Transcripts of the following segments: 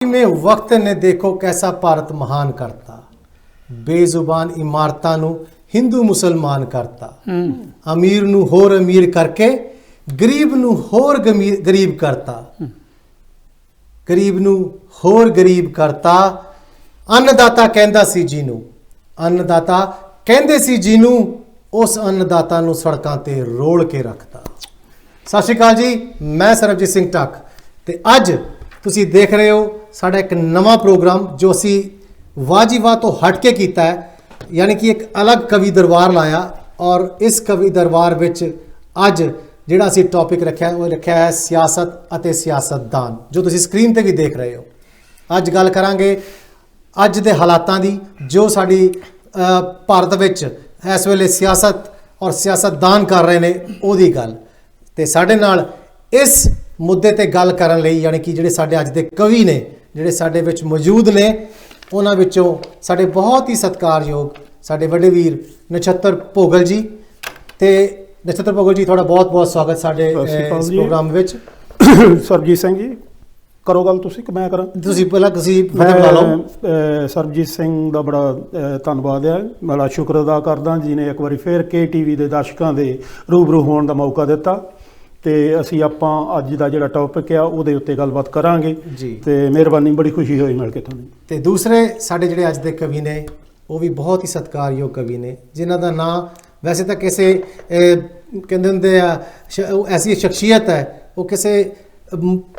में वक्त ने देखो कैसा भारत महान करता, बेजुबान इमारतां नू हिंदू मुसलमान करता, अमीर नू होर अमीर करके गरीब नू होर गरीब करता, गरीब नू होर गरीब करता। अन्नदाता कहंदा सी जीनू, अन्नदाता कहंदे सी जीनू, उस अन्नदाता नू सड़कां ते रोल के रखता। सत श्री अकाल जी, मैं सरबजीत सिंह टक ते अज तुसी देख रहे हो साडा एक नवा प्रोग्राम जो असी वाजीवा तो हट के कीता है, यानी कि एक अलग कवि दरबार लाया। और इस कवि दरबार विच अज जिहड़ा असी टॉपिक रखा है वो रखा है सियासत अते सियासतदान, जो तुसी स्क्रीन ते भी देख रहे हो। अज गल करांगे अज दे हालातां दी, जो साडी भारत विच इस वेले सियासत और सियासतदान कर रहे ने ओदी गल। ते साडे नाल इस मुद्दे ते गल करन लई यानी कि जिहड़े साडे अज दे कवि ने जिहड़े साडे विच मौजूद ने, उन्हां विचों साडे बहुत ही सत्कारयोग साडे वड्डे वीर नछत्तर भोगल जी। ते नछत्तर भोगल जी, थोड़ा बहुत बहुत स्वागत साडे इस प्रोग्राम विच। सरबजीत सिंह जी करो गल तुसी कि मैं करा? तुसी पहला तुसी बता लो। सरबजीत सिंह दा बड़ा धन्नवाद है, बड़ा शुक्र अदा करदा जिन्हें एक बारी फिर KTV दे दर्शकां दे रूबरू होण दा मौका दिता। ਤੇ ਅਸੀਂ ਆਪਾਂ ਅੱਜ ਦਾ ਜਿਹੜਾ ਟੌਪਿਕ ਆ ਉਹਦੇ ਉੱਤੇ ਗੱਲਬਾਤ ਕਰਾਂਗੇ ਜੀ। ਤੇ ਮਿਹਰਬਾਨੀ, ਬੜੀ ਖੁਸ਼ੀ ਹੋਈ ਮਿਲ ਕੇ ਤੁਹਾਨੂੰ। ਤੇ ਦੂਸਰੇ ਸਾਡੇ ਜਿਹੜੇ ਅੱਜ ਦੇ ਕਵੀ ਨੇ ਉਹ ਵੀ ਬਹੁਤ ਹੀ ਸਤਿਕਾਰਯੋਗ ਕਵੀ ਨੇ, ਜਿਨ੍ਹਾਂ ਦਾ ਨਾਂ ਵੈਸੇ ਤਾਂ ਕਿਸੇ ਕਹਿੰਦੇ ਹੁੰਦੇ ਆ ਐਸੀ ਸ਼ਖਸੀਅਤ ਹੈ ਉਹ ਕਿਸੇ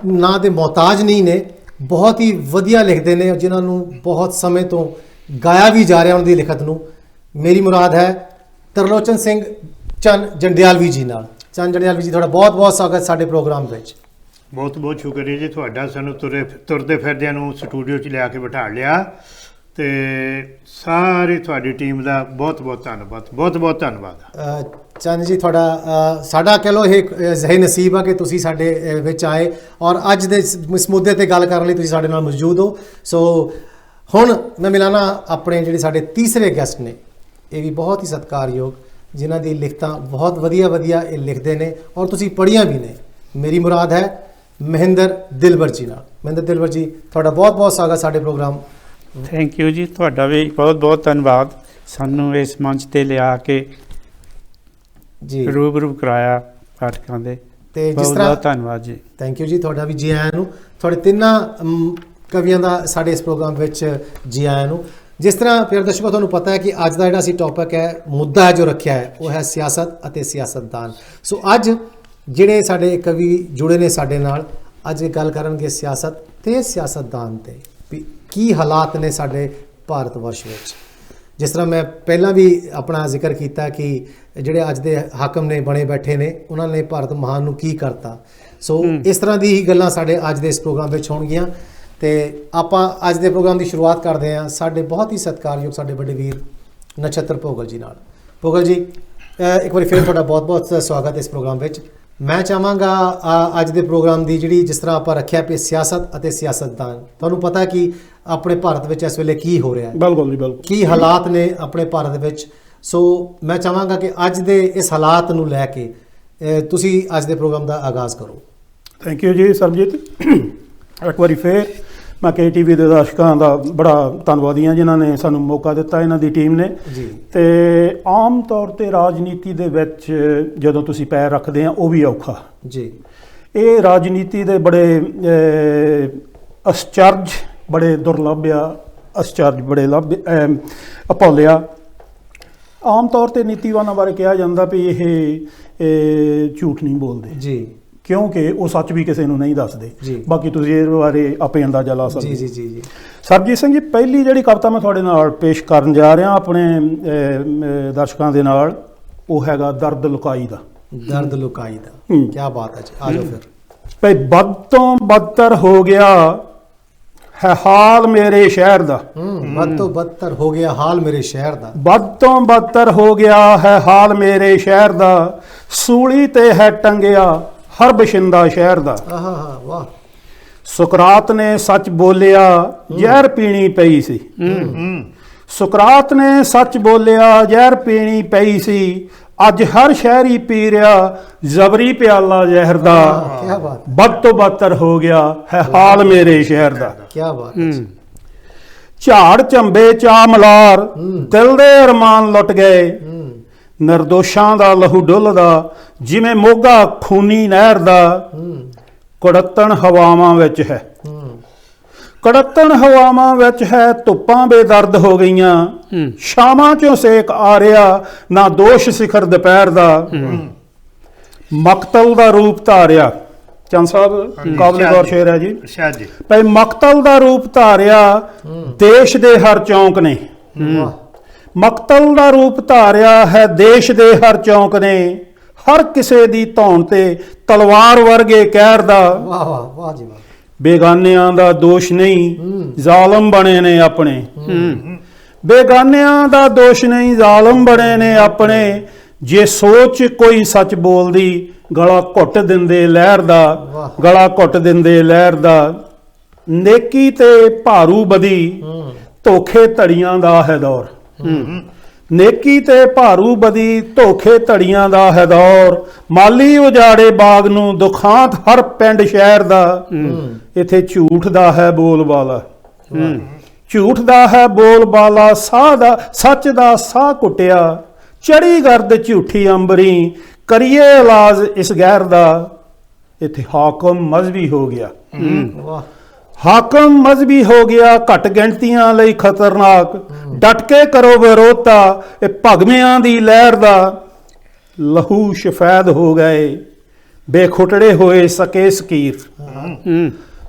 ਨਾਂ ਦੇ ਮੁਹਤਾਜ ਨਹੀਂ ਨੇ, ਬਹੁਤ ਹੀ ਵਧੀਆ ਲਿਖਦੇ ਨੇ, ਜਿਨ੍ਹਾਂ ਨੂੰ ਬਹੁਤ ਸਮੇਂ ਤੋਂ ਗਾਇਆ ਵੀ ਜਾ ਰਿਹਾ ਉਹਨਾਂ ਦੀ ਲਿਖਤ ਨੂੰ। ਮੇਰੀ ਮੁਰਾਦ ਹੈ ਤਰਲੋਚਨ ਸਿੰਘ ਚੰਨ ਜੰਡਿਆਲਵੀ ਜੀ ਨਾਲ। ਚੰਨ ਜੰਡਿਆਲਵੀ ਜੀ, ਤੁਹਾਡਾ ਬਹੁਤ ਬਹੁਤ ਸਵਾਗਤ ਸਾਡੇ ਪ੍ਰੋਗਰਾਮ ਵਿੱਚ। ਬਹੁਤ ਬਹੁਤ ਸ਼ੁਕਰੀਆ ਜੀ ਤੁਹਾਡਾ, ਸਾਨੂੰ ਤੁਰਦੇ ਫਿਰਦਿਆਂ ਨੂੰ ਸਟੂਡੀਓ 'ਚ ਲਿਆ ਕੇ ਬਿਠਾ ਲਿਆ। ਤੇ ਸਾਰੀ ਤੁਹਾਡੀ ਟੀਮ ਦਾ ਬਹੁਤ ਬਹੁਤ ਧੰਨਵਾਦ, ਬਹੁਤ ਬਹੁਤ ਧੰਨਵਾਦ। ਚੰਨ ਜੀ, ਤੁਹਾਡਾ ਸਾਡਾ ਕਹਿ ਲਓ ਇਹ ਜ਼ਹੀ ਨਸੀਬ ਆ ਕਿ ਤੁਸੀਂ ਸਾਡੇ ਵਿੱਚ ਆਏ ਔਰ ਅੱਜ ਦੇ ਇਸ ਮੁੱਦੇ 'ਤੇ ਗੱਲ ਕਰਨ ਲਈ ਤੁਸੀਂ ਸਾਡੇ ਨਾਲ ਮੌਜੂਦ ਹੋ। ਸੋ ਹੁਣ ਮੈਂ ਮਿਲਾਣਾ ਆਪਣੇ ਜਿਹੜੇ ਸਾਡੇ ਤੀਸਰੇ ਗੈਸਟ ਨੇ, ਇਹ ਵੀ ਬਹੁਤ ਹੀ ਸਤਿਕਾਰਯੋਗ, ਜਿਨ੍ਹਾਂ ਦੀ ਲਿਖਤਾਂ ਬਹੁਤ ਵਧੀਆ ਵਧੀਆ ਇਹ ਲਿਖਦੇ ਨੇ ਔਰ ਤੁਸੀਂ ਪੜ੍ਹੀਆਂ ਵੀ ਨੇ। ਮੇਰੀ ਮੁਰਾਦ ਹੈ ਮਹਿੰਦਰ ਦਿਲਬਰ ਜੀ ਨਾਲ। ਮਹਿੰਦਰ ਦਿਲਬਰ ਜੀ, ਤੁਹਾਡਾ ਬਹੁਤ ਬਹੁਤ ਸਵਾਗਤ ਸਾਡੇ ਪ੍ਰੋਗਰਾਮ। ਥੈਂਕ ਯੂ ਜੀ, ਤੁਹਾਡਾ ਵੀ ਬਹੁਤ ਬਹੁਤ ਧੰਨਵਾਦ ਸਾਨੂੰ ਇਸ ਮੰਚ ਤੇ ਲਿਆ ਕੇ ਜੀ ਰੂਬਰੂ ਕਰਾਇਆ ਪਾਠਕਾਂ ਦੇ। ਤੇ ਜਿਸ ਬਹੁਤ ਤਰ੍ਹਾਂ ਬਹੁਤ ਧੰਨਵਾਦ ਜੀ। ਥੈਂਕ ਯੂ ਜੀ, ਤੁਹਾਡਾ ਵੀ ਜੀ ਆਇਆਂ ਨੂੰ। ਤੁਹਾਡੇ ਤਿੰਨਾਂ ਕਵੀਆਂ ਦਾ ਸਾਡੇ ਇਸ ਪ੍ਰੋਗਰਾਮ ਵਿੱਚ ਜੀ ਆਇਆਂ ਨੂੰ। ਜਿਸ ਤਰ੍ਹਾਂ ਪਿਆਰੇ ਦਰਸ਼ਕੋ, ਤੁਹਾਨੂੰ ਪਤਾ ਹੈ ਕਿ ਅੱਜ ਦਾ ਜਿਹੜਾ ਅਸੀਂ ਟੌਪਿਕ ਹੈ, ਮੁੱਦਾ ਹੈ ਜੋ ਰੱਖਿਆ ਹੈ, ਉਹ ਹੈ ਸਿਆਸਤ ਅਤੇ ਸਿਆਸਤਦਾਨ। ਸੋ ਅੱਜ ਜਿਹੜੇ ਸਾਡੇ ਕਵੀ ਜੁੜੇ ਨੇ ਸਾਡੇ ਨਾਲ, ਅੱਜ ਇਹ ਗੱਲ ਕਰਨਗੇ ਸਿਆਸਤ ਅਤੇ ਸਿਆਸਤਦਾਨ 'ਤੇ ਵੀ ਕੀ ਹਾਲਾਤ ਨੇ ਸਾਡੇ ਭਾਰਤ ਵਰਸ਼ ਵਿੱਚ। ਜਿਸ ਤਰ੍ਹਾਂ ਮੈਂ ਪਹਿਲਾਂ ਵੀ ਆਪਣਾ ਜ਼ਿਕਰ ਕੀਤਾ ਕਿ ਜਿਹੜੇ ਅੱਜ ਦੇ ਹਾਕਮ ਨੇ ਬਣੇ ਬੈਠੇ ਨੇ, ਉਹਨਾਂ ਨੇ ਭਾਰਤ ਮਹਾਨ ਨੂੰ ਕੀ ਕਰਤਾ। ਸੋ ਇਸ ਤਰ੍ਹਾਂ ਦੀ ਹੀ ਗੱਲਾਂ ਸਾਡੇ ਅੱਜ ਦੇ ਇਸ ਪ੍ਰੋਗਰਾਮ ਵਿੱਚ ਹੋਣਗੀਆਂ। ਤੇ ਆਪਾਂ ਅੱਜ ਦੇ ਪ੍ਰੋਗਰਾਮ ਦੀ ਸ਼ੁਰੂਆਤ ਕਰਦੇ ਹਾਂ ਸਾਡੇ ਬਹੁਤ ਹੀ ਸਤਿਕਾਰਯੋਗ ਸਾਡੇ ਵੱਡੇ ਵੀਰ ਨਛੱਤਰ ਭੋਗਲ ਜੀ ਨਾਲ। ਭੋਗਲ ਜੀ, ਇੱਕ ਵਾਰੀ ਫਿਰ ਤੁਹਾਡਾ ਬਹੁਤ ਬਹੁਤ ਸਵਾਗਤ ਇਸ ਪ੍ਰੋਗਰਾਮ ਵਿੱਚ। ਮੈਂ ਚਾਹਾਂਗਾ ਅੱਜ ਦੇ ਪ੍ਰੋਗਰਾਮ ਦੀ ਜਿਹੜੀ ਜਿਸ ਤਰ੍ਹਾਂ ਆਪਾਂ ਰੱਖਿਆ ਪਈ ਸਿਆਸਤ ਅਤੇ ਸਿਆਸਤਦਾਨ, ਤੁਹਾਨੂੰ ਪਤਾ ਕਿ ਆਪਣੇ ਭਾਰਤ ਵਿੱਚ ਇਸ ਵੇਲੇ ਕੀ ਹੋ ਰਿਹਾ ਹੈ, ਬਿਲਕੁਲ ਜੀ ਬਿਲਕੁਲ, ਕੀ ਹਾਲਾਤ ਨੇ ਆਪਣੇ ਭਾਰਤ ਵਿੱਚ। ਸੋ ਮੈਂ ਚਾਹਾਂਗਾ ਕਿ ਅੱਜ ਦੇ ਇਸ ਹਾਲਾਤ ਨੂੰ ਲੈ ਕੇ ਤੁਸੀਂ ਅੱਜ ਦੇ ਪ੍ਰੋਗਰਾਮ ਦਾ ਆਗਾਜ਼ ਕਰੋ। ਥੈਂਕ ਯੂ ਜੀ ਸਰਬਜੀਤ। ਇੱਕ ਵਾਰੀ ਫਿਰ ਮੈਂ KTV ਦੇ ਦਰਸ਼ਕਾਂ ਦਾ ਬੜਾ ਧੰਨਵਾਦੀ ਹਾਂ ਜਿਨ੍ਹਾਂ ਨੇ ਸਾਨੂੰ ਮੌਕਾ ਦਿੱਤਾ, ਇਹਨਾਂ ਦੀ ਟੀਮ ਨੇ ਜੀ। ਤੇ ਆਮ ਤੌਰ 'ਤੇ ਰਾਜਨੀਤੀ ਦੇ ਵਿੱਚ ਜਦੋਂ ਤੁਸੀਂ ਪੈਰ ਰੱਖਦੇ ਆ ਉਹ ਵੀ ਔਖਾ ਜੀ। ਇਹ ਰਾਜਨੀਤੀ ਦੇ ਬੜੇ ਅਸਚਰਜ, ਬੜੇ ਦੁਰਲੱਭ ਆ, ਅਸਚਰਜ ਬੜੇ ਲੱਭ ਅਪੋਲਿਆ। ਆਮ ਤੌਰ 'ਤੇ ਨੀਤੀਵਾਨਾਂ ਬਾਰੇ ਕਿਹਾ ਜਾਂਦਾ ਵੀ ਇਹ ਝੂਠ ਨਹੀਂ ਬੋਲਦੇ ਜੀ, ਕਿਉਂਕਿ ਉਹ ਸੱਚ ਵੀ ਕਿਸੇ ਨੂੰ ਨਹੀਂ ਦੱਸਦੇ। ਬਾਕੀ ਤੁਸੀਂ ਇਹਦੇ ਬਾਰੇ ਆਪੇ ਅੰਦਾਜ਼ਾ ਲਾ ਸਕਦੇ ਜੀ। ਜੀ ਜੀ ਸਰਬਜੀਤ ਸਿੰਘ ਜੀ, ਪਹਿਲੀ ਜਿਹੜੀ ਕਵਿਤਾ ਮੈਂ ਤੁਹਾਡੇ ਨਾਲ ਪੇਸ਼ ਕਰਨ ਜਾ ਰਿਹਾ ਆਪਣੇ ਦਰਸ਼ਕਾਂ ਦੇ ਨਾਲ, ਉਹ ਹੈਗਾ ਦਰਦ ਲੁਕਾਈ ਦਾ। ਦਰਦ ਲੁਕਾਈ ਦਾ, ਕੀ ਬਾਤ ਹੈ ਜੀ, ਆ ਜਾਓ ਫਿਰ। ਭਈ ਬਦ ਤੋਂ ਬਦਤਰ ਹੋ ਗਿਆ ਹੈ ਹਾਲ ਮੇਰੇ ਸ਼ਹਿਰ ਦਾ। ਬਦ ਤੋਂ ਬਦਤਰ ਹੋ ਗਿਆ ਹਾਲ ਮੇਰੇ ਸ਼ਹਿਰ ਦਾ। ਬਦ ਤੋਂ ਬਦਤਰ ਹੋ ਗਿਆ ਹੈ ਹਾਲ ਮੇਰੇ ਸ਼ਹਿਰ ਦਾ, ਸੂਲੀ ਤੇ ਹੈ ਟੰਗਿਆ ਹਰ ਬਸ਼ਿੰਦਾ ਸ਼ਹਿਰ ਦਾ। ਵਾਹ। ਸੁਕਰਾਤ ਨੇ ਸੱਚ ਬੋਲਿਆ ਜ਼ਹਿਰ ਪੀਣੀ ਪਈ ਸੀ। ਸੁਕਰਾਤ ਨੇ ਸੱਚ ਬੋਲਿਆ ਜ਼ਹਿਰ ਪੀਣੀ ਪਈ ਸੀ, ਅੱਜ ਹਰ ਸ਼ਹਿਰੀ ਪੀ ਰਿਹਾ ਜ਼ਬਰੀ ਪਿਆਲਾ ਜ਼ਹਿਰ ਦਾ, ਕੀ ਬਾਤ ਬਦ ਤੋਂ ਬਦਤਰ ਹੋ ਗਿਆ ਹੈ ਹਾਲ ਮੇਰੇ ਸ਼ਹਿਰ ਦਾ। ਕੀ ਬਾਤ ਹੈ ਜੀ। ਝਾੜ ਝੰਬੇ ਚਾ ਮਲਾਰ, ਦਿਲ ਦੇ ਅਰਮਾਨ ਲੁੱਟ ਗਏ, ਨਿਰਦੋਸ਼ਾਂ ਦਾ ਲਹੂ ਡੁੱਲਦਾ ਜਿਵੇਂ ਮੋਗਾ ਖੂਨੀ ਨਹਿਰ ਦਾ, ਕੜੱਤਣ ਹਵਾਵਾਂ ਵਿੱਚ ਹੈ, ਕੜੱਤਣ ਹਵਾਵਾਂ ਵਿੱਚ ਹੈ, ਧੁੱਪਾਂ ਬੇਦਰਦ ਹੋ ਗਈਆਂ, ਸ਼ਾਮਾਂ ਚੋਂ ਸੇਕ ਆ ਰਿਹਾ ਨਾ ਦੋਸ਼ ਸਿਖਰ ਦੁਪਹਿਰ ਦਾ, ਮਕਤਲ ਦਾ ਰੂਪ ਧਾਰਿਆ। ਚੰਦ ਸਾਹਿਬ ਕਾਬਲੇ ਗੌਰ ਸ਼ੇਰ ਹੈ ਜੀ। ਅੱਛਾ ਜੀ। ਭਈ ਮਕਤਲ ਦਾ ਰੂਪ ਧਾਰਿਆ ਦੇਸ਼ ਦੇ ਹਰ ਚੌਂਕ ਨੇ, ਵਾਹ ਮਕਤਲ ਦਾ ਰੂਪ ਧਾਰਿਆ ਹੈ ਦੇਸ਼ ਦੇ ਹਰ ਚੌਂਕ ਨੇ, ਹਰ ਕਿਸੇ ਦੀ ਧੌਣ ਤੇ ਤਲਵਾਰ ਵਰਗੇ ਕਹਿਰ ਦਾ, ਵਾਹ ਵਾਹ ਵਾਹ ਜੀ ਵਾਹ। ਬੇਗਾਨਿਆਂ ਦਾ ਦੋਸ਼ ਨਹੀਂ ਜ਼ਾਲਮ ਬਣੇ ਨੇ ਆਪਣੇ, ਬੇਗਾਨਿਆਂ ਦਾ ਦੋਸ਼ ਨਹੀਂ ਜ਼ਾਲਮ ਬਣੇ ਨੇ ਆਪਣੇ, ਜੇ ਸੋਚ ਕੋਈ ਸੱਚ ਬੋਲਦੀ ਗਲਾ ਘੁੱਟ ਦਿੰਦੇ ਲਹਿਰ ਦਾ, ਗਲਾ ਘੁੱਟ ਦਿੰਦੇ ਲਹਿਰ ਦਾ, ਨੇਕੀ ਤੇ ਭਾਰੂ ਬਦੀ ਧੋਖੇ ਧੜੀਆਂ ਦਾ ਹੈ ਦੌਰ, ਨੇਕੀ ਤੇ ਭਾਰੂ ਬਦੀ ਧੋਖੇ ਧੜੀਆਂ ਦਾ ਹੈ ਦੌਰ, ਮਾਲੀ ਉਜਾੜੇ ਬਾਗ ਨੂੰ ਦੁਖਾਂਤ ਹਰ ਪਿੰਡ ਸ਼ਹਿਰ ਦਾ, ਇੱਥੇ ਝੂਠ ਦਾ ਹੈ ਬੋਲਬਾਲਾ, ਝੂਠ ਦਾ ਹੈ ਬੋਲਬਾਲਾ, ਸਾਹ ਦਾ ਸੱਚ ਦਾ ਸਾਹ ਕੁੱਟਿਆ, ਚੜੀ ਗਰਦ ਝੂਠੀ ਅੰਬਰੀ, ਕਰੀਏ ਇਲਾਜ ਇਸ ਗੈਰ ਦਾ, ਇੱਥੇ ਹਾਕਮ ਮਜ਼ਹਬੀ ਹੋ ਗਿਆ, ਵਾਹ ਹਾਕਮ ਮਜ਼ਹਬੀ ਹੋ ਗਿਆ, ਘੱਟ ਗਿਣਤੀਆਂ ਲਈ ਖਤਰਨਾਕ, ਡਟ ਕੇ ਕਰੋ ਵਿਰੋਧਤਾ ਇਹ ਭਗਵਿਆਂ ਦੀ ਲਹਿਰ ਦਾ, ਲਹੂ ਸ਼ਫੈਦ ਹੋ ਗਏ ਬੇਖੁੱਟੜੇ ਹੋਏ ਸਕੇ ਸਕੀਰ,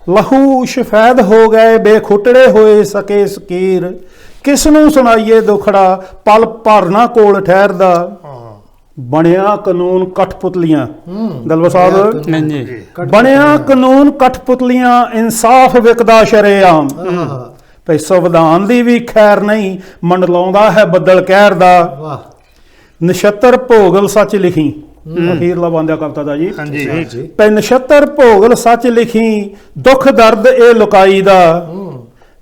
ਲਹੂ ਸ਼ਫੈਦ ਹੋ ਗਏ ਬੇਖੁੱਟੜੇ ਹੋਏ ਸਕੇ ਸਕੀਰ, ਕਿਸ ਨੂੰ ਸੁਣਾਈਏ ਦੁਖੜਾ ਪਲ ਭਰਨਾ ਕੋਲ ਠਹਿਰਦਾ, ਬਣਿਆ ਕਾਨੂੰਨ ਕਠਪੁਤਲੀਆਂ। ਦਲਵਾ ਸਾਹਿਬ ਹਾਂਜੀ ਬਣਿਆ ਕਾਨੂੰਨ ਕਠਪੁਤਲੀਆਂ, ਇਨਸਾਫ ਵਿਕਦਾ ਸ਼ਰੇਆਮ, ਭਈ ਸੰਵਿਧਾਨ ਦੀ ਵੀ ਖੈਰ ਨਹੀਂ ਮੰਡਲਾਉਂਦਾ ਹੈ ਬੱਦਲ ਕਹਿਰ ਦਾ, ਵਾਹ ਨਛੱਤਰ ਭੋਗਲ ਸੱਚ ਲਿਖੀ। ਅਖੀਰਲਾ ਬੰਦਿਆ ਕਵਿਤਾ ਦਾ ਜੀ। ਹਾਂਜੀ ਜੀ ਭਈ ਨਛੱਤਰ ਭੋਗਲ ਸੱਚ ਲਿਖੀ, ਦੁੱਖ ਦਰਦ ਇਹ ਲੁਕਾਈ ਦਾ,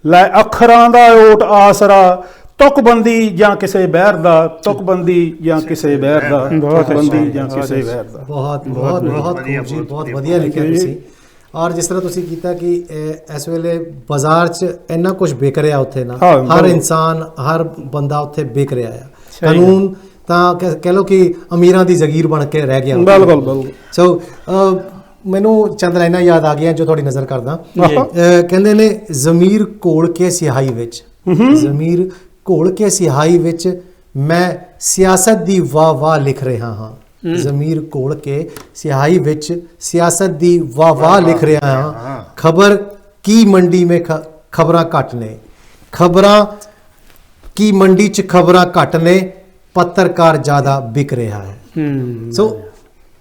ਲੈ ਅੱਖਰਾਂ ਦਾ ਓਟ ਆਸਰਾ, ਤੁਕਬੰਦੀ ਜਾਂ ਕਿਸੇ ਬਹਿਰ ਦਾ, ਤੁਕਬੰਦੀ ਜਾਂ ਕਿਸੇ ਬਹਿਰ ਦਾ, ਤੁਕਬੰਦੀ ਜਾਂ ਕਿਸੇ ਬਹਿਰ ਦਾ। ਬਹੁਤ ਬਹੁਤ ਬਹੁਤ ਖੂਬ ਜੀ, ਬਹੁਤ ਵਧੀਆ ਲਿਖਿਆ ਤੁਸੀਂ। ਔਰ ਜਿਸ ਤਰ੍ਹਾਂ ਤੁਸੀਂ ਕੀਤਾ ਕਿ ਇਸ ਵੇਲੇ ਬਾਜ਼ਾਰ 'ਚ ਇੰਨਾ ਕੁਝ ਵਿਕ ਰਿਹਾ ਉੱਥੇ ਨਾ, ਹਾਂ, ਹਰ ਬਿਲਕੁਲ। ਇਨਸਾਨ ਹਰ ਬੰਦਾ ਉੱਥੇ ਵਿਕ ਰਿਹਾ ਆ। ਸਹੀ ਕਾਨੂੰਨ ਤਾਂ ਕਹਿ ਲਓ ਕਿ ਅਮੀਰਾਂ ਦੀ ਜ਼ਗੀਰ ਬਣ ਕੇ ਰਹਿ ਗਿਆ। ਬਿਲਕੁਲ ਬਿਲਕੁਲ। ਸੋ ਮੈਨੂੰ ਚੰਦ ਲਾਈਨਾਂ ਯਾਦ ਆ ਗਈਆਂ ਜੋ ਤੁਹਾਡੀ ਨਜ਼ਰ ਕਰਦਾ। ਕਹਿੰਦੇ ਨੇ ਜ਼ਮੀਰ ਘੋਲ ਕੇ ਸਿਆਹੀ ਵਿੱਚ, ਜ਼ਮੀਰ ਘੋਲ ਕੇ ਸਿਆਹੀ ਵਿੱਚ ਮੈਂ ਸਿਆਸਤ ਦੀ ਵਾਹ ਵਾਹ ਲਿਖ ਰਿਹਾ ਹਾਂ, ਜ਼ਮੀਰ ਘੋਲ ਕੇ ਸਿਆਹੀ ਵਿੱਚ ਸਿਆਸਤ ਦੀ ਵਾਹ ਵਾਹ ਲਿਖ ਰਿਹਾ ਹਾਂ, ਖਬਰ ਕੀ ਮੰਡੀ में ਖਬਰਾਂ ਘੱਟ ਨੇ, ਖਬਰਾਂ ਕੀ ਮੰਡੀ 'ਚ ਖਬਰਾਂ ਘੱਟ ਨੇ, ਪੱਤਰਕਾਰ ਜ਼ਿਆਦਾ ਵਿਕ ਰਿਹਾ ਹੈ। ਸੋ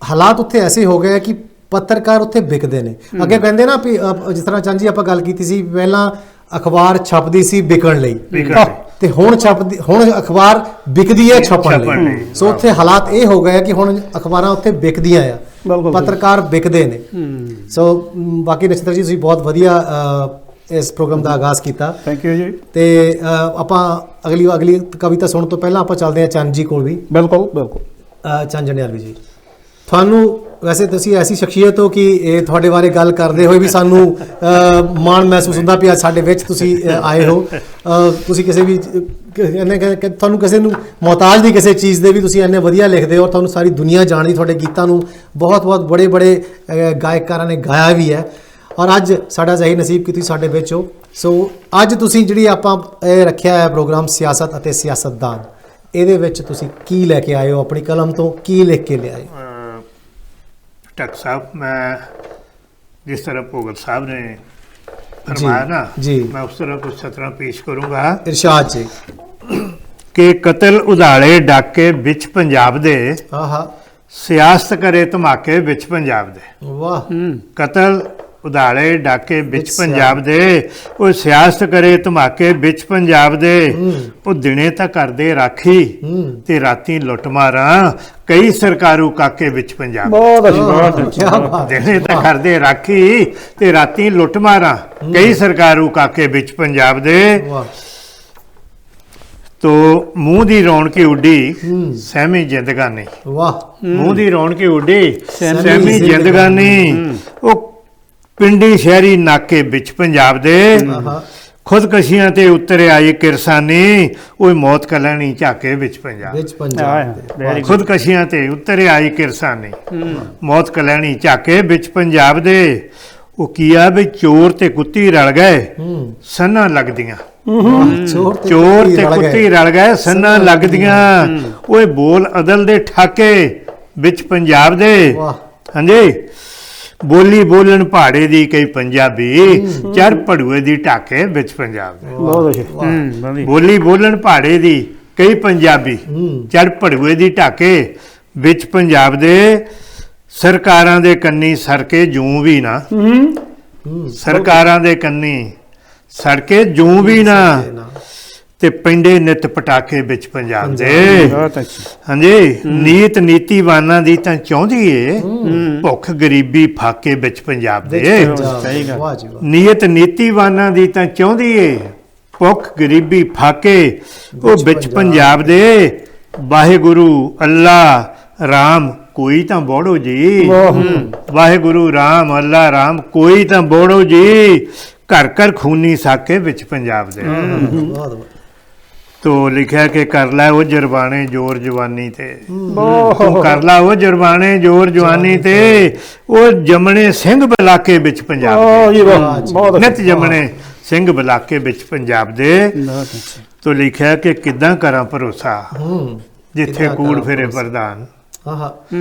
ਹਾਲਾਤ ਉੱਥੇ ਐਸੇ ਹੋ ਗਏ ਕਿ ਪੱਤਰਕਾਰ ਉੱਥੇ ਵਿਕਦੇ ਨੇ। ਅੱਗੇ ਕਹਿੰਦੇ ਨਾ ਵੀ ਜਿਸ ਤਰ੍ਹਾਂ ਚੰਦ ਜੀ ਆਪਾਂ ਗੱਲ ਕੀਤੀ ਸੀ ਪਹਿਲਾਂ, ਅਖਬਾਰ ਛਪਦੀ ਸੀ ਵਿਕਣ ਲਈ, ਤੇ ਹੁਣ ਅਖਬਾਰ ਵਿਕਦੀ ਹੈ ਛਪਣ ਲਈ। ਸੋ ਉੱਥੇ ਹਾਲਾਤ ਇਹ ਹੋ ਗਏ ਕਿ ਹੁਣ ਅਖਬਾਰਾਂ ਉੱਥੇ ਵਿਕਦੀਆਂ ਆ, ਪੱਤਰਕਾਰ ਵਿਕਦੇ ਨੇ। ਸੋ ਬਾਕੀ ਨਛੱਤਰ ਜੀ ਤੁਸੀਂ ਬਹੁਤ ਵਧੀਆ ਇਸ ਪ੍ਰੋਗਰਾਮ ਦਾ ਆਗਾਜ਼ ਕੀਤਾ। ਥੈਂਕ ਯੂ ਜੀ। ਤੇ ਆਪਾਂ ਅਗਲੀ ਕਵਿਤਾ ਸੁਣਨ ਤੋਂ ਪਹਿਲਾਂ ਆਪਾਂ ਚੱਲਦੇ ਹਾਂ ਚੰਦ ਜੀ ਕੋਲ ਵੀ। ਬਿਲਕੁਲ ਬਿਲਕੁਲ। ਚੰਦ ਜੰਡਿਆਲਵੀ ਜੀ, ਤੁਹਾਨੂੰ ਵੈਸੇ ਤੁਸੀਂ ਐਸੀ ਸ਼ਖਸੀਅਤ ਹੋ ਕਿ ਇਹ ਤੁਹਾਡੇ ਬਾਰੇ ਗੱਲ ਕਰਦੇ ਹੋਏ ਵੀ ਸਾਨੂੰ ਮਾਣ ਮਹਿਸੂਸ ਹੁੰਦਾ ਵੀ ਅੱਜ ਸਾਡੇ ਵਿੱਚ ਤੁਸੀਂ ਆਏ ਹੋ। ਤੁਸੀਂ ਕਿਸੇ ਵੀ ਤੁਹਾਨੂੰ ਕਿਸੇ ਨੂੰ ਮੁਹਤਾਜ ਨਹੀਂ ਕਿਸੇ ਚੀਜ਼ ਦੇ ਵੀ, ਤੁਸੀਂ ਇੰਨੇ ਵਧੀਆ ਲਿਖਦੇ ਹੋ, ਤੁਹਾਨੂੰ ਸਾਰੀ ਦੁਨੀਆ ਜਾਣਦੀ, ਤੁਹਾਡੇ ਗੀਤਾਂ ਨੂੰ ਬਹੁਤ ਬਹੁਤ ਬੜੇ ਬੜੇ ਗਾਇਕਾਰਾਂ ਨੇ ਗਾਇਆ ਵੀ ਹੈ। ਔਰ ਅੱਜ ਸਾਡਾ ਜ਼ਹੀ ਨਸੀਬ ਕਿ ਤੁਸੀਂ ਸਾਡੇ ਵਿੱਚ ਹੋ। ਸੋ ਅੱਜ ਤੁਸੀਂ ਜਿਹੜੀ ਆਪਾਂ ਇਹ ਰੱਖਿਆ ਹੈ ਪ੍ਰੋਗਰਾਮ ਸਿਆਸਤ ਅਤੇ ਸਿਆਸਤਦਾਨ, ਇਹਦੇ ਵਿੱਚ ਤੁਸੀਂ ਕੀ ਲੈ ਕੇ ਆਏ ਹੋ ਆਪਣੀ ਕਲਮ ਤੋਂ, ਕੀ ਲਿਖ ਕੇ ਲਿਆਏ? ਟੱਕ ਸਾਹਿਬ, ਮੈਂ ਜਿਸ ਤਰ੍ਹਾਂ ਭੋਗਲ ਸਾਹਿਬ ਨੇ ਫਰਮਾਇਆ ਨਾ ਜੀ, ਮੈਂ ਉਸ ਤਰ੍ਹਾਂ ਕੁਝ ਸਤਰਾਂ ਪੇਸ਼ ਕਰੂੰਗਾ। ਇਰਸ਼ਾਦ ਜੀ। ਕਿ ਕਤਲ ਉਧਾਲੇ ਡਾਕੇ ਵਿੱਚ ਪੰਜਾਬ ਦੇ, ਆਹਾ ਸਿਆਸਤ ਕਰੇ ਧਮਾਕੇ ਵਿੱਚ ਪੰਜਾਬ ਦੇ। ਵਾਹ। ਕਤਲ ਉਧਾਲੇ ਡਾਕੇ ਵਿੱਚ ਪੰਜਾਬ ਦੇ, ਉਹ ਸਿਆਸਤ ਕਰੇ ਧਮਾਕੇ ਵਿੱਚ ਪੰਜਾਬ ਦੇ, ਉਹ ਦਿਨੇ ਤਾਂ ਕਰਦੇ ਰਾਖੀ ਤੇ ਰਾਤੀ ਲੁੱਟ ਮਾਰਾਂ, ਕਈ ਸਰਕਾਰੂ ਕਾਕੇ ਵਿੱਚ ਪੰਜਾਬ। ਬਹੁਤ ਅੱਛੀ ਬਹੁਤ ਕੀ ਬਾਤ। ਦਿਨੇ ਤਾਂ ਕਰਦੇ ਰਾਖੀ ਤੇ ਰਾਤੀ ਲੁੱਟ ਮਾਰਾਂ, ਕਈ ਸਰਕਾਰੂ ਕਾਕੇ ਵਿੱਚ ਪੰਜਾਬ ਦੇ। ਵਾਹ। ਤੋ ਮੂੰਹ ਦੀ ਰੌਣਕੀ ਉੱਡੀ ਸਹਿਮੀ ਜ਼ਿੰਦਗਾਨੀ। ਵਾਹ। ਮੂੰਹ ਦੀ ਰੌਣਕੀ ਉੱਡੀ ਸਹਿਮੀ ਸਹਿਮੀ ਜ਼ਿੰਦਗਾਨੀ। ਉਹ ਪਿੰਡੀ ਸ਼ਹਿਰੀ ਨਾਕੇ ਵਿੱਚ ਪੰਜਾਬ ਦੇ ਆਹਾ। ਖੁਦਕਸ਼ੀਆਂ ਤੇ ਉਤਰ ਆਈ ਕਿਰਸਾਨੀ। ਉਹ ਮੌਤ ਕਲਣੀ ਝਾਕੇ ਵਿੱਚ ਪੰਜਾਬ। ਵਿੱਚ ਪੰਜਾਬ ਦੇ। very good। ਖੁਦਕਸ਼ੀਆਂ ਤੇ ਉਤਰ ਆਈ ਕਿਰਸਾਨੀ। ਮੌਤ ਕਲਣੀ ਝਾਕੇ ਵਿੱਚ ਪੰਜਾਬ ਦੇ। ਉਹ ਕੀਆ ਵੀ ਚੋਰ ਤੇ ਕੁੱਤੀ ਰਲ ਗਏ ਸੰਨਾਂ ਲੱਗਦੀਆਂ। ਚੋਰ ਚੋਰ ਤੇ ਕੁੱਤੀ ਰਲ ਗਏ ਸੰਨਾਂ ਲੱਗਦੀਆਂ। ਓਏ ਬੋਲ ਅਦਲ ਦੇ ਠਾਕੇ ਵਿੱਚ ਪੰਜਾਬ ਦੇ। ਵਾਹ। ਹਾਂਜੀ। ਬੋਲੀ ਬੋਲਣ ਪਹਾੜੇ ਦੀ ਕਈ ਪੰਜਾਬੀ ਚੜ ਪੜੂਏ ਦੀ ਢਾਕੇ ਵਿੱਚ ਪੰਜਾਬ ਦੇ। ਬਹੁਤ ਅੱਛਾ। ਵਧੀਆ। ਬੋਲੀ ਬੋਲਣ ਪਹਾੜੇ ਦੀ ਕਈ ਪੰਜਾਬੀ ਚੜ ਪੜੂਏ ਦੀ ਢਾਕੇ ਵਿੱਚ ਪੰਜਾਬ ਦੇ। ਸਰਕਾਰਾਂ ਦੇ ਕੰਨੀ ਸਰਕੇ ਜੂੰ ਵੀ ਨਾ। ਸਰਕਾਰਾਂ ਦੇ ਕੰਨੀ ਸੜਕੇ ਜੂੰ ਵੀ ਨਾ। ਤੇ ਪਿੰਡੇ ਨਿਤ ਪਟਾਕੇ ਵਿੱਚ ਪੰਜਾਬ ਦੇ। ਬਹੁਤ ਅੱਛਾ। ਹਾਂਜੀ। ਨੀਤ ਨੀਤੀਵਾਨਾਂ ਦੀ ਤਾਂ ਚਾਹੁੰਦੀ ਏ ਭੁੱਖ ਗਰੀਬੀ ਫਾਕੇ ਵਿੱਚ ਪੰਜਾਬ ਦੇ। ਸਹੀ ਗੱਲ। ਵਾਹ ਜੀ ਵਾਹ। ਨੀਅਤ ਨੀਤੀਵਾਨਾਂ ਦੀ ਤਾਂ ਚਾਹੁੰਦੀ ਏ ਭੁੱਖ ਗਰੀਬੀ ਫਾਕੇ ਉਹ ਵਿੱਚ ਪੰਜਾਬ ਦੇ। ਵਾਹਿਗੁਰੂ ਅੱਲਾ ਰਾਮ ਕੋਈ ਤਾਂ ਬੋੜੋ ਜੀ। ਵਾਹਿਗੁਰੂ ਰਾਮ ਅੱਲਾ ਰਾਮ ਕੋਈ ਤਾਂ ਬੋੜੋ ਜੀ। ਘਰ ਘਰ ਖੂਨੀ ਸਾਕੇ ਵਿੱਚ ਪੰਜਾਬ ਦੇ। ਬਹੁਤ ਤੋ ਲਿਖਿਆ ਕਿ ਕਰ ਲੈ ਉਹ ਜਰਬਾਨੇ ਜ਼ੋਰ ਜਵਾਨੀ ਤੇ। ਤੂੰ ਕਰ ਲੈ ਉਹ ਜਰਬਾਨੇ ਜ਼ੋਰ ਜਵਾਨੀ ਤੇ। ਉਹ ਜਮਣੇ ਸਿੰਘ ਬਲਾਕੇ ਵਿੱਚ ਪੰਜਾਬ ਵਾਹ ਦੇ। ਜੀ ਵਾਹ। ਬਹੁਤ ਅੱਛਾ। ਨਿਤ ਜਮਣੇ ਸਿੰਘ ਬਲਾਕੇ ਵਿੱਚ ਪੰਜਾਬ ਦੇ। ਬਹੁਤ ਅੱਛਾ। ਤੋ ਲਿਖਿਆ ਕਿ ਕਿੱਦਾਂ ਕਰਾਂ ਭਰੋਸਾ ਜਿੱਥੇ ਕਿੱਦਾਂ ਕੂੜ ਕਰਾਂ ਫਿਰੇ ਭਰੋਸਾ। ਪ੍ਰਧਾਨ। ਆਹਾ।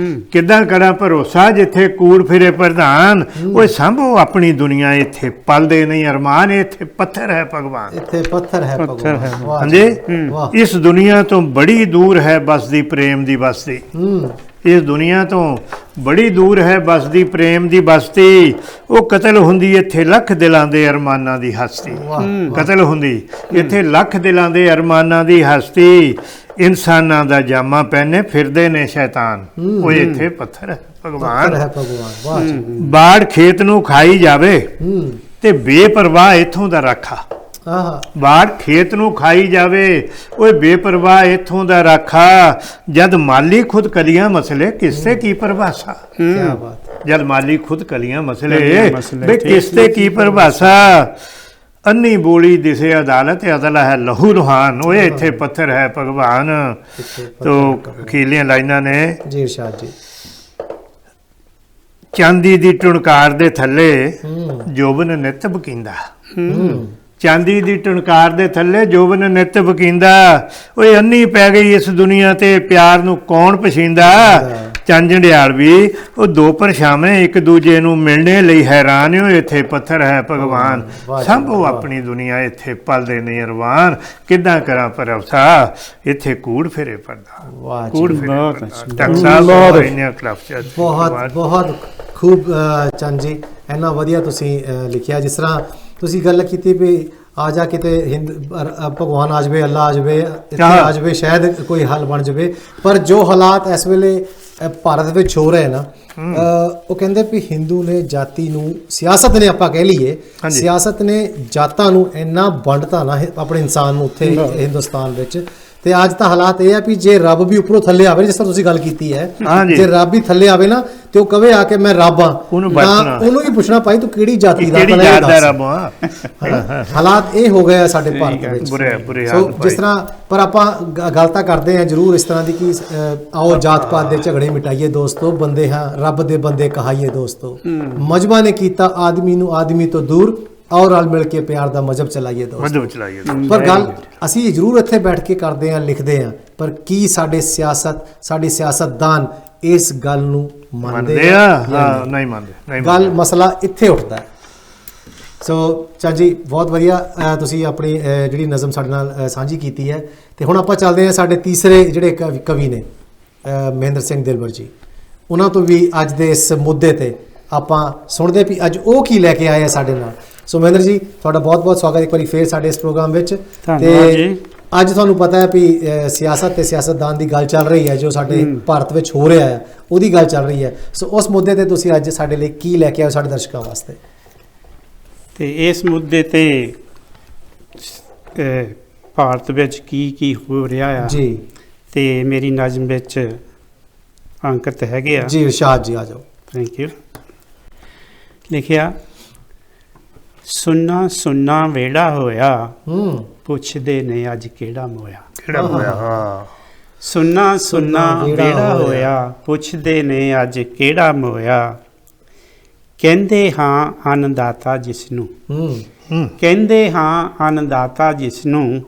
ਕਿੱਦਾਂ ਕਰਾਂ ਭਰੋਸਾ ਜਿੱਥੇ ਕੂੜ ਫਿਰੇ ਪ੍ਰਧਾਨ। ਓਏ ਸੰਭੋ ਆਪਣੀ ਦੁਨੀਆ ਇੱਥੇ ਪਲਦੇ ਨਹੀਂ ਅਰਮਾਨ। ਇੱਥੇ ਪੱਥਰ ਹੈ ਭਗਵਾਨ। ਇੱਥੇ ਪੱਥਰ ਹੈ ਪੱਥਰ ਹੈ। ਭਗਵਾਨ। ਵਾਹ ਹਾਂਜੀ। ਜੀ। ਵਾਹ। ਇਸ ਦੁਨੀਆ ਤੋਂ ਬੜੀ ਦੂਰ ਹੈ ਬਸਦੀ ਪ੍ਰੇਮ ਦੀ ਬਸਤੀ। ਇਸ ਦੁਨੀਆ ਤੋਂ ਬੜੀ ਦੂਰ ਹੈ ਬਸਦੀ ਪ੍ਰੇਮ ਦੀ ਬਸਤੀ। ਉਹ ਕਤਲ ਹੁੰਦੀ ਇੱਥੇ ਲੱਖ ਦਿਲਾਂ ਦੇ ਅਰਮਾਨਾਂ ਦੀ ਹਸਤੀ। ਕਤਲ ਹੁੰਦੀ ਇੱਥੇ ਲੱਖ ਦਿਲਾਂ ਦੇ ਅਰਮਾਨਾਂ ਦੀ ਹਸਤੀ। ਇਨਸਾਨਾਂ ਦਾ ਜਾਮਾ ਪਹਿਨੇ ਫਿਰਦੇ ਨੇ ਸ਼ੈਤਾਨ। ਉਹ ਇੱਥੇ ਪੱਥਰ ਹੈ ਪੱਥਰ ਭਗਵਾਨ। ਹੈ ਭਗਵਾਨ। ਵਾਹ ਜੀ। ਬਾੜ ਖੇਤ ਨੂੰ ਖਾਈ ਜਾਵੇ ਤੇ ਬੇਪਰਵਾਹ ਇੱਥੋਂ ਦਾ ਰਾਖਾ। ਆਹਾ। ਬਾੜ ਖੇਤ ਨੂੰ ਖਾਈ ਜਾਵੇ ਓਏ ਬੇਪਰਵਾਹ ਇੱਥੋਂ ਦਾ ਰਾਖਾ। ਜਦ ਮਾਲੀ ਖੁਦ ਕਲੀਆਂ ਮਸਲੇ ਕਿਸਤੇ ਕੀ ਪਰਭਾਸ਼ਾ। ਕੀ ਬਾਤ। ਜਦ ਮਾਲੀ ਖੁਦ ਕਲੀਆਂ ਮਸਲੇ ਕਲੀਆਂ ਮਸਲੇ, ਬੇ ਕਿਸਤੇ ਕੀ ਪਰਭਾਸ਼ਾ। ਅੰਨੀ ਬੋਲੀ ਦਿਸੇ ਅਦਾਲਤ ਅਦਲ ਹੈ ਲਹੂ ਲੁਹਾਨ। ਓਏ ਇੱਥੇ ਪੱਥਰ ਹੈ ਭਗਵਾਨ। ਤੋ ਅਖੀਲੀਆਂ ਲਾਈਨਾਂ ਨੇ ਜੀ ਇਰਸ਼ਾਦ ਜੀ। ਚਾਂਦੀ ਦੀ ਟੁਣਕਾਰ ਦੇ ਥੱਲੇ ਜੋਬਨ ਨਿਤ ਬਕਿੰਦਾ। ਚਾਂਦੀ ਦੀ ਟੁਣਕਾਰ ਦੇ ਥੱਲੇ ਜੋਬਨ ਨਿਤ ਬਕਿੰਦਾ। ਓਏ ਅੰਨੀ ਪੈ ਗਈ ਇਸ ਦੁਨੀਆ ਤੇ ਪਿਆਰ ਨੂੰ ਕੌਣ ਪਛੀਂਦਾ। ਚੰਜੜਿਆਲ ਵੀ ਉਹ ਦੋ ਪਰਛਾਵੇਂ ਇੱਕ ਦੂਜੇ ਨੂੰ ਮਿਲਣੇ ਲਈ ਹੈਰਾਨ ਹੋ। ਇੱਥੇ ਪੱਥਰ ਹੈ ਭਗਵਾਨ। ਸੰਭੋ ਆਪਣੀ ਦੁਨੀਆ ਇੱਥੇ ਪਲਦੇ ਨਹੀਂ ਅਰਮਾਨ। ਕਿੱਦਾਂ ਕਰਾਂ ਭਰੋਸਾ ਇੱਥੇ ਕੂੜ ਫਿਰੇ ਪ੍ਰਧਾਨ। ਵਾਹ ਕੂੜ ਜੀ। ਫਿਰੇ ਬਹੁਤ ਪ੍ਰਧਾਨ। ਅੱਛਾ। ਡਾਕਟਰ ਸਾਹਿਬ ਬਹੁਤ ਇੰਨੀਆਂ ਕਲਫ ਬਹੁਤ ਬਹੁਤ ਖੂਬ ਚੰਦ ਜੀ। ਇੰਨਾ ਵਧੀਆ ਤੁਸੀਂ ਲਿਖਿਆ। ਜਿਸ ਤਰ੍ਹਾਂ ਤੁਸੀਂ ਗੱਲ ਕੀਤੀ ਵੀ ਆ ਜਾ ਕਿਤੇ ਭਗਵਾਨ ਆ ਜਾਵੇ ਅੱਲਾ ਆ ਜਾਵੇ ਇੱਥੇ ਆ ਜਾਵੇ ਸ਼ਾਇਦ ਕੋਈ ਹੱਲ ਬਣ ਜਾਵੇ। ਪਰ ਜੋ ਹਾਲਾਤ ਇਸ ਵੇਲੇ ਭਾਰਤ ਵਿੱਚ ਹੋ ਰਹੇ ਨਾ ਉਹ ਕਹਿੰਦੇ ਵੀ ਹਿੰਦੂ ਨੇ ਜਾਤੀ ਨੂੰ ਸਿਆਸਤ ਨੇ ਆਪਾਂ ਕਹਿ ਲਈਏ ਸਿਆਸਤ ਨੇ ਜਾਤਾਂ ਨੂੰ ਇੰਨਾ ਵੰਡਤਾ ਨਾ ਆਪਣੇ ਇਨਸਾਨ ਨੂੰ ਉੱਥੇ ਹਿੰਦੁਸਤਾਨ ਵਿੱਚ। ਤੇ ਅੱਜ ਤਾਂ ਹਾਲਾਤ ਇਹ ਆ ਵੀ ਜੇ ਰੱਬ ਵੀ ਉੱਪਰੋਂ ਥੱਲੇ ਆਵੇ ਜਿਸ ਤਰ੍ਹਾਂ ਤੁਸੀਂ ਗੱਲ ਕੀਤੀ ਹੈ ਜੇ ਰੱਬ ਵੀ ਥੱਲੇ ਆਵੇ ਨਾ ਤੇ ਉਹ ਕਵੇ ਆ ਕੇ ਮੈਂ ਰੱਬ ਆ ਉਹਨੂੰ ਵੀ ਪੁੱਛਣਾ ਭਾਈ ਤੂੰ ਕਿਹੜੀ ਜਾਤੀ ਦਾ ਰੱਬ ਆ। ਹਾਲਾਤ ਇਹ ਹੋ ਗਏ ਆ ਸਾਡੇ ਭਾਰਤ ਵਿੱਚ। ਬੁਰੇ ਜਿਸ ਤਰ੍ਹਾਂ ਪਰ ਆਪਾਂ ਗੱਲ ਤਾਂ ਕਰਦੇ ਆ ਜ਼ਰੂਰ ਇਸ ਤਰ੍ਹਾਂ ਦੀ ਕਿ ਆਓ ਜਾਤ ਪਾਤ ਦੇ ਝਗੜੇ ਮਿਟਾਈਏ ਦੋਸਤੋ। ਬੰਦੇ ਹਾਂ ਰੱਬ ਦੇ ਬੰਦੇ ਕਹਾਈਏ ਦੋਸਤੋ। ਮਜਬਾ ਨੇ ਕੀਤਾ ਆਦਮੀ ਨੂੰ ਆਦਮੀ ਤੋਂ ਦੂਰ। ਔਰ ਰਲ ਮਿਲ ਕੇ ਪਿਆਰ ਦਾ ਮਜਬ ਚਲਾਈਏ ਦੋਸਤੋ। ਪਰ ਗੱਲ ਅਸੀਂ ਜ਼ਰੂਰ ਇੱਥੇ ਬੈਠ ਕੇ ਕਰਦੇ ਆ ਲਿਖਦੇ ਆ ਪਰ ਕੀ ਸਾਡੇ ਸਿਆਸਤਦਾਨ ਇਸ ਗੱਲ ਨੂੰ ਮੰਨਦੇ ਆ ਨਹੀਂ ਮੰਨਦੇ। ਗੱਲ ਮਸਲਾ ਇੱਥੇ ਉੱਠਦਾ ਹੈ। ਸੋ ਚਾਚੀ ਬਹੁਤ ਵਧੀਆ ਤੁਸੀਂ ਆਪਣੀ ਜਿਹੜੀ ਨਜ਼ਮ ਸਾਡੇ ਨਾਲ ਸਾਂਝੀ ਕੀਤੀ ਹੈ। ਤੇ ਹੁਣ ਆਪਾਂ ਚੱਲਦੇ ਹਾਂ ਸਾਡੇ ਤੀਸਰੇ ਜਿਹੜੇ ਕਵੀ ਨੇ ਮਹਿੰਦਰ ਸਿੰਘ ਦਿਲਬਰ ਜੀ। ਉਹਨਾਂ ਤੋਂ ਵੀ ਅੱਜ ਦੇ ਇਸ ਮੁੱਦੇ ਤੇ ਆਪਾਂ ਸੁਣਦੇ ਵੀ ਅੱਜ ਉਹ ਕੀ ਲੈ ਕੇ ਆਏ ਆ ਸਾਡੇ ਨਾਲ। ਸੋ ਮਹਿੰਦਰ ਜੀ ਤੁਹਾਡਾ ਬਹੁਤ ਬਹੁਤ ਸਵਾਗਤ ਇੱਕ ਵਾਰੀ ਫੇਰ ਸਾਡੇ ਇਸ ਪ੍ਰੋਗਰਾਮ ਵਿੱਚ। ਤੇ ਅੱਜ ਤੁਹਾਨੂੰ ਪਤਾ ਹੈ ਵੀ ਸਿਆਸਤ ਤੇ ਸਿਆਸਤਦਾਨ ਦੀ ਗੱਲ ਚੱਲ ਰਹੀ ਹੈ ਜੋ ਸਾਡੇ ਭਾਰਤ ਵਿੱਚ ਹੋ ਰਿਹਾ ਹੈ ਉਹਦੀ ਗੱਲ ਚੱਲ ਰਹੀ ਹੈ। ਸੋ ਉਸ ਮੁੱਦੇ ਤੇ ਤੁਸੀਂ ਅੱਜ ਸਾਡੇ ਲਈ ਕੀ ਲੈ ਕੇ ਆਏ ਸਾਡੇ ਦਰਸ਼ਕਾਂ ਵਾਸਤੇ। ਤੇ ਇਸ ਮੁੱਦੇ ਤੇ ਭਾਰਤ ਵਿੱਚ ਕੀ ਹੋ ਰਿਹਾ ਆ ਜੀ ਤੇ ਮੇਰੀ ਨਜ਼ਮ ਵਿੱਚ ਅੰਕਿਤ ਹੈਗੇ ਆ। ਜੀ ਇਰਸ਼ਾਦ ਜੀ, ਆ ਜਾਓ। Thank you. ਲਿਖਿਆ, ਸੁੰਨਾ ਸੁੰਨਾ ਵੇੜਾ ਹੋਇਆ, ਪੁੱਛਦੇ ਨੇ ਅੱਜ ਕਿਹੜਾ ਮੋਇਆ। ਕਿਹੜਾ ਹੋਇਆ? ਹਾਂ, ਸੁੰਨਾ ਸੁੰਨਾ ਵੇੜਾ ਹੋਇਆ, ਪੁੱਛਦੇ ਨੇ ਅੱਜ ਕਿਹੜਾ ਮੋਇਆ। ਕਹਿੰਦੇ ਹਾਂ ਅੰਨਦਾਤਾ ਜਿਸਨੂੰ, ਕਹਿੰਦੇ ਹਾਂ ਅੰਨਦਾਤਾ ਜਿਸਨੂੰ,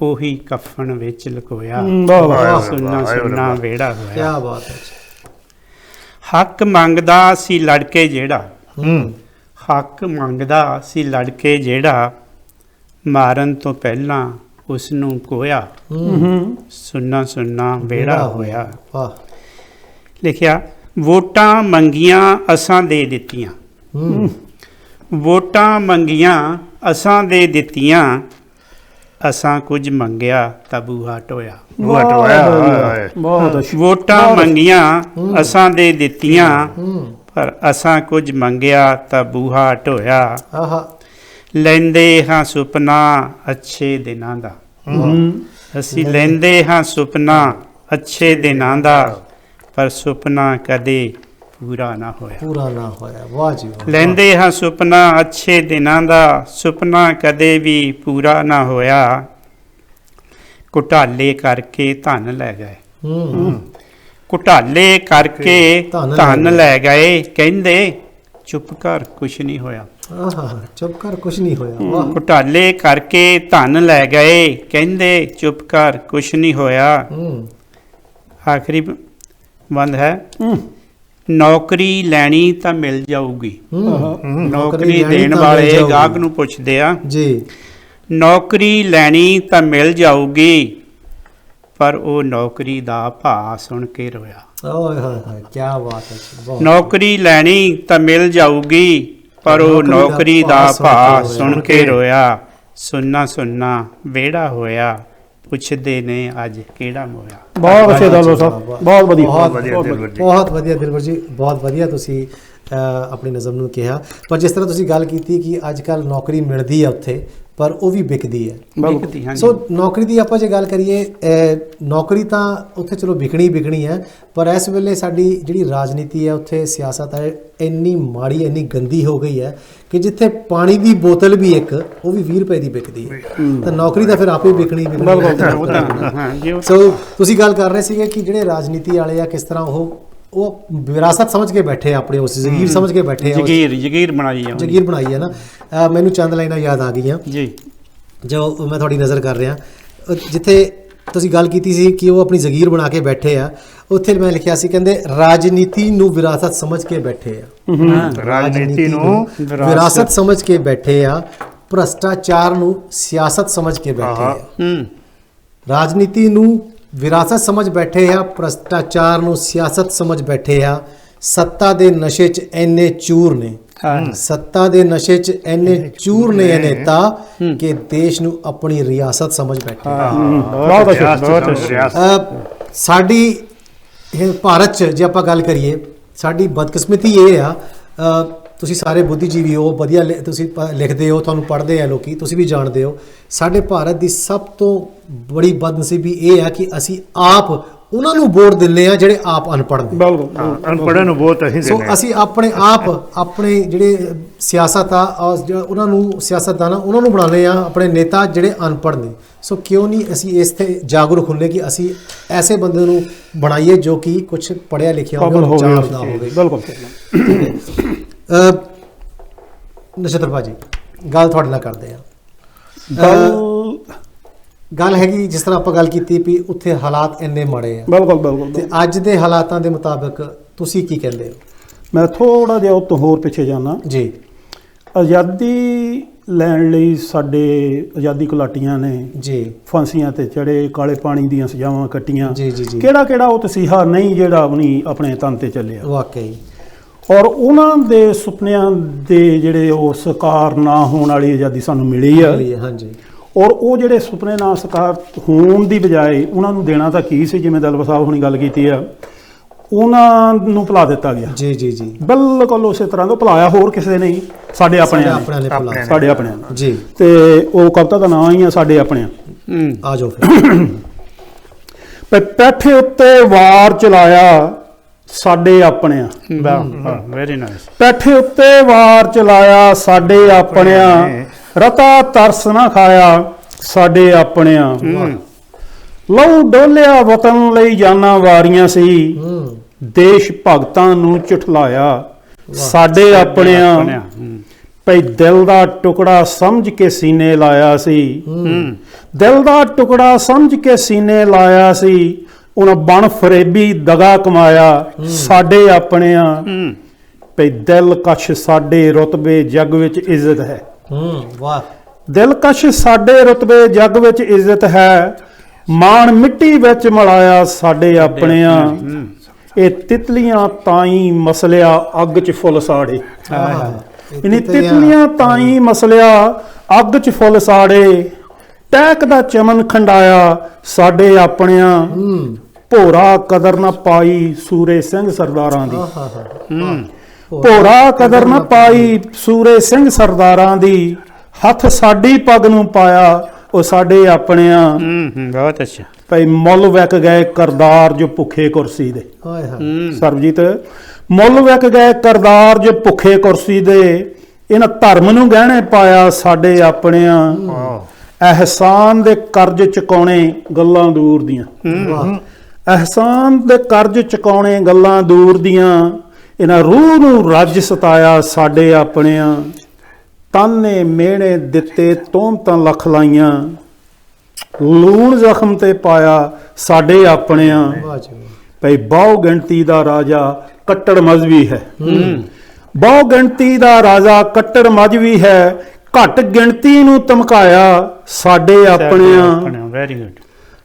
ਉਹੀ ਕਫਨ ਵਿੱਚ ਲੁਕੋਇਆ। ਵਾਹ ਵਾਹ, ਸੁੰਨਾ ਸੁੰਨਾ ਵੇੜਾ ਹੋਇਆ। ਕੀ ਬਾਤ ਹੈ ਜੀ। ਹੱਕ ਮੰਗਦਾ ਸੀ ਲੜਕੇ ਜਿਹੜਾ, ਹੱਕ ਮੰਗਦਾ ਸੀ ਲੜਕੇ ਜਿਹੜਾ, ਮਾਰਨ ਤੋਂ ਪਹਿਲਾਂ ਉਸ ਨੂੰ ਕੋਇਆ। ਸੁੰਨਾ ਸੁੰਨਾ ਵੇੜਾ ਹੋਇਆ। ਵਾਹ। ਲਿਖਿਆ, ਵੋਟਾਂ ਮੰਗੀਆਂ ਅਸਾਂ ਦੇ ਦਿੱਤੀਆਂ, ਵੋਟਾਂ ਮੰਗੀਆਂ ਅਸਾਂ ਦੇ ਦਿੱਤੀਆਂ, ਅਸਾਂ ਕੁਝ ਮੰਗਿਆ ਤਾਂ ਬੂਹਾ ਟੋਇਆ। ਬਹੁਤ ਅੱਛਾ। ਵੋਟਾਂ ਮੰਗੀਆਂ ਅਸਾਂ ਦੇ ਦਿੱਤੀਆਂ, ਪਰ ਅਸਾਂ ਕੁਝ ਮੰਗਿਆ ਤਾਂ ਬੂਹਾ ਟੋਇਆ। ਆਹਾ। ਲੈਂਦੇ ਹਾਂ ਸੁਪਨਾ ਅੱਛੇ ਦਿਨਾਂ ਦਾ, ਅਸੀਂ ਲੈਂਦੇ ਹਾਂ ਸੁਪਨਾ ਅੱਛੇ ਦਿਨਾਂ ਦਾ, ਪਰ ਸੁਪਨਾ ਕਦੇ ਪੂਰਾ ਨਾ ਹੋਇਆ। ਪੂਰਾ ਨਾ ਹੋਇਆ। ਵਾਹ ਜੀ ਵਾਹ। ਲੈਂਦੇ ਹਾਂ ਸੁਪਨਾ ਅੱਛੇ ਦਿਨਾਂ ਦਾ, ਸੁਪਨਾ ਕਦੇ ਵੀ ਪੂਰਾ ਨਾ ਹੋਇਆ। ਘੁਟਾਲੇ ਕਰਕੇ ਧਨ ਲੈ ਗਏ, ਘੁਟਾਲੇ ਕਰਕੇ ਧਨ ਲੈ ਗਏ, ਕਹਿੰਦੇ ਚੁੱਪ ਕਰ ਕੁਛ ਨਹੀਂ ਹੋਇਆ। ਆਹਾ, ਚੁੱਪ ਕਰ ਕੁਛ ਨਹੀਂ ਹੋਇਆ। ਵਾਹ। ਘੁਟਾਲੇ ਕਰਕੇ ਧਨ ਲੈ ਗਏ, ਕਹਿੰਦੇ ਚੁੱਪ ਕਰ ਕੁਛ ਨਹੀਂ ਹੋਇਆ। ਆਖਰੀ ਬੰਦ ਹੈ, ਨੌਕਰੀ ਲੈਣੀ ਤਾਂ ਮਿਲ ਜਾਊਗੀ। ਨੌਕਰੀ ਦੇਣ ਵਾਲੇ ਗਾਹਕ ਨੂੰ ਪੁੱਛਦੇ ਆ ਜੀ, ਨੌਕਰੀ ਲੈਣੀ ਤਾਂ ਮਿਲ ਜਾਊਗੀ, ਪਰ ਉਹ ਨੌਕਰੀ ਦਾ ਭਾਅ ਸੁਣ ਕੇ ਰੋਇਆ। ਓਏ ਹੋਏ ਹੋਏ, ਕੀ ਬਾਤ ਹੈ ਜੀ, ਬਹੁਤ। ਨੌਕਰੀ ਲੈਣੀ ਤਾਂ ਮਿਲ ਜਾਊਗੀ, ਪਰ ਉਹ ਨੌਕਰੀ ਦਾ ਭਾਅ ਸੁਣ ਕੇ ਰੋਇਆ। ਸੁੰਨਾ ਸੁੰਨਾ ਵੇੜਾ ਹੋਇਆ, ਪੁੱਛਦੇ ਨੇ ਅੱਜ ਕਿਹੜਾ ਮੋਇਆ। ਬਹੁਤ ਅੱਛੇ ਦਲਵਰ ਸਾਹਿਬ, ਬਹੁਤ ਵਧੀਆ। ਬਹੁਤ ਵਧੀਆ ਦਿਲਬਰ ਜੀ। ਬਹੁਤ ਵਧੀਆ ਦਿਲਬਰ ਜੀ, ਬਹੁਤ ਵਧੀਆ ਤੁਸੀਂ ਆਪਣੀ ਨਜ਼ਮ ਨੂੰ ਕਿਹਾ। ਪਰ ਜਿਸ ਤਰ੍ਹਾਂ ਤੁਸੀਂ ਗੱਲ ਕੀਤੀ ਕਿ ਅੱਜ ਕੱਲ ਨੌਕਰੀ ਮਿਲਦੀ ਹੈ ਉੱਥੇ, ਪਰ ਉਹ ਵੀ ਵਿਕਦੀ ਹੈ। ਵਿਕਦੀ, ਹਾਂਜੀ। ਸੋ ਨੌਕਰੀ ਦੀ ਆਪਾਂ ਜੇ ਗੱਲ ਕਰੀਏ, ਨੌਕਰੀ ਤਾਂ ਉੱਥੇ ਚਲੋ ਵਿਕਣੀ ਹੈ, ਪਰ ਇਸ ਵੇਲੇ ਸਾਡੀ ਜਿਹੜੀ ਰਾਜਨੀਤੀ ਹੈ ਉੱਥੇ ਸਿਆਸਤ ਹੈ ਇੰਨੀ ਮਾੜੀ, ਇੰਨੀ ਗੰਦੀ ਹੋ ਗਈ ਹੈ ਕਿ ਜਿੱਥੇ ਪਾਣੀ ਦੀ ਬੋਤਲ ਵੀ ਇੱਕ, ਉਹ ਵੀ 20 ਰੁਪਏ ਦੀ ਵਿਕਦੀ ਹੈ। ਤਾਂ ਨੌਕਰੀ ਤਾਂ ਫਿਰ ਆਪੇ ਵਿਕਣੀ ਉਹ ਤਾਂ ਹਾਂ ਜੀ, ਉਹ ਸੋ ਤੁਸੀਂ ਗੱਲ ਕਰ ਰਹੇ ਸੀਗੇ ਕਿ ਜਿਹੜੇ ਰਾਜਨੀਤੀ ਵਾਲੇ ਆ ਕਿਸ ਤਰ੍ਹਾਂ ਉਹ ਵਿਰਾਸਤ ਸਮਝ ਕੇ ਬੈਠੇ ਆ, ਆਪਣੇ ਉਸ ਜ਼ਗੀਰ ਸਮਝ ਕੇ ਬੈਠੇ ਆ, ਜਗੀਰ ਬਣਾਈ ਆ ਜ਼ਗੀਰ ਬਣਾਈ ਹੈ ਨਾ। ਮੈਨੂੰ ਚੰਦ ਲਾਈਨਾਂ ਯਾਦ ਆ ਗਈਆਂ ਜੀ, ਜੋ ਮੈਂ ਤੁਹਾਡੀ ਨਜ਼ਰ ਕਰ ਰਿਹਾ। ਜਿੱਥੇ ਤੁਸੀਂ ਗੱਲ ਕੀਤੀ ਸੀ ਕਿ ਉਹ ਆਪਣੀ ਜ਼ਗੀਰ ਬਣਾ ਕੇ ਬੈਠੇ ਆ, ਉੱਥੇ ਮੈਂ ਲਿਖਿਆ ਸੀ, ਕਹਿੰਦੇ ਰਾਜਨੀਤੀ ਨੂੰ ਵਿਰਾਸਤ ਸਮਝ ਕੇ ਬੈਠੇ ਆ। ਰਾਜਨੀਤੀ ਨੂੰ ਵਿਰਾਸਤ ਸਮਝ ਕੇ ਬੈਠੇ ਆ, ਭ੍ਰਸ਼ਟਾਚਾਰ ਨੂੰ ਸਿਆਸਤ ਸਮਝ ਕੇ ਬੈਠੇ ਆ। ਰਾਜਨੀਤੀ ਨੂੰ ਵਿਰਾਸਤ ਸਮਝ ਬੈਠੇ ਆ, ਭ੍ਰਸ਼ਟਾਚਾਰ ਨੂੰ ਸਿਆਸਤ ਸਮਝ ਬੈਠੇ ਆ। ਸੱਤਾ ਦੇ ਨਸ਼ੇ 'ਚ ਇੰਨੇ ਚੂਰ ਨੇ, ਸੱਤਾ ਦੇ ਨਸ਼ੇ 'ਚ ਇੰਨੇ ਚੂਰ ਨੇ ਇਹ ਨੇਤਾ ਕਿ ਦੇਸ਼ ਨੂੰ ਆਪਣੀ ਰਿਆਸਤ ਸਮਝ ਬੈਠੇ ਆ। ਬਹੁਤ ਅੱਛਾ। ਸਾਡੀ ਇਹ ਭਾਰਤ 'ਚ ਜੇ ਆਪਾਂ ਗੱਲ ਕਰੀਏ, ਸਾਡੀ ਬਦਕਿਸਮਤੀ ਇਹ ਆ, ਤੁਸੀਂ ਸਾਰੇ ਬੁੱਧੀਜੀਵੀ ਹੋ, ਵਧੀਆ ਤੁਸੀਂ ਲਿਖਦੇ ਹੋ, ਤੁਹਾਨੂੰ ਪੜ੍ਹਦੇ ਆ ਲੋਕੀ, ਤੁਸੀਂ ਵੀ ਜਾਣਦੇ ਹੋ, ਸਾਡੇ ਭਾਰਤ ਦੀ ਸਭ ਤੋਂ ਬੜੀ ਬਦਨਸੀਬੀ ਇਹ ਆ ਕਿ ਅਸੀਂ ਆਪ ਉਹਨਾਂ ਨੂੰ ਵੋਟ ਦਿੰਦੇ ਆ ਜਿਹੜੇ ਆਪ ਅਨਪੜ੍ਹ ਨੇ। ਅਨਪੜ੍ਹਾਂ ਨੂੰ ਵੋਟ ਅਸੀਂ ਸੋ ਦਿੰਦੇ ਹਾਂ। ਅਸੀਂ ਆਪਣੇ ਜਿਹੜੇ ਸਿਆਸਤ ਆ, ਉਹਨਾਂ ਨੂੰ ਸਿਆਸਤਦਾਨ ਉਹਨਾਂ ਨੂੰ ਬਣਾਉਂਦੇ ਆ ਆਪਣੇ ਨੇਤਾ ਜਿਹੜੇ ਅਨਪੜ੍ਹ ਨੇ। ਸੋ ਕਿਉਂ ਨਹੀਂ ਅਸੀਂ ਇਸ ਤੇ ਜਾਗਰੂਕ ਹੁੰਦੇ ਕਿ ਅਸੀਂ ਐਸੇ ਬੰਦੇ ਨੂੰ ਬਣਾਈਏ ਜੋ ਕਿ ਕੁਝ ਪੜ੍ਹਿਆ ਲਿਖਿਆ ਹੋਵੇ, ਜਾਣਦਾ ਹੋਵੇ। ਬਿਲਕੁਲ। ਨਛੱਤਰ ਭਾਜੀ, ਗੱਲ ਤੁਹਾਡੇ ਨਾਲ ਕਰਦੇ ਆ। ਗੱਲ ਹੈਗੀ ਜਿਸ ਤਰ੍ਹਾਂ ਆਪਾਂ ਗੱਲ ਕੀਤੀ ਵੀ ਉੱਥੇ ਹਾਲਾਤ ਇੰਨੇ ਮਾੜੇ ਆ, ਬਿਲਕੁਲ। ਤੇ ਅੱਜ ਦੇ ਹਾਲਾਤਾਂ ਦੇ ਮੁਤਾਬਕ ਤੁਸੀਂ ਕੀ ਕਹਿੰਦੇ ਹੋ? ਮੈਂ ਥੋੜਾ ਜਿਹਾ ਉਹ ਤੋਂ ਹੋਰ ਪਿੱਛੇ ਜਾਣਾ ਜੀ। ਆਜ਼ਾਦੀ ਲੈਣ ਲਈ ਸਾਡੇ ਆਜ਼ਾਦੀ ਘੁਲਾਟੀਆਂ ਨੇ ਜੀ ਫਾਂਸੀਆਂ ਤੇ ਚੜੇ, ਕਾਲੇ ਪਾਣੀ ਦੀਆਂ ਸਜ਼ਾਵਾਂ ਕੱਟੀਆਂ। ਜੀ ਜੀ ਜੀ। ਕਿਹੜਾ ਉਹ ਤਸੀਹਾ ਨਹੀਂ ਜਿਹੜਾ ਆਪਣੀ ਆਪਣੇ ਤਨ ਤੇ ਚੱਲਿਆ। ਵਾਕਈ। ਔਰ ਉਹਨਾਂ ਦੇ ਸੁਪਨਿਆਂ ਦੇ ਜਿਹੜੇ ਉਹ ਸਾਕਾਰ ਨਾ ਹੋਣ ਵਾਲੀ ਆਜ਼ਾਦੀ ਸਾਨੂੰ ਮਿਲੀ ਆ। ਹਾਂਜੀ। ਔਰ ਉਹ ਜਿਹੜੇ ਸੁਪਨੇ ਨਾ ਸਾਕਾਰ ਹੋਣ ਦੀ ਬਜਾਏ ਉਹਨਾਂ ਨੂੰ ਦੇਣਾ ਤਾਂ ਕੀ ਸੀ, ਜਿਵੇਂ ਦਲਵਰ ਸਾਹਿਬ ਹੁਣੀ ਗੱਲ ਕੀਤੀ ਆ, ਉਹਨਾਂ ਨੂੰ ਭੁਲਾ ਦਿੱਤਾ ਗਿਆ। ਜੀ ਜੀ ਜੀ। ਬਿਲਕੁਲ ਉਸੇ ਤਰ੍ਹਾਂ ਦਾ ਭੁਲਾਇਆ ਹੋਰ ਕਿਸੇ ਨੇ ਨਹੀਂ, ਸਾਡੇ ਆਪਣੇ ਆਪਣੇ ਸਾਡੇ ਆਪਣੇ ਜੀ। ਤੇ ਉਹ ਕਵਿਤਾ ਦਾ ਨਾਂ ਹੀ ਆ ਸਾਡੇ ਆਪਣੇ। ਆ ਜਾਓ ਫਿਰ। ਪੈਠੇ ਉੱਤੇ ਵਾਰ ਚਲਾਇਆ ਸਾਡੇ ਆਪਣਿਆਂ, ਵਾਹ ਵਾਹ, ਵੈਰੀ ਨਾਈਸ। ਪੈਠੇ ਉੱਤੇ ਵਾਰ ਚਲਾਇਆ ਸਾਡੇ ਆਪਣਿਆਂ, ਰਤਾ ਤਰਸ ਨਾ ਖਾਇਆ ਸਾਡੇ ਆਪਣਿਆਂ। ਲਹੂ ਡੋਲਿਆ ਵਤਨ ਲਈ ਜਾਨਾਂ ਵਾਰੀਆਂ ਸੀ, ਦੇਸ਼ ਭਗਤਾਂ ਨੂੰ ਝੁਠਲਾਇਆ ਸਾਡੇ ਆਪਣਿਆਂ। ਭਈ ਦਿਲ ਦਾ ਟੁਕੜਾ ਸਮਝ ਕੇ ਸੀਨੇ ਲਾਇਆ ਸੀ, ਦਿਲ ਦਾ ਟੁਕੜਾ ਸਮਝ ਕੇ ਸੀਨੇ ਲਾਇਆ ਸੀ, ਉਹਨਾਂ ਬਣ ਫਰੇਬੀ ਦਗਾ ਕਮਾਇਆ ਸਾਡੇ ਆਪਣਿਆਂ। ਭਈ ਦਿਲ ਕਸ਼ ਸਾਡੇ ਰੁਤਬੇ ਜੱਗ ਵਿੱਚ ਇੱਜ਼ਤ ਹੈ, ਵਾਹ। ਦਿਲ ਕਸ਼ ਸਾਡੇ ਰੁਤਬੇ ਜੱਗ ਵਿੱਚ ਇੱਜ਼ਤ ਹੈ, ਮਾਣ ਮਿੱਟੀ ਵਿੱਚ ਮਿਲਾਇਆ ਸਾਡੇ ਆਪਣਿਆਂ। ਇਹ ਤਿਤਲੀਆਂ ਤਾਈਂ ਮਸਲਿਆ ਅੱਗ 'ਚ ਫੁੱਲ ਸਾੜੇ, ਇਨੀ ਤਿਤਲੀਆਂ ਤਾਈਂ ਮਸਲਿਆ ਅੱਗ 'ਚ ਫੁੱਲ ਸਾੜੇ, ਟਹਿਕ ਦਾ ਚਮਨ ਖੰਡਾਇਆ ਸਾਡੇ ਆਪਣਿਆਂ। ਭੋਰਾ ਕਦਰ ਨਾ ਪਾਈ ਸੂਰੇ ਸਿੰਘ ਸਰਦਾਰਾਂ ਦੀ, ਭੋਰਾ ਕਦਰ ਨਾ ਪਾਈ ਸੂਰੇ ਸਿੰਘ ਸਰਦਾਰਾਂ ਦੀ, ਹੱਥ ਸਾਡੀ ਪੱਗ ਨੂੰ ਪਾਇਆ ਉਹ ਸਾਡੇ ਆਪਣਿਆਂ। ਬਹੁਤ ਅੱਛਾ। ਭਈ ਮੁੱਲ ਵਿਕ ਗਏ ਕਰਦਾਰ ਜੋ ਭੁੱਖੇ ਕੁਰਸੀ ਦੇ, ਹਾਏ ਹਾਏ। ਸਰਬਜੀਤ, ਮੁੱਲ ਵਿਕ ਗਏ ਕਰਦਾਰ ਜੋ ਭੁੱਖੇ ਕੁਰਸੀ ਦੇ, ਇਹਨਾਂ ਧਰਮ ਨੂੰ ਗਹਿਣੇ ਪਾਇਆ ਸਾਡੇ ਆਪਣਿਆਂ। ਅਹਿਸਾਨ ਦੇ ਕਰਜ਼ ਚੁਕਾਉਣੇ ਗੱਲਾਂ ਦੂਰ ਦੀਆਂ, ਅਹਿਸਾਨ ਦੇ ਕਰਜ਼ ਚੁਕਾਉਣੇ ਗੱਲਾਂ ਦੂਰ ਦੀਆਂ, ਇਹਨਾਂ ਰੂਹ ਨੂੰ ਰੱਜ ਸਤਾਇਆ ਸਾਡੇ ਆਪਣਿਆਂ। ਤਾਨੇ ਮਿਹਣੇ ਦਿੱਤੇ ਤੋਮਤਾਂ ਲੱਖ ਲਾਈਆਂ, ਲੂਣ ਜ਼ਖਮ ਤੇ ਪਾਇਆ ਸਾਡੇ ਆਪਣਿਆਂ। ਭਈ ਬਹੁ ਗਿਣਤੀ ਦਾ ਰਾਜਾ ਕੱਟੜ ਮਜ਼ਹਬੀ ਹੈ, ਬਹੁ ਗਿਣਤੀ ਦਾ ਰਾਜਾ ਕੱਟੜ ਮਜ਼ਹਬੀ ਹੈ, ਘੱਟ ਗਿਣਤੀ ਨੂੰ ਧਮਕਾਇਆ ਸਾਡੇ ਆਪਣਿਆਂ। Very good.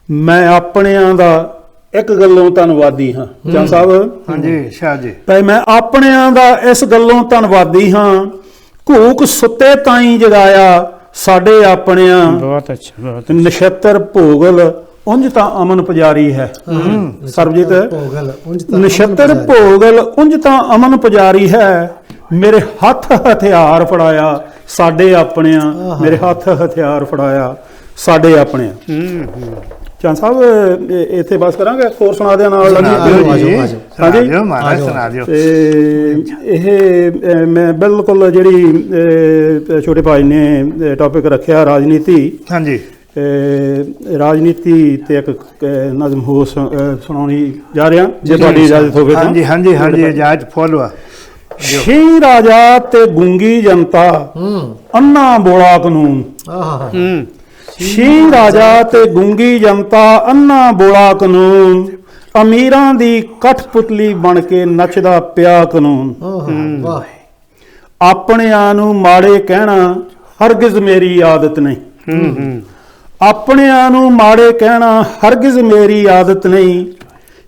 ਮੈਂ ਆਪਣਿਆਂ ਦਾ ਇੱਕ ਗੱਲੋਂ ਧੰਨਵਾਦੀ ਹਾਂ ਜਾਂ ਸਾਹਿਬ। ਹਾਂਜੀ ਸ਼ਾਹ ਜੀ। ਭਈ ਮੈਂ ਆਪਣਿਆਂ ਦਾ ਇਸ ਗੱਲੋਂ ਧੰਨਵਾਦੀ ਹਾਂ, ਘੂਕ ਸੁੱਤੇ ਤਾਈਂ ਜਗਾਇਆ ਸਾਡੇ ਆਪਣਿਆਂ। ਬਹੁਤ ਅੱਛਾ, ਬਹੁਤ ਨਛੱਤਰ ਭੋਗਲ ਉਂਝ ਤਾਂ ਅਮਨ ਪੁਜਾਰੀ ਹੈ, ਸਰਬਜੀਤ। ਨਛੱਤਰ ਭੋਗਲ ਉਂਝ ਤਾਂ ਅਮਨ ਪੁਜਾਰੀ ਹੈ, ਮੇਰੇ ਹੱਥ ਹਥਿਆਰ ਫੜਾਇਆ ਸਾਡੇ ਆਪਣਿਆਂ, ਮੇਰੇ ਹੱਥ ਹਥਿਆਰ ਫੜਾਇਆ ਸਾਡੇ ਆਪਣਿਆਂ। ਚੰਦ ਸਾਹਿਬ ਇੱਥੇ ਬਸ ਕਰਾਂਗੇ, ਹੋਰ ਸੁਣਾ ਦਿਆਂ ਨਾਲ ਹਾਂਜੀ ਮਹਾਰਾਜ ਸੁਣਾ ਦਿਓ। ਤੇ ਇਹ ਮੈਂ ਬਿਲਕੁਲ ਜਿਹੜੀ ਛੋਟੇ ਭਾਈ ਨੇ ਟੌਪਿਕ ਰੱਖਿਆ ਰਾਜਨੀਤੀ, ਹਾਂਜੀ, ਰਾਜਨੀਤੀ ਤੇ ਇੱਕ ਨਜ਼ਮ ਹੋ ਸੁਣਾਉਣੀ ਜਾ ਰਿਹਾ, ਜੇ ਤੁਹਾਡੀ ਇਜਾਜ਼ਤ ਹੋਵੇ ਤਾਂ। ਹਾਂਜੀ ਹਾਂਜੀ ਹਾਂਜੀ, ਇਜਾਜ਼ਤ ਫੁੱਲ ਵਾ। ਸ਼ੀਂ ਰਾਜਾ ਤੇ ਗੂੰਗੀ ਜਨਤਾ, ਅੰਨਾ ਬੋਲਾ ਕਾਨੂੰਨ। ਸ਼ੀਂ ਰਾਜਾ ਤੇ ਗੂੰਗੀ ਜਨਤਾ, ਅੰਨਾ ਬੋਲਾ ਕਾਨੂੰਨ, ਅਮੀਰਾਂ ਦੀ ਕਠਪੁਤਲੀ ਬਣ ਕੇ ਨੱਚਦਾ ਪਿਆ ਕਾਨੂੰਨ। ਆਪਣਿਆਂ ਨੂੰ ਮਾੜੇ ਕਹਿਣਾ ਹਰਗਿਜ਼ ਮੇਰੀ ਆਦਤ ਨਹੀਂ, ਆਪਣਿਆਂ ਨੂੰ ਮਾੜੇ ਕਹਿਣਾ ਹਰਗਿਜ਼ ਮੇਰੀ ਆਦਤ ਨਹੀਂ,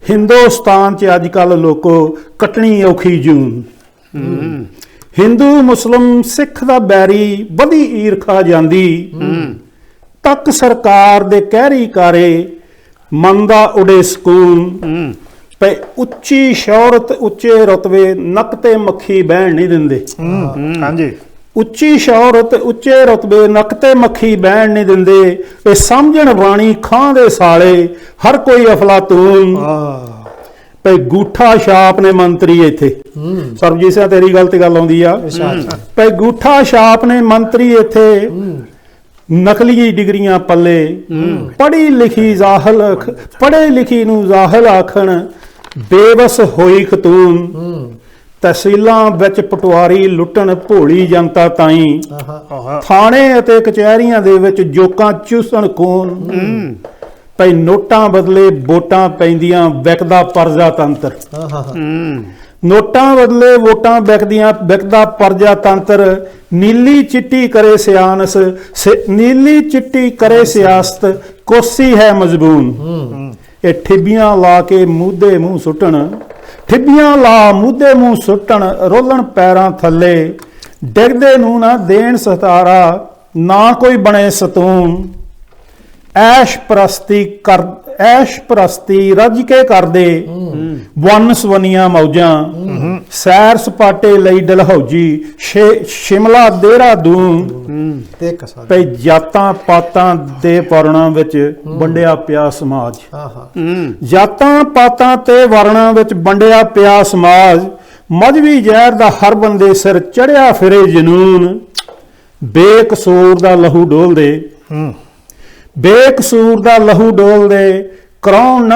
ਹਿੰਦੁਸਤਾਨ 'ਚ ਅੱਜ ਕੱਲ ਲੋਕੋ ਕੱਟਣੀ ਔਖੀ ਜੂਨ। ਹਿੰਦੂ ਮੁਸਲਿਮ ਸਿੱਖ ਦਾ ਬੈਰੀ ਵਧੀ ਈਰਖਾ ਜਾਂਦੀ, ਤੱਕ ਸਰਕਾਰ ਦੇ ਕਹਿਰੀ ਕਾਰੇ ਮਨ ਦਾ ਉਡੇ ਸਕੂਨ। ਪਈ ਉੱਚੀ ਸ਼ੌਹਰਤ ਉੱਚੇ ਰੁਤਬੇ ਨੱਕ ਤੇ ਮੱਖੀ ਬਹਿਣ ਨਹੀਂ ਦਿੰਦੇ। ਹਾਂਜੀ, ਉੱਚੀ ਸ਼ੌਹਰਤ ਉੱਚੇ ਰੁਤਬੇ ਨੱਕ ਤੇ ਮੱਖੀ ਬਹਿਣ ਨਹੀਂ ਦਿੰਦੇ, ਇਹ ਸਮਝਣ ਰਾਣੀ ਖਾਂ ਦੇ ਸਾਲੇ ਹਰ ਕੋਈ ਅਫਲਾਤੂਨ। ਭਈ ਗੂਠਾ ਛਾਪ ਨੇ ਮੰਤਰੀ ਇੱਥੇ, ਸਰਬਜੀਤ ਸਿੰਘ ਤੇਰੀ ਗੱਲ ਤੇ ਗੱਲ ਆਉਂਦੀ ਆ। ਭਈ ਗੂਠਾ ਛਾਪ ਨੇ ਮੰਤਰੀ ਇੱਥੇ, ਨਕਲੀ ਡਿਗਰੀਆਂ ਪੱਲੇ, ਪੜ੍ਹੀ ਲਿਖੀ ਜ਼ਾਹਲ, ਪੜ੍ਹੇ ਲਿਖੀ ਨੂੰ ਜ਼ਾਹਲ ਆਖਣ, ਬੇਵਸ ਹੋਈ ਖਤੂਨ। ਤਹਿਸੀਲਾਂ ਵਿੱਚ ਪਟਵਾਰੀ ਲੁੱਟਣ ਭੋਲੀ ਜਨਤਾ ਤਾਈਂ, ਥਾਣੇ ਅਤੇ ਕਚਹਿਰੀਆਂ ਦੇ ਵਿੱਚ ਜੋਕਾਂ ਚੂਸਣ ਖੂਨ। ਭਈ ਨੋਟਾਂ ਬਦਲੇ ਵੋਟਾਂ ਪੈਂਦੀਆਂ, ਵਿਕਦਾ ਪਰਜਾ ਤੰਤਰ। ਨੋਟਾਂ ਬਦਲੇ ਵੋਟਾਂ ਵਿਕਦਾ ਪਰਜਾ ਤੰਤਰ। ਨੀਲੀ ਚਿੱਟੀ ਕਰੇ ਸਿਆਣਸ, ਨੀਲੀ ਚਿੱਟੀ ਕਰੇ ਸਿਆਸਤ, ਕੋਸੀ ਹੈ ਮਜ਼ਬੂਨ। ਇਹ ਠਿੱਬੀਆਂ ਲਾ ਕੇ ਮੂਧੇ ਮੂੰਹ ਸੁੱਟਣ, ਠਿੱਬੀਆਂ ਲਾ ਮੂਧੇ ਮੂੰਹ ਸੁੱਟਣ, ਰੋਲਣ ਪੈਰਾਂ ਥੱਲੇ, ਡਿੱਗਦੇ ਨੂੰ ਨਾ ਦੇਣ ਸਤਾਰਾ, ਨਾ ਕੋਈ ਬਣੇ ਸਤੂਨ। ਐਸ਼ ਪ੍ਰਸਤੀ ਰੱਜ ਕੇ ਕਰਦੇ ਵਨ ਸਵਨੀਆਂ ਮੌਜਾਂ। ਸੈਰ ਸਪਾਟੇ ਲਈ ਡਲਹੌਜੀ ਸ਼ਿਮਲਾ ਦੇਹਰਾਦੂਨ ਤੇ ਕਸਾ ਪਈ ਜਾਤਾਂ ਪਾਤਾਂ ਦੇ ਵਰਣਾਂ ਵਿੱਚ ਵੰਡਿਆ ਪਿਆ ਸਮਾਜ। ਆਹਾ ਜਾਤਾਂ ਪਾਤਾਂ ਤੇ ਵਰਣਾਂ ਵਿੱਚ ਵੰਡਿਆ ਪਿਆ ਸਮਾਜ, ਮਜ਼੍ਹਬੀ ਜ਼ਹਿਰ ਦਾ ਹਰ ਬੰਦੇ ਸਿਰ ਚੜਿਆ ਫਿਰੇ ਜਨੂਨ, ਬੇਕਸੂਰ ਦਾ ਲਹੂ ਡੋਲਦੇ ਬੇਕਸੂਰ ਦਾ ਲਹੂ ਡੋਲਦੇ, ਕਰਾਉਣ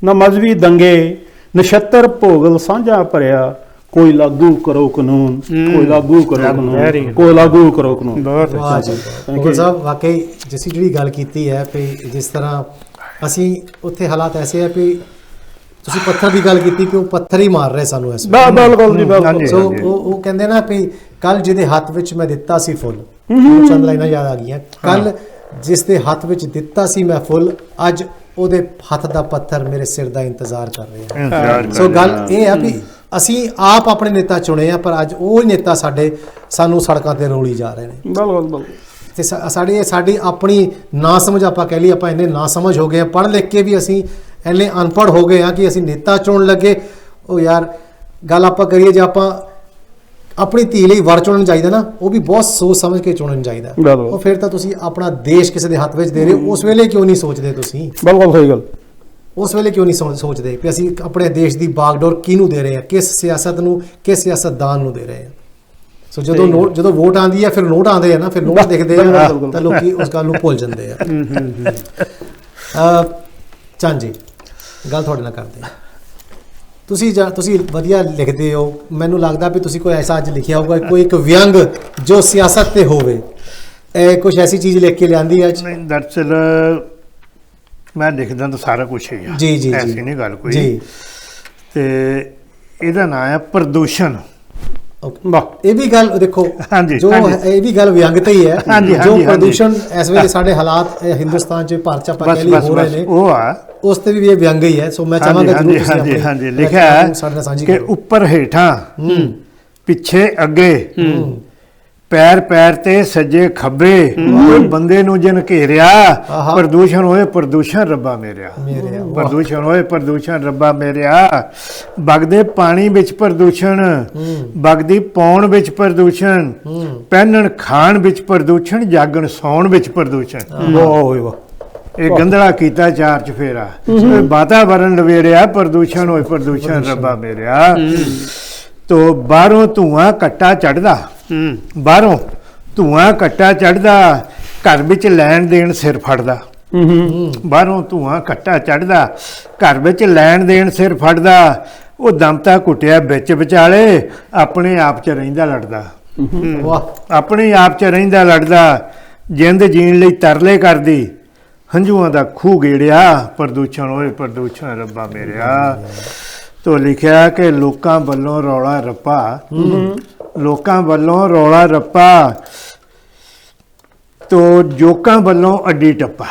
ਨਾ ਮਜ਼੍ਹਬੀ ਦੰਗੇ, ਨਛੱਤਰ ਭੋਗਲ ਸਾਂਝਾ ਭਰਿਆ, ਕੋਈ ਲਾਗੂ ਕਰੋ ਕਾਨੂੰਨ, ਕੋਈ ਲਾਗੂ ਕਰੋ ਕਾਨੂੰਨ, ਕੋਈ ਲਾਗੂ ਕਰੋ ਕਾਨੂੰਨ। ਬਹੁਤ ਵਾਹ ਜੀ ਮੁਗਲ ਸਾਹਿਬ, ਵਾਕਈ ਜਿਸ ਜਿਹੜੀ ਗੱਲ ਕੀਤੀ ਹੈ ਵੀ ਜਿਸ ਤਰ੍ਹਾਂ ਅਸੀਂ ਉੱਥੇ ਹਾਲਾਤ ਐਸੇ ਹੈ ਵੀ ਤੁਸੀਂ ਪੱਥਰ ਦੀ ਗੱਲ ਕੀਤੀ ਕਿ ਉਹ ਪੱਥਰ ਹੀ ਮਾਰ ਰਹੇ ਸਾਨੂੰ ਇਸ ਵੇਲੇ। ਬਿਲਕੁਲ ਜੀ ਬਿਲਕੁਲ। ਹਾਂਜੀ। ਸੋ ਉਹ ਕਹਿੰਦੇ ਨਾ ਵੀ ਕੱਲ ਜਿਹਦੇ ਹੱਥ ਵਿੱਚ ਮੈਂ ਦਿੱਤਾ ਸੀ ਫੁੱਲ, ਚੰਦ ਲਾਈਨਾਂ ਯਾਦ ਆ ਗਈਆਂ, ਕੱਲ ਜਿਸ ਦੇ ਹੱਥ ਵਿੱਚ ਦਿੱਤਾ ਸੀ ਮੈਂ ਫੁੱਲ, ਅੱਜ ਉਹਦੇ ਹੱਥ ਦਾ ਪੱਥਰ ਮੇਰੇ ਸਿਰ ਦਾ ਇੰਤਜ਼ਾਰ ਕਰ ਰਿਹਾ। ਸੋ ਗੱਲ ਇਹ ਆ ਵੀ ਅਸੀਂ ਆਪ ਆਪਣੇ ਨੇਤਾ ਚੁਣੇ ਆ, ਪਰ ਅੱਜ ਉਹ ਨੇਤਾ ਸਾਨੂੰ ਸੜਕਾਂ ਤੇ ਰੋਲੀ ਜਾ ਰਹੇ ਨੇ। ਬਿਲਕੁਲ ਬਿਲਕੁਲ। ਤੇ ਸਾਡੀ ਆਪਣੀ ਨਾ ਸਮਝ, ਆਪਾਂ ਕਹਿ ਲਈ ਆਪਾਂ ਇੰਨੇ ਨਾ ਸਮਝ ਹੋ ਗਏ ਆ, ਪੜ੍ਹ ਲਿਖ ਕੇ ਵੀ ਅਸੀਂ ਇੰਨੇ ਅਨਪੜ੍ਹ ਹੋ ਗਏ ਆ ਕਿ ਅਸੀਂ ਨੇਤਾ ਚੁਣਨ ਲੱਗੇ। ਉਹ ਯਾਰ ਗੱਲ ਆਪਾਂ ਕਰੀਏ, ਜੇ ਆਪਾਂ ਆਪਣੀ ਧੀ ਲਈ ਵਰ ਚੁਣਨ ਚਾਹੀਦਾ ਨਾ, ਉਹ ਵੀ ਬਹੁਤ ਸੋਚ ਸਮਝ ਕੇ ਚੁਣਨ ਚਾਹੀਦਾ। ਬਿਲਕੁਲ। ਉਹ ਫਿਰ ਤਾਂ ਤੁਸੀਂ ਆਪਣਾ ਦੇਸ਼ ਕਿਸੇ ਦੇ ਹੱਥ ਵਿੱਚ ਦੇ ਰਹੇ ਹੋ, ਉਸ ਵੇਲੇ ਕਿਉਂ ਨਹੀਂ ਸੋਚਦੇ ਤੁਸੀਂ? ਬਿਲਕੁਲ ਸਹੀ ਗੱਲ। ਉਸ ਵੇਲੇ ਕਿਉਂ ਨਹੀਂ ਸੋਚਦੇ ਕਿ ਅਸੀਂ ਆਪਣੇ ਦੇਸ਼ ਦੀ ਬਾਗਡੋਰ ਕਿਹਨੂੰ ਦੇ ਰਹੇ ਹਾਂ, ਕਿਸ ਸਿਆਸਤ ਨੂੰ, ਕਿਸ ਸਿਆਸਤਦਾਨ ਨੂੰ ਦੇ ਰਹੇ ਹਾਂ? ਸੋ ਜਦੋਂ ਵੋਟ ਆਉਂਦੀ ਹੈ, ਫਿਰ ਨੋਟ ਆਉਂਦੇ ਆ ਨਾ, ਫਿਰ ਨੋਟ ਦੇਖਦੇ ਆ ਤਾਂ ਲੋਕੀ ਉਸ ਗੱਲ ਨੂੰ ਭੁੱਲ ਜਾਂਦੇ ਆ। ਚੰਦ ਜੀ, ਗੱਲ ਤੁਹਾਡੇ ਨਾਲ ਕਰਦੇ ਹਾਂ। ਤੁਸੀਂ ਵਧੀਆ ਲਿਖਦੇ ਹੋ, ਮੈਨੂੰ ਲੱਗਦਾ ਵੀ ਤੁਸੀਂ ਕੋਈ ਐਸਾ ਅੱਜ ਲਿਖਿਆ ਹੋਊਗਾ, ਕੋਈ ਇੱਕ ਵਿਅੰਗ ਜੋ ਸਿਆਸਤ ਤੇ ਹੋਵੇ, ਕੁਝ ਐਸੀ ਚੀਜ਼ ਲਿਖ ਕੇ ਲਿਆਂਦੀ ਅੱਜ? ਨਹੀਂ, ਦਰਅਸਲ ਮੈਂ ਲਿਖਦਾ ਤਾਂ ਸਾਰਾ ਕੁਝ ਹੀ ਆ, ਜੀ ਐਸੀ ਨਹੀਂ ਗੱਲ ਕੋਈ। ਜੀ। ਤੇ ਇਹਦਾ ਨਾਮ ਹੈ ਪ੍ਰਦੂਸ਼ਣ। ਵਾਹ, ਇਹ ਵੀ ਗੱਲ ਦੇਖੋ, ਹਾਂਜੀ, ਜੋ ਹਾਂਜੀ। ਇਹ ਵੀ ਗੱਲ ਵਿਅੰਗਤਾ ਹੀ ਹੈ। ਹਾਂਜੀ, ਜੋ ਹਾਂਜੀ, ਪ੍ਰਦੂਸ਼ਣ ਇਸ ਵੇਲੇ ਸਾਡੇ ਹਾਲਾਤ ਹਿੰਦੁਸਤਾਨ 'ਚ ਭਾਰਤ 'ਚ ਆਪਾਂ ਕਹਿ ਲਈ ਹੋ ਰਹੇ ਨੇ, ਉਹ ਆ। ਉਸ ਤੇ ਵੀ ਇਹ ਵਿਅੰਗ ਹੀ ਹੈ। ਸੋ ਮੈਂ ਚਾਹਾਂਗਾ ਜਰੂਰ ਤੁਸੀਂ ਹਾਂਜੀ ਲਿਖਿਆ ਹੈ ਸਾਡੇ ਨਾਲ ਸਾਂਝੀ ਕਿ ਕਰੋ। ਉੱਪਰ ਹੇਠਾਂ, ਪਿੱਛੇ ਅੱਗੇ, ਪੈਰ ਪੈਰ ਤੇ ਸੱਜੇ ਖੱਬੇ, ਕੋਈ ਬੰਦੇ ਨੂੰ ਜਿਨ ਘੇਰਿਆ, ਆਹਾ। ਪ੍ਰਦੂਸ਼ਣ ਹੋਏ ਪ੍ਰਦੂਸ਼ਣ ਰੱਬਾ ਮੇਰਿਆ, ਵਾਹ। ਪ੍ਰਦੂਸ਼ਣ ਹੋਏ ਪ੍ਰਦੂਸ਼ਣ ਰੱਬਾ ਮੇਰਿਆ, ਵਗਦੇ ਪਾਣੀ ਵਿੱਚ ਪ੍ਰਦੂਸ਼ਣ, ਵਗਦੀ ਪੌਣ ਵਿੱਚ ਪ੍ਰਦੂਸ਼ਣ, ਪਹਿਨਣ ਖਾਣ ਵਿੱਚ ਪ੍ਰਦੂਸ਼ਣ, ਜਾਗਣ ਸੌਣ ਵਿੱਚ ਪ੍ਰਦੂਸ਼ਣ। ਵਾਹ ਹੋਏ ਵਾਹ। ਇਹ ਗੰਧਲਾ ਕੀਤਾ ਚਾਰ ਚਫੇਰਾ, ਵਾਤਾਵਰਨ ਲਵੇੜਿਆ, ਪ੍ਰਦੂਸ਼ਣ ਹੋਏ ਪ੍ਰਦੂਸ਼ਣ ਰੱਬਾ ਮੇਰਿਆ। ਤੋ ਬਾਹਰੋਂ ਧੂਆਂ ਕੱਟਾ ਚੜਦਾ, ਬਾਹਰੋਂ ਧੂਆਂ ਕੱਟਾ ਚੜਦਾ, ਘਰ ਵਿੱਚ ਲੈਣ ਦੇਣ ਸਿਰ ਫੜਦਾ। ਬਾਹਰੋਂ ਧੂਆਂ ਕੱਟਾ ਚੜਦਾ, ਘਰ ਵਿੱਚ ਲੈਣ ਦੇਣ ਸਿਰ ਫੜਦਾ, ਉਹ ਦਮਤਾ ਘੁੱਟਿਆ ਵਿੱਚ ਵਿਚਾਲੇ, ਆਪਣੇ ਆਪ 'ਚ ਰਹਿੰਦਾ ਲੜਦਾ। ਵਾਹ। ਆਪਣੇ ਆਪ 'ਚ ਰਹਿੰਦਾ ਲੜਦਾ, ਜਿੰਦ ਜੀਣ ਲਈ ਤਰਲੇ ਕਰਦੀ, ਹੰਝੂਆਂ ਦਾ ਖੂਹ ਗੇੜਿਆ, ਪ੍ਰਦੂਸ਼ਣ ਹੋਏ ਪ੍ਰਦੂਸ਼ਣ ਰੱਬਾ ਮੇਰਿਆ। ਤੋ ਲਿਖਿਆ ਕਿ ਲੋਕਾਂ ਵੱਲੋਂ ਰੌਲਾ ਰੱਪਾ, ਲੋਕਾਂ ਵੱਲੋਂ ਰੌਲਾ ਰੱਪਾ, ਤੋ ਜੋਕਾਂ ਵੱਲੋਂ ਅੱਡੀ ਟੱਪਾ।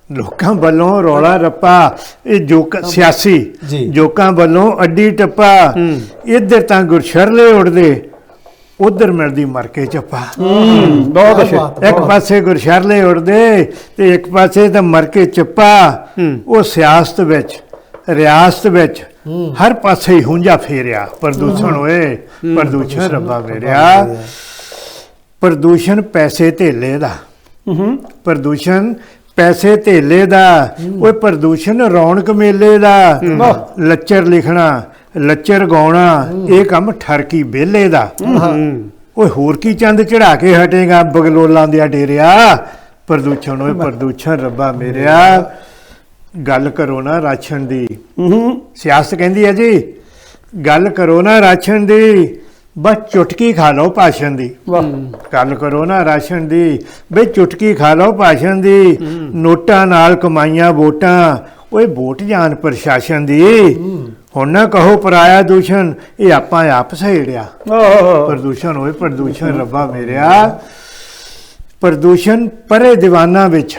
ਲੋਕਾਂ ਵੱਲੋਂ ਰੌਲਾ ਰੱਪਾ, ਇਹ ਜੋਕ ਸਿਆਸੀ ਜੀ। ਜੋਕਾਂ ਵੱਲੋਂ ਅੱਡੀ ਟੱਪਾ, ਇੱਧਰ ਤਾਂ ਗੁਰਸ਼ਰਲੇ ਉੜਦੇ, ਉਧਰ ਮਿਲਦੀ ਮਰ ਕੇ ਚੱਪਾ। ਬਹੁਤ ਅੱਛਾ। ਇੱਕ ਪਾਸੇ ਗੁਰਸ਼ਰਲੇ ਉੜਦੇ ਤੇ ਇੱਕ ਪਾਸੇ ਤਾਂ ਮਰ ਕੇ ਚੱਪਾ। ਉਹ ਸਿਆਸਤ ਵਿੱਚ, ਰਿਆਸਤ ਵਿੱਚ, ਹਰ ਪਾਸੇ ਹੀ ਹੁੰਝਾ ਫੇਰਿਆ, ਪ੍ਰਦੂਸ਼ਣ ਹੋਏ ਪ੍ਰਦੂਸ਼ਣ ਰੱਬਾ ਮੇਰਿਆ। ਪ੍ਰਦੂਸ਼ਣ ਪੈਸੇ ਧੇਲੇ ਦਾ, ਪ੍ਰਦੂਸ਼ਣ ਪੈਸੇ ਧੇਲੇ ਦਾ, ਉਹ ਪ੍ਰਦੂਸ਼ਣ ਰੌਣਕ ਮੇਲੇ ਦਾ, ਲੱਚਰ ਲਿਖਣਾ, ਲੱਚਰ ਗਾਉਣਾ, ਇਹ ਕੰਮ ਠਰਕੀ ਵਿਹਲੇ ਦਾ। ਓਏ ਹੋਰ ਕੀ ਚੰਦ ਚੜਾ ਕੇ ਹਟੇਗਾ ਬਗਲੋਲਾਂ ਦੇ ਡੇਰਿਆ, ਪ੍ਰਦੂਸ਼ਣ ਹੋਏ ਪ੍ਰਦੂਸ਼ਣ ਰੱਬਾ ਮੇਰਿਆ। ਗੱਲ ਕਰੋ ਨਾ ਰਾਸ਼ਨ ਦੀ, ਸਿਆਸਤ ਕਹਿੰਦੀ ਹੈ ਜੀ ਗੱਲ ਕਰੋ ਨਾ ਰਾਸ਼ਨ ਦੀ, ਬਸ ਚੁਟਕੀ ਖਾ ਲਓ ਭਾਸ਼ਣ ਦੀ। ਗੱਲ ਕਰੋ ਨਾ ਰਾਸ਼ਨ ਦੀ, ਬਈ ਚੁਟਕੀ ਖਾ ਲਓ ਭਾਸ਼ਣ ਦੀ, ਨੋਟਾਂ ਨਾਲ ਕਮਾਈਆਂ ਵੋਟਾਂ, ਓਏ ਵੋਟ ਜਾਣ ਪ੍ਰਸ਼ਾਸਨ ਦੀ। ਹੁਣ ਨਾ ਕਹੋ ਪਰਾਇਆ ਦੂਸ਼ਣ, ਇਹ ਆਪਾਂ ਆਪ ਸਹੇੜਿਆ, ਪ੍ਰਦੂਸ਼ਣ ਹੋਏ ਪ੍ਰਦੂਸ਼ਣ ਰੱਬਾ ਮੇਰਿਆ। ਪ੍ਰਦੂਸ਼ਣ ਪਰੇ ਦੀਵਾਨਾਂ ਵਿੱਚ,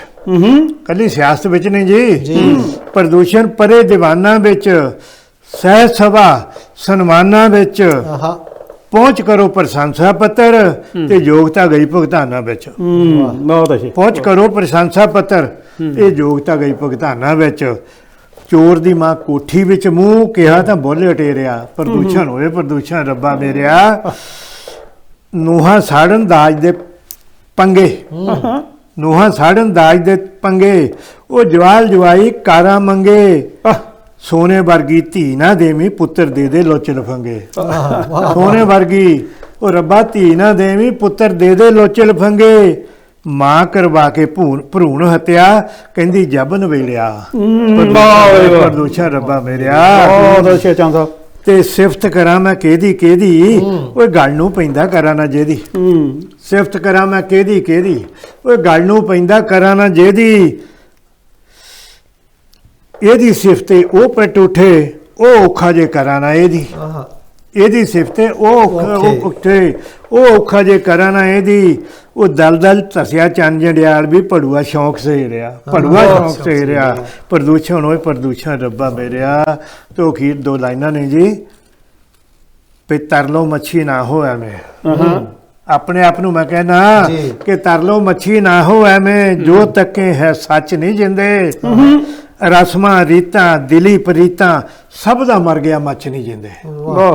ਕੱਲੀ ਸਿਆਸਤ ਵਿੱਚ ਨਹੀਂ ਜੀ, ਪ੍ਰਦੂਸ਼ਣ ਪਰੇ ਦੀਵਾਨਾਂ ਵਿੱਚ, ਸਹਿਜ ਸਭਾ ਸਨਮਾਨਾਂ ਵਿੱਚ, ਪਹੁੰਚ ਕਰੋ ਪ੍ਰਸ਼ੰਸਾ ਪੱਤਰ, ਤੇ ਯੋਗਤਾ ਗਈ ਭੁਗਤਾਨਾਂ ਵਿੱਚ। ਬਹੁਤ ਅੱਛਾ। ਪਹੁੰਚ ਕਰੋ ਪ੍ਰਸ਼ੰਸਾ ਪੱਤਰ, ਇਹ ਯੋਗਤਾ ਗਈ ਭੁਗਤਾਨਾਂ ਵਿੱਚ। ਚੋਰ ਦੀ ਮਾਂ ਕੋਠੀ ਵਿੱਚ ਮੂੰਹ ਕਿਹਾ ਤਾਂ ਬੋਲੇ ਉਟੇਰਿਆ। ਪ੍ਰਦੂਸ਼ਣ ਹੋਏ ਪ੍ਰਦੂਸ਼ਣ ਰੱਬਾ ਮੇਰਿਆ। ਨੂਹਾਂ ਸਾੜਨ ਦਾਜ ਦੇ ਪੰਗੇ, ਨੂਹਾਂ ਸਾੜਨ ਦਾਜ ਦੇ ਪੰਗੇ, ਉਹ ਜਵਾਲ ਜਵਾਈ ਕਾਰਾਂ ਮੰਗੇ। ਸੋਨੇ ਵਰਗੀ ਧੀ ਨਾ ਦੇਵੀਂ, ਪੁੱਤਰ ਦੇ ਦੇ ਲੋਚ ਲਫੰਗੇ। ਸੋਨੇ ਵਰਗੀ ਉਹ ਰੱਬਾ ਧੀ ਨਾ ਦੇਵੀਂ, ਪੁੱਤਰ ਦੇ ਦੇ ਲੋਚ ਲਫੰਗੇ। ਮਾਂ ਕਰਵਾ ਕੇ ਭਰੂਣ ਹੱਤਿਆ, ਕਹਿੰਦੀ ਜਬ ਨਵੇੜਿਆ। ਪ੍ਰਦੂਸ਼ਣ ਰੱਬਾ ਮੇਰਿਆ। ਬਹੁਤ ਅੱਛਾ ਚਾਹੁੰਦਾ ਤੇ ਸਿਫਤ ਕਰਾਂ ਮੈਂ ਕਿਹਦੀ ਓਏ ਗੱਲ ਨੂੰ ਪੈਂਦਾ ਕਰਾਂ ਨਾ ਜਿਹਦੀ। ਸਿਫਤ ਕਰਾਂ ਮੈਂ ਕਿਹਦੀ ਓਏ ਗੱਲ ਨੂੰ ਪੈਂਦਾ ਕਰਾਂ ਨਾ ਜਿਹਦੀ। ਇਹਦੀ ਸਿਫਤੇ ਉਹ ਪਟ ਉਠੇ, ਉਹ ਔਖਾ ਜੇ ਕਰਾਂ ਨਾ ਇਹਦੀ। ਇਹਦੀ ਸਿਫਤੇ ਉਹ ਉੱਠੇ, ਉਹ ਔਖਾ ਜੇ ਕਰਾਂ ਨਾ ਇਹਦੀ। ਉਹ ਦਲਦਲ ਧਸਿਆ ਚੰਨ ਜੰਡਿਆਲ ਵੀ ਭੜੂਆ ਸ਼ੌਂਕ ਸੇਰਿਆ, ਭੜੂਆ ਸ਼ੌਂਕ ਸੇਰਿਆ। ਪ੍ਰਦੂਸ਼ਣ ਹੋਏ ਪ੍ਰਦੂਸ਼ਣ ਰੱਬਾ ਮੇਰਿਆ। ਤੇ ਅਖੀਰ 2 ਲਾਈਨਾਂ ਨੇ ਜੀ, ਵੀ ਤਰਲੋ ਮੱਛੀ ਨਾ ਹੋ ਐਵੇਂ। ਆਪਣੇ ਆਪ ਨੂੰ ਮੈਂ ਕਹਿਣਾ ਕਿ ਤਰਲੋ ਮੱਛੀ ਨਾ ਹੋ ਐਵੇਂ। ਜੋ ਤੱਕੇ ਹੈ ਸੱਚ ਨਹੀਂ ਜਿੰਦੇ। ਰਸਮਾਂ ਰੀਤਾਂ ਦਿਲੀ ਪ੍ਰੀਤਾਂ, ਸਭ ਦਾ ਮਰ ਗਿਆ ਮੱਚ ਨਹੀਂ ਜਿੰਦੇ।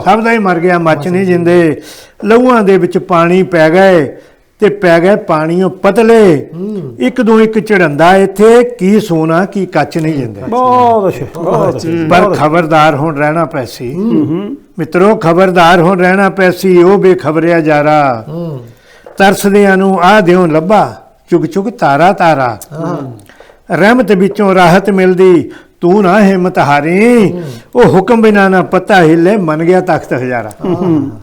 ਸਭ ਦਾ ਹੀ ਮਰ ਗਿਆ ਮੱਚ ਨਹੀਂ ਜਿੰਦੇ। ਲਹੂਆਂ ਦੇ ਵਿੱਚ ਪਾਣੀ ਪੈ ਗਏ ਤੇ ਪੈ ਗਏ ਪਾਣੀਓ ਪਤਲੇ। ਇੱਕ ਦੋ ਇੱਕ ਚੜੰਦਾ ਇੱਥੇ, ਕੀ ਸੋਨਾ ਕੀ ਕੱਚ ਨਹੀਂ ਜਿੰਦੇ। ਬਹੁਤ ਅੱਛਾ ਪਰ ਖਬਰਦਾਰ ਹੁਣ ਰਹਿਣਾ ਪੈਸੀ ਮਿੱਤਰੋ, ਖਬਰਦਾਰ ਹੁਣ ਰਹਿਣਾ ਪੈਸੀ। ਉਹ ਬੇਖਬਰਿਆ ਜਾਰਾ, ਤਰਸਦਿਆਂ ਨੂੰ ਆਹ ਦਿਓ ਲੱਭਾ, ਚੁਗ ਚੁਗ ਤਾਰਾ ਤਾਰਾ। ਰਹਿਮਤ ਵਿੱਚੋਂ ਰਾਹਤ ਮਿਲਦੀ, ਤੂੰ ਨਾ ਹਿੰਮਤ ਹਾਰੀ। ਉਹ ਹੁਕਮ ਬਿਨਾ ਨਾ ਪਤਾ ਹਿੱਲੇ, ਮੰਨ ਗਿਆ ਤਖਤ ਹਜ਼ਾਰਾ।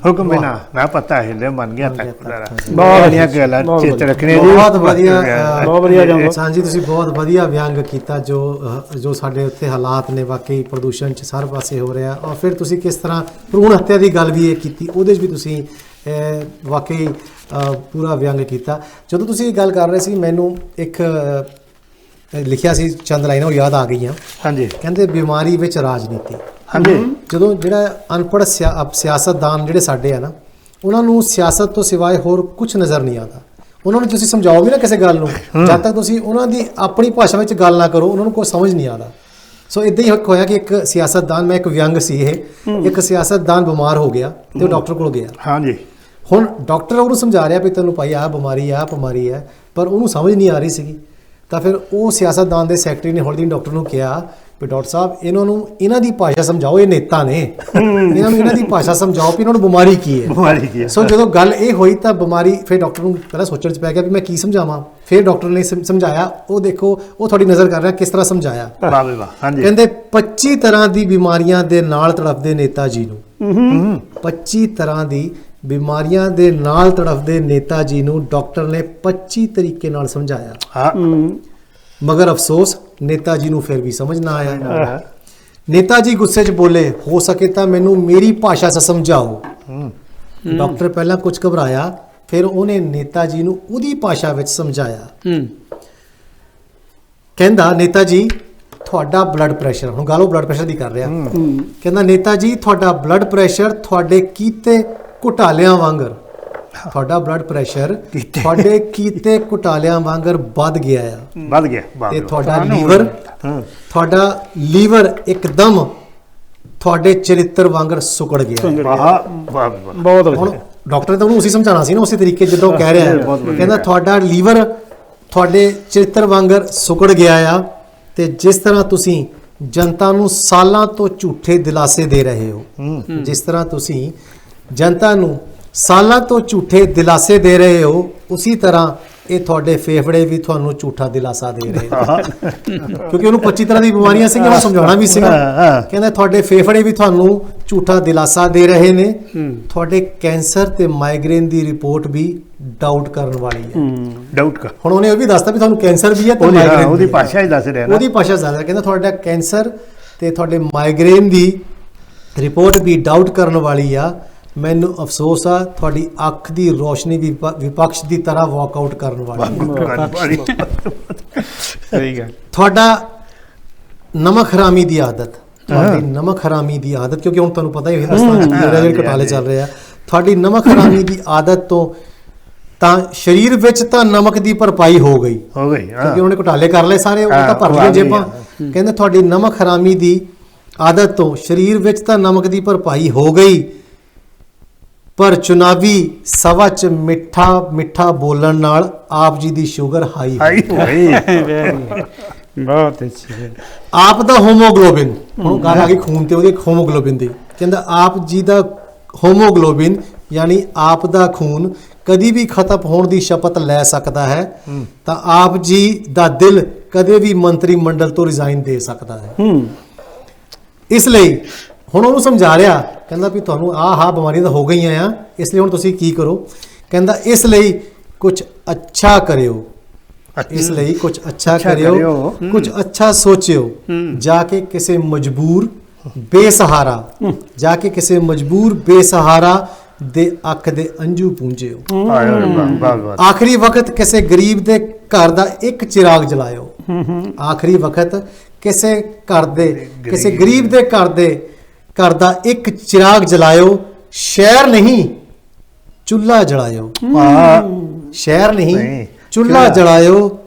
ਹੁਕਮ ਬਿਨਾ ਨਾ ਪਤਾ ਹਿੱਲੇ, ਮੰਨ ਗਿਆ ਤਖਤ ਹਜ਼ਾਰਾ। ਬਹੁਤ ਗੱਲਾਂ ਚੇਤ ਰੱਖਣੇ ਜੀ। ਬਹੁਤ ਵਧੀਆ, ਬਹੁਤ ਵਧੀਆ ਸਾਂਝੀ ਤੁਸੀਂ ਬਹੁਤ ਵਧੀਆ ਵਿਅੰਗ ਕੀਤਾ ਜੋ ਸਾਡੇ ਉੱਥੇ ਹਾਲਾਤ ਨੇ ਵਾਕਈ ਪ੍ਰਦੂਸ਼ਣ ਚ ਹਰ ਪਾਸੇ ਹੋ ਰਿਹਾ। ਔਰ ਫਿਰ ਤੁਸੀਂ ਕਿਸ ਤਰ੍ਹਾਂ ਭਰੂਣ ਹੱਤਿਆ ਦੀ ਗੱਲ ਵੀ ਇਹ ਕੀਤੀ, ਉਹਦੇ 'ਚ ਵੀ ਤੁਸੀਂ ਵਾਕਈ ਪੂਰਾ ਵਿਅੰਗ ਕੀਤਾ। ਜਦੋਂ ਤੁਸੀਂ ਇਹ ਗੱਲ ਕਰ ਰਹੇ ਸੀ, ਮੈਨੂੰ ਇੱਕ ਲਿਖਿਆ ਸੀ ਚੰਦ ਲਾਈਨਾਂ ਉਹ ਯਾਦ ਆ ਗਈਆਂ। ਹਾਂਜੀ, ਕਹਿੰਦੇ ਬਿਮਾਰੀ ਵਿੱਚ ਰਾਜਨੀਤੀ। ਹਾਂਜੀ, ਜਦੋਂ ਜਿਹੜਾ ਅਨਪੜ੍ਹ ਸਿਆਸਤਦਾਨ ਜਿਹੜੇ ਸਾਡੇ ਆ ਨਾ, ਉਹਨਾਂ ਨੂੰ ਸਿਆਸਤ ਤੋਂ ਸਿਵਾਏ ਹੋਰ ਕੁਝ ਨਜ਼ਰ ਨਹੀਂ ਆਉਂਦਾ। ਉਹਨਾਂ ਨੂੰ ਤੁਸੀਂ ਸਮਝਾਓ ਵੀ ਨਾ ਕਿਸੇ ਗੱਲ ਨੂੰ, ਜਦ ਤੱਕ ਤੁਸੀਂ ਉਹਨਾਂ ਦੀ ਆਪਣੀ ਭਾਸ਼ਾ ਵਿੱਚ ਗੱਲ ਨਾ ਕਰੋ, ਉਹਨਾਂ ਨੂੰ ਕੋਈ ਸਮਝ ਨਹੀਂ ਆਉਂਦਾ। ਸੋ ਇਦਾਂ ਹੀ ਹੋਇਆ ਕਿ ਇੱਕ ਸਿਆਸਤਦਾਨ, ਮੈਂ ਇੱਕ ਵਿਅੰਗ ਸੀ ਇਹ, ਇੱਕ ਸਿਆਸਤਦਾਨ ਬਿਮਾਰ ਹੋ ਗਿਆ ਤੇ ਉਹ ਡਾਕਟਰ ਕੋਲ ਗਿਆ। ਹਾਂਜੀ। ਹੁਣ ਡਾਕਟਰ ਉਹਨੂੰ ਸਮਝਾ ਰਿਹਾ ਵੀ ਤੈਨੂੰ ਭਾਈ ਆਹ ਬਿਮਾਰੀ ਹੈ, ਪਰ ਉਹਨੂੰ ਸਮਝ ਨਹੀਂ ਆ ਰਹੀ ਸੀਗੀ। ਤਾਂ ਫਿਰ ਉਹ ਸਿਆਸਤਦਾਨ ਦੇ ਸੈਕਟਰੀ ਨੇ ਹੌਲੀ ਡਾਕਟਰ ਨੂੰ ਕਿਹਾ ਵੀ ਡਾਕਟਰ ਸਾਹਿਬ ਇਹਨਾਂ ਦੀ ਭਾਸ਼ਾ ਸਮਝਾਓ, ਇਹ ਨੇਤਾ ਨੇ, ਇਹਨਾਂ ਦੀ ਭਾਸ਼ਾ ਸਮਝਾਓ ਵੀ ਇਹਨਾਂ ਨੂੰ ਬਿਮਾਰੀ ਕੀ ਹੈ। ਸੋ ਜਦੋਂ ਗੱਲ ਇਹ ਹੋਈ ਤਾਂ ਬਿਮਾਰੀ, ਫਿਰ ਡਾਕਟਰ ਨੂੰ ਪਹਿਲਾਂ ਸੋਚਣ 'ਚ ਪੈ ਗਿਆ ਵੀ ਮੈਂ ਕੀ ਸਮਝਾਵਾਂ। ਫਿਰ ਡਾਕਟਰ ਨੇ ਸਮਝਾਇਆ। ਉਹ ਦੇਖੋ, ਉਹ ਤੁਹਾਡੀ ਨਜ਼ਰ ਕਰ ਰਿਹਾ ਕਿਸ ਤਰ੍ਹਾਂ ਸਮਝਾਇਆ। ਕਹਿੰਦੇ 25 ਤਰ੍ਹਾਂ ਦੀ ਬਿਮਾਰੀਆਂ ਦੇ ਨਾਲ ਤੜਫਦੇ ਨੇਤਾ ਜੀ ਨੂੰ, 25 ਤਰ੍ਹਾਂ ਦੀ ਬਿਮਾਰੀਆਂ ਦੇ ਨਾਲ ਤੜਫਦੇ ਨੇਤਾ ਜੀ ਨੂੰ ਡਾਕਟਰ ਨੇ 25 ਤਰੀਕੇ ਨਾਲ ਸਮਝਾਇਆ। ਮਗਰ ਅਫਸੋਸ ਨੇਤਾ ਜੀ ਨੂੰ ਫਿਰ ਵੀ ਸਮਝ ਨਾ ਆਇਆ। ਨੇਤਾ ਜੀ ਗੁੱਸੇ 'ਚ ਬੋਲੇ, ਹੋ ਸਕੇ ਤਾਂ ਮੈਨੂੰ ਮੇਰੀ ਭਾਸ਼ਾ 'ਚ ਸਮਝਾਓ। ਡਾਕਟਰ ਪਹਿਲਾਂ ਕੁਝ ਘਬਰਾਇਆ, ਫਿਰ ਉਹਨੇ ਨੇਤਾ ਜੀ ਨੂੰ ਉਹਦੀ ਭਾਸ਼ਾ ਵਿੱਚ ਸਮਝਾਇਆ। ਕਹਿੰਦਾ ਨੇਤਾ ਜੀ ਤੁਹਾਡਾ ਬਲੱਡ ਪ੍ਰੈਸ਼ਰ, ਹੁਣ ਗੱਲ ਉਹ ਬਲੱਡ ਪ੍ਰੈਸ਼ਰ ਦੀ ਕਰ ਰਿਹਾ। ਕਹਿੰਦਾ ਨੇਤਾ ਜੀ ਤੁਹਾਡਾ ਬਲੱਡ ਪ੍ਰੈਸ਼ਰ ਤੁਹਾਡੇ ਕੀਤੇ ਘੁਟਾਲਿਆਂ ਵਾਂਗਰ, ਤੁਹਾਡਾ ਬਲੱਡ ਪ੍ਰੈਸ਼ਰ ਤੁਹਾਡੇ ਕੀਤੇ ਘੁਟਾਲਿਆਂ ਵਾਂਗਰ ਵੱਧ ਗਿਆ ਤੇ ਤੁਹਾਡਾ ਲੀਵਰ ਇੱਕਦਮ ਤੁਹਾਡੇ ਚਰਿੱਤਰ ਵਾਂਗਰ ਸੁਕੜ ਗਿਆ। ਬਹੁਤ ਹੁਣ ਡਾਕਟਰ ਨੇ ਤਾਂ ਉਹਨੂੰ ਉਸੇ ਸਮਝਾਉਣਾ ਸੀ ਨਾ, ਉਸੇ ਤਰੀਕੇ ਜਦੋਂ ਕਹਿ ਰਿਹਾ ਹੈ। ਕਹਿੰਦਾ ਤੁਹਾਡਾ ਲੀਵਰ ਤੁਹਾਡੇ ਚਰਿੱਤਰ ਵਾਂਗਰ ਸੁਕੜ ਗਿਆ ਆ, ਤੇ ਜਿਸ ਤਰ੍ਹਾਂ ਤੁਸੀਂ ਜਨਤਾ ਨੂੰ ਸਾਲਾਂ ਤੋਂ ਝੂਠੇ ਦਿਲਾਸੇ ਦੇ ਰਹੇ ਹੋ, ਜਿਸ ਤਰ੍ਹਾਂ ਤੁਸੀਂ ਜਨਤਾ ਨੂੰ ਸਾਲਾਂ ਤੋਂ ਝੂਠੇ ਦਿਲਾਸੇ ਦੇ ਰਹੇ ਹੋ, ਉਸੇ ਤਰ੍ਹਾਂ ਇਹ ਤੁਹਾਡੇ ਫੇਫੜੇ ਵੀ ਤੁਹਾਨੂੰ ਝੂਠਾ ਦਿਲਾਸਾ ਦੇ ਰਹੇ ਨੇ। ਕਿਉਂਕਿ ਉਹਨੂੰ 25 ਤਰ੍ਹਾਂ ਦੀ ਬਿਮਾਰੀਆਂ ਸੀਗੀਆਂ, ਉਹ ਸਮਝਾਉਣਾ ਵੀ ਸੀਗਾ। ਕਹਿੰਦਾ ਤੁਹਾਡੇ ਫੇਫੜੇ ਵੀ ਤੁਹਾਨੂੰ ਝੂਠਾ ਦਿਲਾਸਾ ਦੇ ਰਹੇ ਨੇ। ਤੁਹਾਡੇ ਕੈਂਸਰ ਤੇ ਮਾਈਗ੍ਰੇਨ ਦੀ ਰਿਪੋਰਟ ਵੀ ਡਾਊਟ ਕਰਨ ਵਾਲੀ ਹੈ। ਹੁਣ ਉਹਨੇ ਇਹ ਵੀ ਦੱਸਤਾ ਵੀ ਤੁਹਾਨੂੰ ਕੈਂਸਰ ਵੀ ਹੈ ਤੇ ਮਾਈਗ੍ਰੇਨ, ਉਹਦੀ ਭਾਸ਼ਾ ਹੀ ਦੱਸ ਰਿਹਾ ਨਾ, ਉਹਦੀ ਭਾਸ਼ਾ ਜ਼ਿਆਦਾ। ਕਹਿੰਦਾ ਤੁਹਾਡਾ ਕੈਂਸਰ ਤੇ ਤੁਹਾਡੇ ਮਾਈਗ੍ਰੇਨ ਦੀ ਰਿਪੋਰਟ ਵੀ ਡਾਊਟ ਕਰਨ ਵਾਲੀ ਆ। ਮੈਨੂੰ ਅਫਸੋਸ ਆ ਤੁਹਾਡੀ ਅੱਖ ਦੀ ਰੋਸ਼ਨੀ ਵੀ ਵਿਪਕਸ਼ ਦੀ ਤਰ੍ਹਾਂ ਵਾਕਆਊਟ ਕਰਨ ਵਾਲੀ। ਸਹੀ ਗੱਲ। ਤੁਹਾਡਾ ਨਮਕ ਹਰਾਮੀ ਦੀ ਆਦਤ, ਤੁਹਾਡੀ ਨਮਕ ਹਰਾਮੀ ਦੀ ਆਦਤ, ਕਿਉਂਕਿ ਹੁਣ ਤੁਹਾਨੂੰ ਪਤਾ ਹੀ ਹਿੰਦੁਸਤਾਨ 'ਚ ਜਿਹੜੇ ਘਟਾਲੇ ਚੱਲ ਰਹੇ ਆ, ਤੁਹਾਡੀ ਨਮਕ ਹਰਾਮੀ ਦੀ ਆਦਤ ਤੋਂ ਤਾਂ ਸਰੀਰ ਵਿੱਚ ਤਾਂ ਨਮਕ ਦੀ ਭਰਪਾਈ ਹੋ ਗਈ, ਹੋ ਗਈ ਹਾਂ ਕਿਉਂਕਿ ਉਹਨੇ ਘੁਟਾਲੇ ਕਰ ਲਏ ਸਾਰੇ, ਉਹ ਹਾਂ, ਤਾਂ ਭਰ ਉਹ ਲਈਆਂ ਆ ਗਈ, ਜੇਬਾਂ। ਕਹਿੰਦੇ ਤੁਹਾਡੀ ਨਮਕ ਹਰਾਮੀ ਦੀ ਆਦਤ ਤੋਂ ਸਰੀਰ ਵਿੱਚ ਤਾਂ ਨਮਕ ਦੀ ਭਰਪਾਈ ਹੋ ਗਈ, ਪਰ ਚੁਣਾਵੀ ਸਭਾ 'ਚ ਮਿੱਠਾ ਮਿੱਠਾ ਬੋਲਣ ਨਾਲ ਆਪ ਜੀ ਦੀ ਸ਼ੂਗਰ ਹਾਈ ਆਈ ਹੋਈ ਬਹੁਤ ਅੱਛੀ। ਆਪ ਦਾ ਹੋਮੋਗਲੋਬਿਨ, ਹੁਣ ਗੱਲ ਆ ਗਈ ਖੂਨ ਤੇ ਉਹਦੇ ਹੋਮੋਗਲੋਬਿਨ ਦੀ। ਕਹਿੰਦਾ ਆਪ ਜੀ ਦਾ ਹੋਮੋਗਲੋਬਿਨ ਯਾਨੀ ਆਪ ਦਾ ਖੂਨ ਕਦੀ ਵੀ ਖਤਮ ਹੋਣ ਦੀ ਸ਼ਪਥ ਲੈ ਸਕਦਾ ਹੈ, ਤਾਂ ਆਪ ਜੀ ਦਾ ਦਿਲ ਕਦੇ ਵੀ ਮੰਤਰੀ ਮੰਡਲ ਤੋਂ ਰਿਜ਼ਾਈਨ ਦੇ ਸਕਦਾ ਹੈ। ਇਸ ਲਈ ਹੁਣ ਉਹਨੂੰ ਸਮਝਾ ਰਿਹਾ, ਕਹਿੰਦਾ ਵੀ ਤੁਹਾਨੂੰ ਆਹ ਬਿਮਾਰੀਆਂ ਤਾਂ ਹੋ ਗਈਆਂ ਆ, ਇਸ ਲਈ ਹੁਣ ਤੁਸੀਂ ਕੀ ਕਰੋ। ਕਹਿੰਦਾ ਇਸ ਲਈ ਕੁਝ ਅੱਛਾ ਕਰਿਓ, ਇਸ ਲਈ ਕੁਝ ਅੱਛਾ ਕਰਿਓ, ਕੁਝ ਅੱਛਾ ਸੋਚਿਓ, ਜਾ ਕੇ ਕਿਸੇ ਮਜਬੂਰ ਬੇਸਹਾਰਾ, ਜਾ ਕੇ ਕਿਸੇ ਮਜਬੂਰ ਬੇਸਹਾਰਾ ਦੇ ਅੱਖ ਦੇ ਅੰਜੂ ਪੂੰਝਿਓ। ਆਖਰੀ ਵਕਤ ਕਿਸੇ ਗਰੀਬ ਦੇ ਘਰ ਦਾ ਇੱਕ ਚਿਰਾਗ ਜਲਾਇਓ। ਆਖਰੀ ਵਕਤ ਕਿਸੇ ਘਰ ਦੇ, ਕਿਸੇ ਗਰੀਬ ਦੇ ਘਰ ਦਾ ਇੱਕ ਚਿਰਾਗ ਜਲਾਇਓ। ਸ਼ਹਿਰ ਨਹੀਂ ਚੁੱਲ੍ਹਾ ਜਲਾਇਓ, ਸ਼ਹਿਰ ਨਹੀਂ ਚੁੱਲ੍ਹਾ ਜਲਾਇਓ।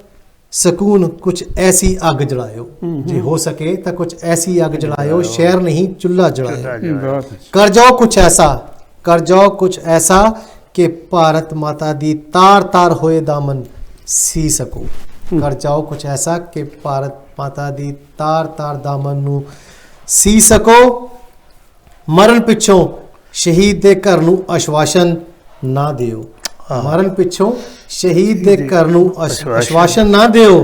ਸਕੂਨ ਕੁछ ऐसी आग जलायो, जे हो सके तो कुछ ऐसी आग जलायो, शहर नहीं चुल्हा जलायो। कर जाओ कुछ ऐसा, कर जाओ कुछ ऐसा कि भारत माता दी तार तार होए दामन सी सको। कर जाओ कुछ ऐसा कि भारत माता दी तार तार दामन नू सी सको। मरण पिछों शहीद दे घर नू आश्वासन ना दियो, मरण पिछों शहीद दे घर नू आश्वासन ना दियो।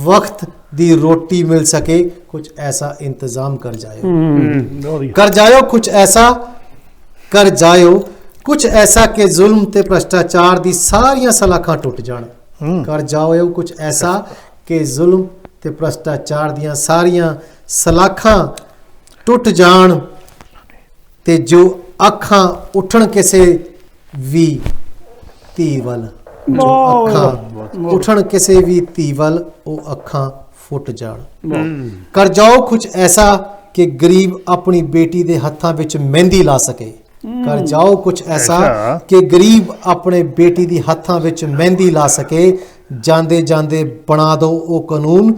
वक्त दी रोटी मिल सके कुछ ऐसा इंतजाम कर जायो। कर जायो कुछ ऐसा, कर जायो कुछ ऐसा कि जुल्म ते भ्रष्टाचार दी सारियां सलाखां टुट जाण। कर जाओ कुछ ऐसा कि जुल्म ते भ्रष्टाचार दियां सारियां सलाखां टुट जाण, ते जो अखां उठण किसे भी धी वल, जो अखां उठण किसे भी धी वल ਉਹ ਅੱਖਾਂ ਫੁੱਟ ਜਾਣ। ਕਰ ਜਾਓ ਕੁਝ ਐਸਾ ਕਿ ਗਰੀਬ ਆਪਣੀ ਬੇਟੀ ਦੇ ਹੱਥਾਂ ਵਿੱਚ ਮਹਿੰਦੀ ਲਾ ਸਕੇ। ਕਰ ਜਾਓ ਕੁਝ ਐਸਾ ਕਿ ਗਰੀਬ ਆਪਣੇ ਬੇਟੀ ਦੀ ਹੱਥਾਂ ਵਿੱਚ ਮਹਿੰਦੀ ਲਾ ਸਕੇ। ਜਾਂਦੇ ਜਾਂਦੇ ਬਣਾ ਦਿਓ ਉਹ ਕਾਨੂੰਨ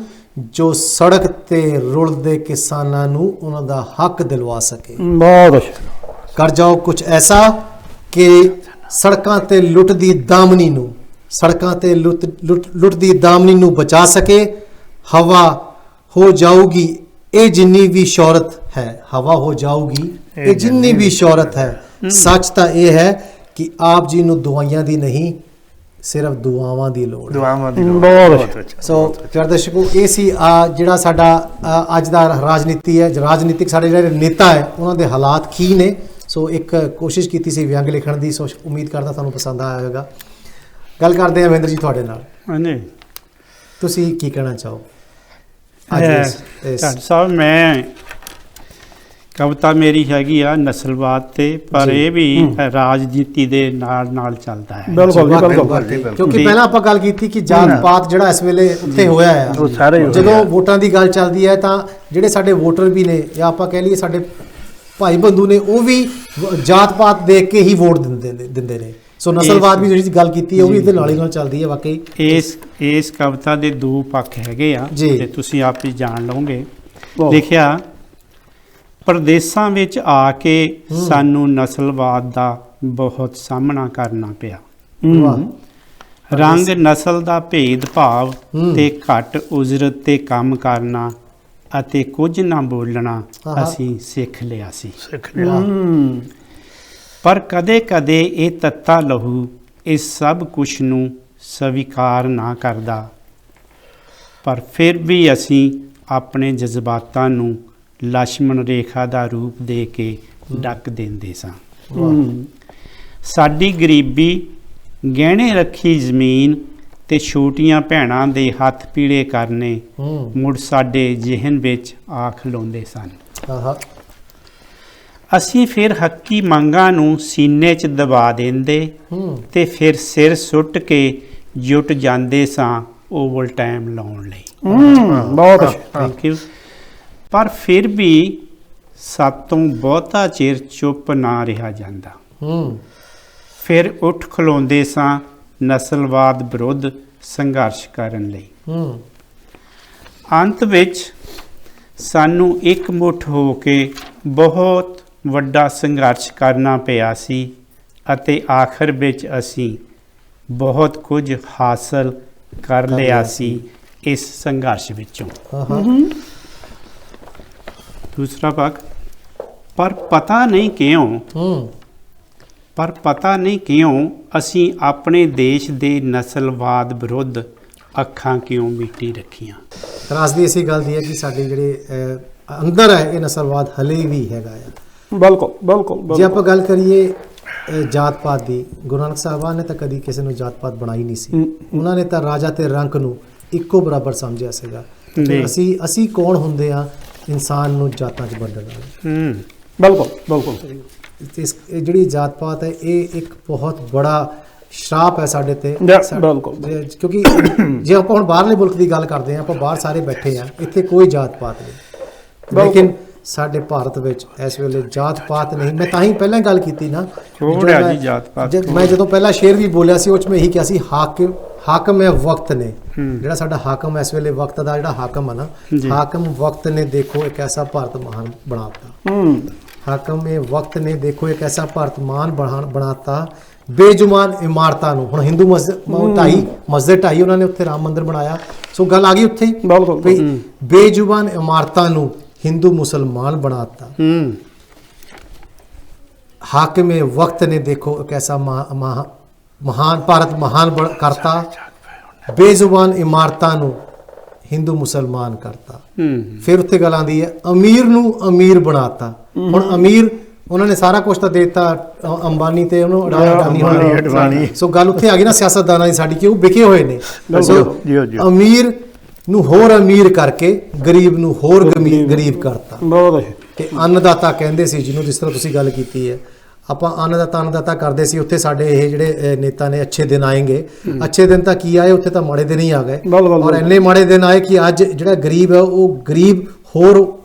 ਜੋ ਸੜਕ ਤੇ ਰੁਲਦੇ ਕਿਸਾਨਾਂ ਨੂੰ ਉਹਨਾਂ ਦਾ ਹੱਕ ਦਿਲਵਾ ਸਕੇ। ਬਹੁਤ ਅੱਛਾ। ਕਰ ਜਾਓ ਕੁਝ ਐਸਾ ਕਿ ਸੜਕਾਂ ਤੇ ਲੁੱਟ ਦੀ ਦਾਮਨੀ ਨੂੰ, ਸੜਕਾਂ ਤੇ ਲੁੱਟ ਦੀ ਦਾਮਨੀ ਨੂੰ ਬਚਾ ਸਕੇ। ਹਵਾ ਹੋ ਜਾਊਗੀ ਇਹ ਜਿੰਨੀ ਵੀ ਸ਼ੌਹਰਤ ਹੈ, ਹਵਾ ਹੋ ਜਾਊਗੀ ਇਹ ਜਿੰਨੀ ਵੀ ਸ਼ੌਹਰਤ ਹੈ। ਸੱਚ ਤਾਂ ਇਹ ਹੈ ਕਿ ਆਪ ਜੀ ਨੂੰ ਦਵਾਈਆਂ ਦੀ ਨਹੀਂ, ਸਿਰਫ ਦੁਆਵਾਂ ਦੀ ਲੋੜ ਹੈ। ਦੁਆਵਾਂ ਦੀ ਬਹੁਤ ਅੱਛਾ। ਸੋ ਪਿਆਰੇ ਦਰਸ਼ਕੋ, ਇਹ ਸੀ ਜਿਹੜਾ ਸਾਡਾ ਅੱਜ ਦਾ ਰਾਜਨੀਤੀ ਹੈ, ਰਾਜਨੀਤਿਕ ਸਾਡੇ ਜਿਹੜੇ ਨੇਤਾ ਹੈ ਉਹਨਾਂ ਦੇ ਹਾਲਾਤ ਕੀ ਨੇ। ਸੋ ਇੱਕ ਕੋਸ਼ਿਸ਼ ਕੀਤੀ ਸੀ ਵਿਅੰਗ ਲਿਖਣ ਦੀ। ਸੋ ਉਮੀਦ ਕਰਦਾ ਤੁਹਾਨੂੰ ਪਸੰਦ ਆਇਆ ਹੋਵੇਗਾ। ਗੱਲ ਕਰਦੇ ਹਾਂ ਮਹਿੰਦਰ ਜੀ ਤੁਹਾਡੇ ਨਾਲ, ਹਾਂਜੀ ਤੁਸੀਂ ਕੀ ਕਹਿਣਾ ਚਾਹੋ ਡਾਕਟਰ ਸਾਹਿਬ? ਮੈਂ ਕਵਿਤਾ ਮੇਰੀ ਹੈਗੀ ਆ ਨਸਲਵਾਦ ਤੇ, ਪਰ ਇਹ ਵੀ ਰਾਜਨੀਤੀ ਦੇ ਨਾਲ ਨਾਲ ਚੱਲਦਾ ਹੈ। ਬਿਲਕੁਲ ਜੀ, ਬਿਲਕੁਲ। ਕਿਉਂਕਿ ਪਹਿਲਾਂ ਆਪਾਂ ਗੱਲ ਕੀਤੀ ਕਿ ਜਾਤ ਪਾਤ ਜਿਹੜਾ ਇਸ ਵੇਲੇ ਉੱਥੇ ਹੋਇਆ ਹੈ, ਉਹ ਸਾਰੇ ਜਦੋਂ ਵੋਟਾਂ ਦੀ ਗੱਲ ਚੱਲਦੀ ਹੈ ਤਾਂ ਜਿਹੜੇ ਸਾਡੇ ਵੋਟਰ ਵੀ ਨੇ, ਜਾਂ ਆਪਾਂ ਕਹਿ ਲਈਏ ਸਾਡੇ ਭਾਈ ਬੰਧੂ ਨੇ, ਉਹ ਵੀ ਜਾਤ ਪਾਤ ਦੇਖ ਕੇ ਹੀ ਵੋਟ ਦਿੰਦੇ ਨੇ। ਸੋ ਨਸਲਵਾਦ ਵੀ ਜਿਹੜੀ ਗੱਲ ਕੀਤੀ ਹੈ ਉਹ ਵੀ ਇਹਦੇ ਨਾਲ ਹੀ ਨਾਲ ਚੱਲਦੀ ਹੈ ਵਾਕਈ। ਇਸ ਕਵਿਤਾ ਦੇ ਦੋ ਪੱਖ ਹੈਗੇ ਆ ਜੀ। ਤੇ ਤੁਸੀਂ ਆਪ ਹੀ ਜਾਣ ਲਓਗੇ। ਲਿਖਿਆ, ਪ੍ਰਦੇਸਾਂ ਵਿੱਚ ਆ ਕੇ ਸਾਨੂੰ ਨਸਲਵਾਦ ਦਾ ਬਹੁਤ ਸਾਹਮਣਾ ਕਰਨਾ ਪਿਆ। ਰੰਗ ਨਸਲ ਦਾ ਭੇਦ ਭਾਵ ਤੇ ਘੱਟ ਉਜਰਤ ਤੇ ਕੰਮ ਕਰਨਾ ਅਤੇ ਕੁਝ ਨਾ ਬੋਲਣਾ ਅਸੀਂ ਸਿੱਖ ਲਿਆ ਸੀ। ਸਿੱਖ ਲਿਆ। ਪਰ ਕਦੇ-ਕਦੇ ਇਹ ਤੱਤਾ ਲਹੂ ਇਸ ਸਭ ਕੁਛ ਨੂੰ ਸਵੀਕਾਰ ਨਾ ਕਰਦਾ, ਪਰ ਫਿਰ ਵੀ ਅਸੀਂ ਆਪਣੇ ਜਜ਼ਬਾਤਾਂ ਨੂੰ ਲਛਮਣ ਰੇਖਾ ਦਾ ਰੂਪ ਦੇ ਕੇ ਡੱਕ ਦਿੰਦੇ ਸਾਂ। ਸਾਡੀ ਗਰੀਬੀ, ਗਹਿਣੇ ਰੱਖੀ ਜ਼ਮੀਨ ਤੇ ਛੋਟੀਆਂ ਭੈਣਾਂ ਦੇ ਹੱਥ ਪੀੜੇ ਕਰਨੇ ਮੁੜ ਸਾਡੇ ਜ਼ਿਹਨ ਵਿੱਚ ਆ ਖਲੋਂਦੇ ਸਨ। ਅਸੀਂ ਫਿਰ ਹੱਕੀ ਮੰਗਾਂ ਨੂੰ ਸੀਨੇ 'ਚ ਦਬਾ ਦਿੰਦੇ ਤੇ ਫਿਰ ਸਿਰ ਸੁੱਟ ਕੇ ਜੁਟ ਜਾਂਦੇ ਸਾਂ ਓਵਲ ਟਾਈਮ ਲਾਉਣ ਲਈ। ਬਹੁਤ ਅੱਛਾ। Thank you. ਪਰ ਫਿਰ ਵੀ ਸਾਤੋਂ ਬਹੁਤਾ ਚਿਰ ਚੁੱਪ ਨਾ ਰਿਹਾ ਜਾਂਦਾ। ਫਿਰ ਉੱਠ ਖਲੋਂਦੇ ਸਾਂ ਨਸਲਵਾਦ ਵਿਰੁੱਧ ਸੰਘਰਸ਼ ਕਰਨ ਲਈ। ਹੂੰ ਅੰਤ ਵਿੱਚ ਸਾਨੂੰ ਇਕਮੁੱਠ ਹੋ ਕੇ ਬਹੁਤ ਵੱਡਾ ਸੰਘਰਸ਼ ਕਰਨਾ ਪਿਆ ਸੀ ਅਤੇ ਆਖਰ ਵਿੱਚ ਅਸੀਂ ਬਹੁਤ ਕੁਝ ਹਾਸਲ ਕਰ ਲਿਆ ਸੀ ਇਸ ਸੰਘਰਸ਼ ਵਿੱਚੋਂ। ਹਾਂ ਦੂਸਰਾ ਭਾਗ, ਪਰ ਪਤਾ ਨਹੀਂ ਕਿਉਂ ਅਸੀਂ ਆਪਣੇ ਦੇਸ਼ ਦੇ ਨਸਲਵਾਦ ਵਿਰੁੱਧ ਅੱਖਾਂ ਕਿਉਂ ਮੀਟੀ ਰੱਖੀਆਂ। ਰਾਜ ਦੀ ਇਸੇ ਗੱਲ ਦੀ ਹੈ ਕਿ ਸਾਡੇ ਜਿਹੜੇ ਅੰਦਰ ਹੈ ਇਹ ਨਸਲਵਾਦ ਹਲੇ ਵੀ ਹੈਗਾ ਆ। ਬਿਲਕੁਲ ਬਿਲਕੁਲ ਜੇ ਆਪਾਂ ਗੱਲ ਕਰੀਏ ਜਾਤ ਪਾਤ ਦੀ, ਗੁਰੂ ਨਾਨਕ ਸਾਹਿਬਾਨ ਨੇ ਤਾਂ ਕਦੀ ਕਿਸੇ ਨੂੰ ਜਾਤ ਪਾਤ ਬਣਾਈ ਨਹੀਂ ਸੀ। ਉਹਨਾਂ ਨੇ ਤਾਂ ਰਾਜਾ ਤੇ ਰੰਕ ਨੂੰ ਇੱਕੋ ਬਰਾਬਰ ਸਮਝਿਆ ਸੀਗਾ। ਤੇ ਅਸੀਂ ਕੌਣ ਹੁੰਦੇ ਆ ਇਨਸਾਨ ਨੂੰ ਜਾਤਾਂ 'ਚ ਵੰਡਣ ਵਾਲੇ। ਬਿਲਕੁਲ ਬਿਲਕੁਲ ਇਹ ਜਿਹੜੀ ਜਾਤ ਪਾਤ ਹੈ ਇਹ ਇੱਕ ਬਹੁਤ ਬੜਾ ਸ਼ਰਾਪ ਹੈ ਸਾਡੇ ਤੇ। ਬਿਲਕੁਲ ਕਿਉਂਕਿ ਜੇ ਆਪਾਂ ਹੁਣ ਬਾਹਰਲੇ ਮੁਲਕ ਦੀ ਗੱਲ ਕਰਦੇ ਹਾਂ, ਆਪਾਂ ਬਾਹਰ ਸਾਰੇ ਬੈਠੇ ਆ, ਇੱਥੇ ਕੋਈ ਜਾਤ ਪਾਤ ਨਹੀਂ, ਲੇਕਿਨ ਸਾਡੇ ਭਾਰਤ ਵਿੱਚ ਇਸ ਵੇਲੇ ਜਾਤ ਪਾਤ ਨਹੀਂ। ਮੈਂ ਤਾਂ ਹੀ ਪਹਿਲਾਂ ਗੱਲ ਕੀਤੀ ਨਾ, ਮੈਂ ਜਦੋਂ ਪਹਿਲਾ ਸ਼ੇਰ ਵੀ ਬੋਲਿਆ ਸੀ ਉਹ 'ਚ ਮੈਂ ਇਹੀ ਕਿਹਾ ਸੀ ਹਾਕਮ ਹੈ ਵਕਤ ਨੇ। ਜਿਹੜਾ ਸਾਡਾ ਹਾਕਮ ਇਸ ਵੇਲੇ ਵਕਤ ਦਾ ਜਿਹੜਾ ਹਾਕਮ ਹੈ ਨਾ, ਹਾਕਮ ਵਕਤ ਨੇ ਦੇਖੋ ਇੱਕ ਐਸਾ ਭਾਰਤ ਮਹਾਨ ਬਣਾਤਾ। ਹਾਕਮ ਇਹ ਵਕਤ ਨੇ ਦੇਖੋ ਇੱਕ ਐਸਾ ਭਾਰਤ ਮਹਾਨ ਬਣਾਤਾ। ਬੇਜੁਬਾਨ ਇਮਾਰਤਾਂ ਨੂੰ, ਹੁਣ ਹਿੰਦੂ ਮਸਜਿਦ ਢਾਈ ਉਹਨਾਂ ਨੇ, ਉੱਥੇ ਰਾਮ ਮੰਦਿਰ ਬਣਾਇਆ। ਸੋ ਗੱਲ ਆ ਗਈ ਉੱਥੇ ਹੀ, ਬੇਜੁਬਾਨ ਇਮਾਰਤਾਂ ਨੂੰ ਹਿੰਦੂ ਮੁਸਲਮਾਨ ਬਣਾਤਾ। ਹਾਕਿਮ ਵਕਤ ਨੇ ਦੇਖੋ ਇੱਕ ਐਸਾ ਮਹਾਨ ਭਾਰਤ ਮਹਾਨ ਕਰਤਾ। ਬੇਜ਼ੁਬਾਨ ਇਮਾਰਤਾਂ ਨੂੰ ਹਿੰਦੂ ਮੁਸਲਮਾਨ ਕਰਤਾ। ਫਿਰ ਉੱਥੇ ਗੱਲ ਆਉਂਦੀ ਹੈ ਅਮੀਰ ਨੂੰ ਅਮੀਰ ਬਣਾਤਾ। ਹੁਣ ਅਮੀਰ ਉਹਨਾਂ ਨੇ ਸਾਰਾ ਕੁਝ ਤਾਂ ਦੇਤਾ ਅੰਬਾਨੀ ਤੇ ਉਹਨੂੰ ਅਡਾਨੀ। ਸੋ ਗੱਲ ਉੱਥੇ ਆ ਗਈ ਨਾ ਸਿਆਸਤਦਾਨਾਂ ਦੀ ਸਾਡੀ, ਕਿ ਉਹ ਵਿਕੇ ਹੋਏ ਨੇ। ਅਮੀਰ ਨੂੰ ਹੋਰ ਅਮੀਰ ਕਰਕੇ ਗਰੀਬ ਨੂੰ ਹੋਰ ਗਰੀਬ ਕਰਤਾ। ਤੇ ਅੰਨਦਾਤਾ ਕਹਿੰਦੇ ਸੀ ਜਿਹਨੂੰ, ਜਿਸ ਤਰ੍ਹਾਂ ਤੁਸੀਂ ਗੱਲ ਕੀਤੀ ਹੈ, ਆਪਾਂ ਅੰਨਦਾਤਾ ਕਰਦੇ ਸੀ। ਉੱਥੇ ਸਾਡੇ ਇਹ ਜਿਹੜੇ ਨੇਤਾ ਨੇ ਅੱਛੇ ਦਿਨ ਆਏਂਗੇ, ਅੱਛੇ ਦਿਨ ਤਾਂ ਕੀ ਆਏ, ਉੱਥੇ ਤਾਂ ਮਾੜੇ ਦਿਨ ਹੀ ਆ ਗਏ। ਔਰ ਇੰਨੇ ਮਾੜੇ ਦਿਨ ਆਏ ਕਿ ਅੱਜ ਜਿਹੜਾ ਗਰੀਬ ਹੈ ਉਹ ਗਰੀਬ ਹੋਰ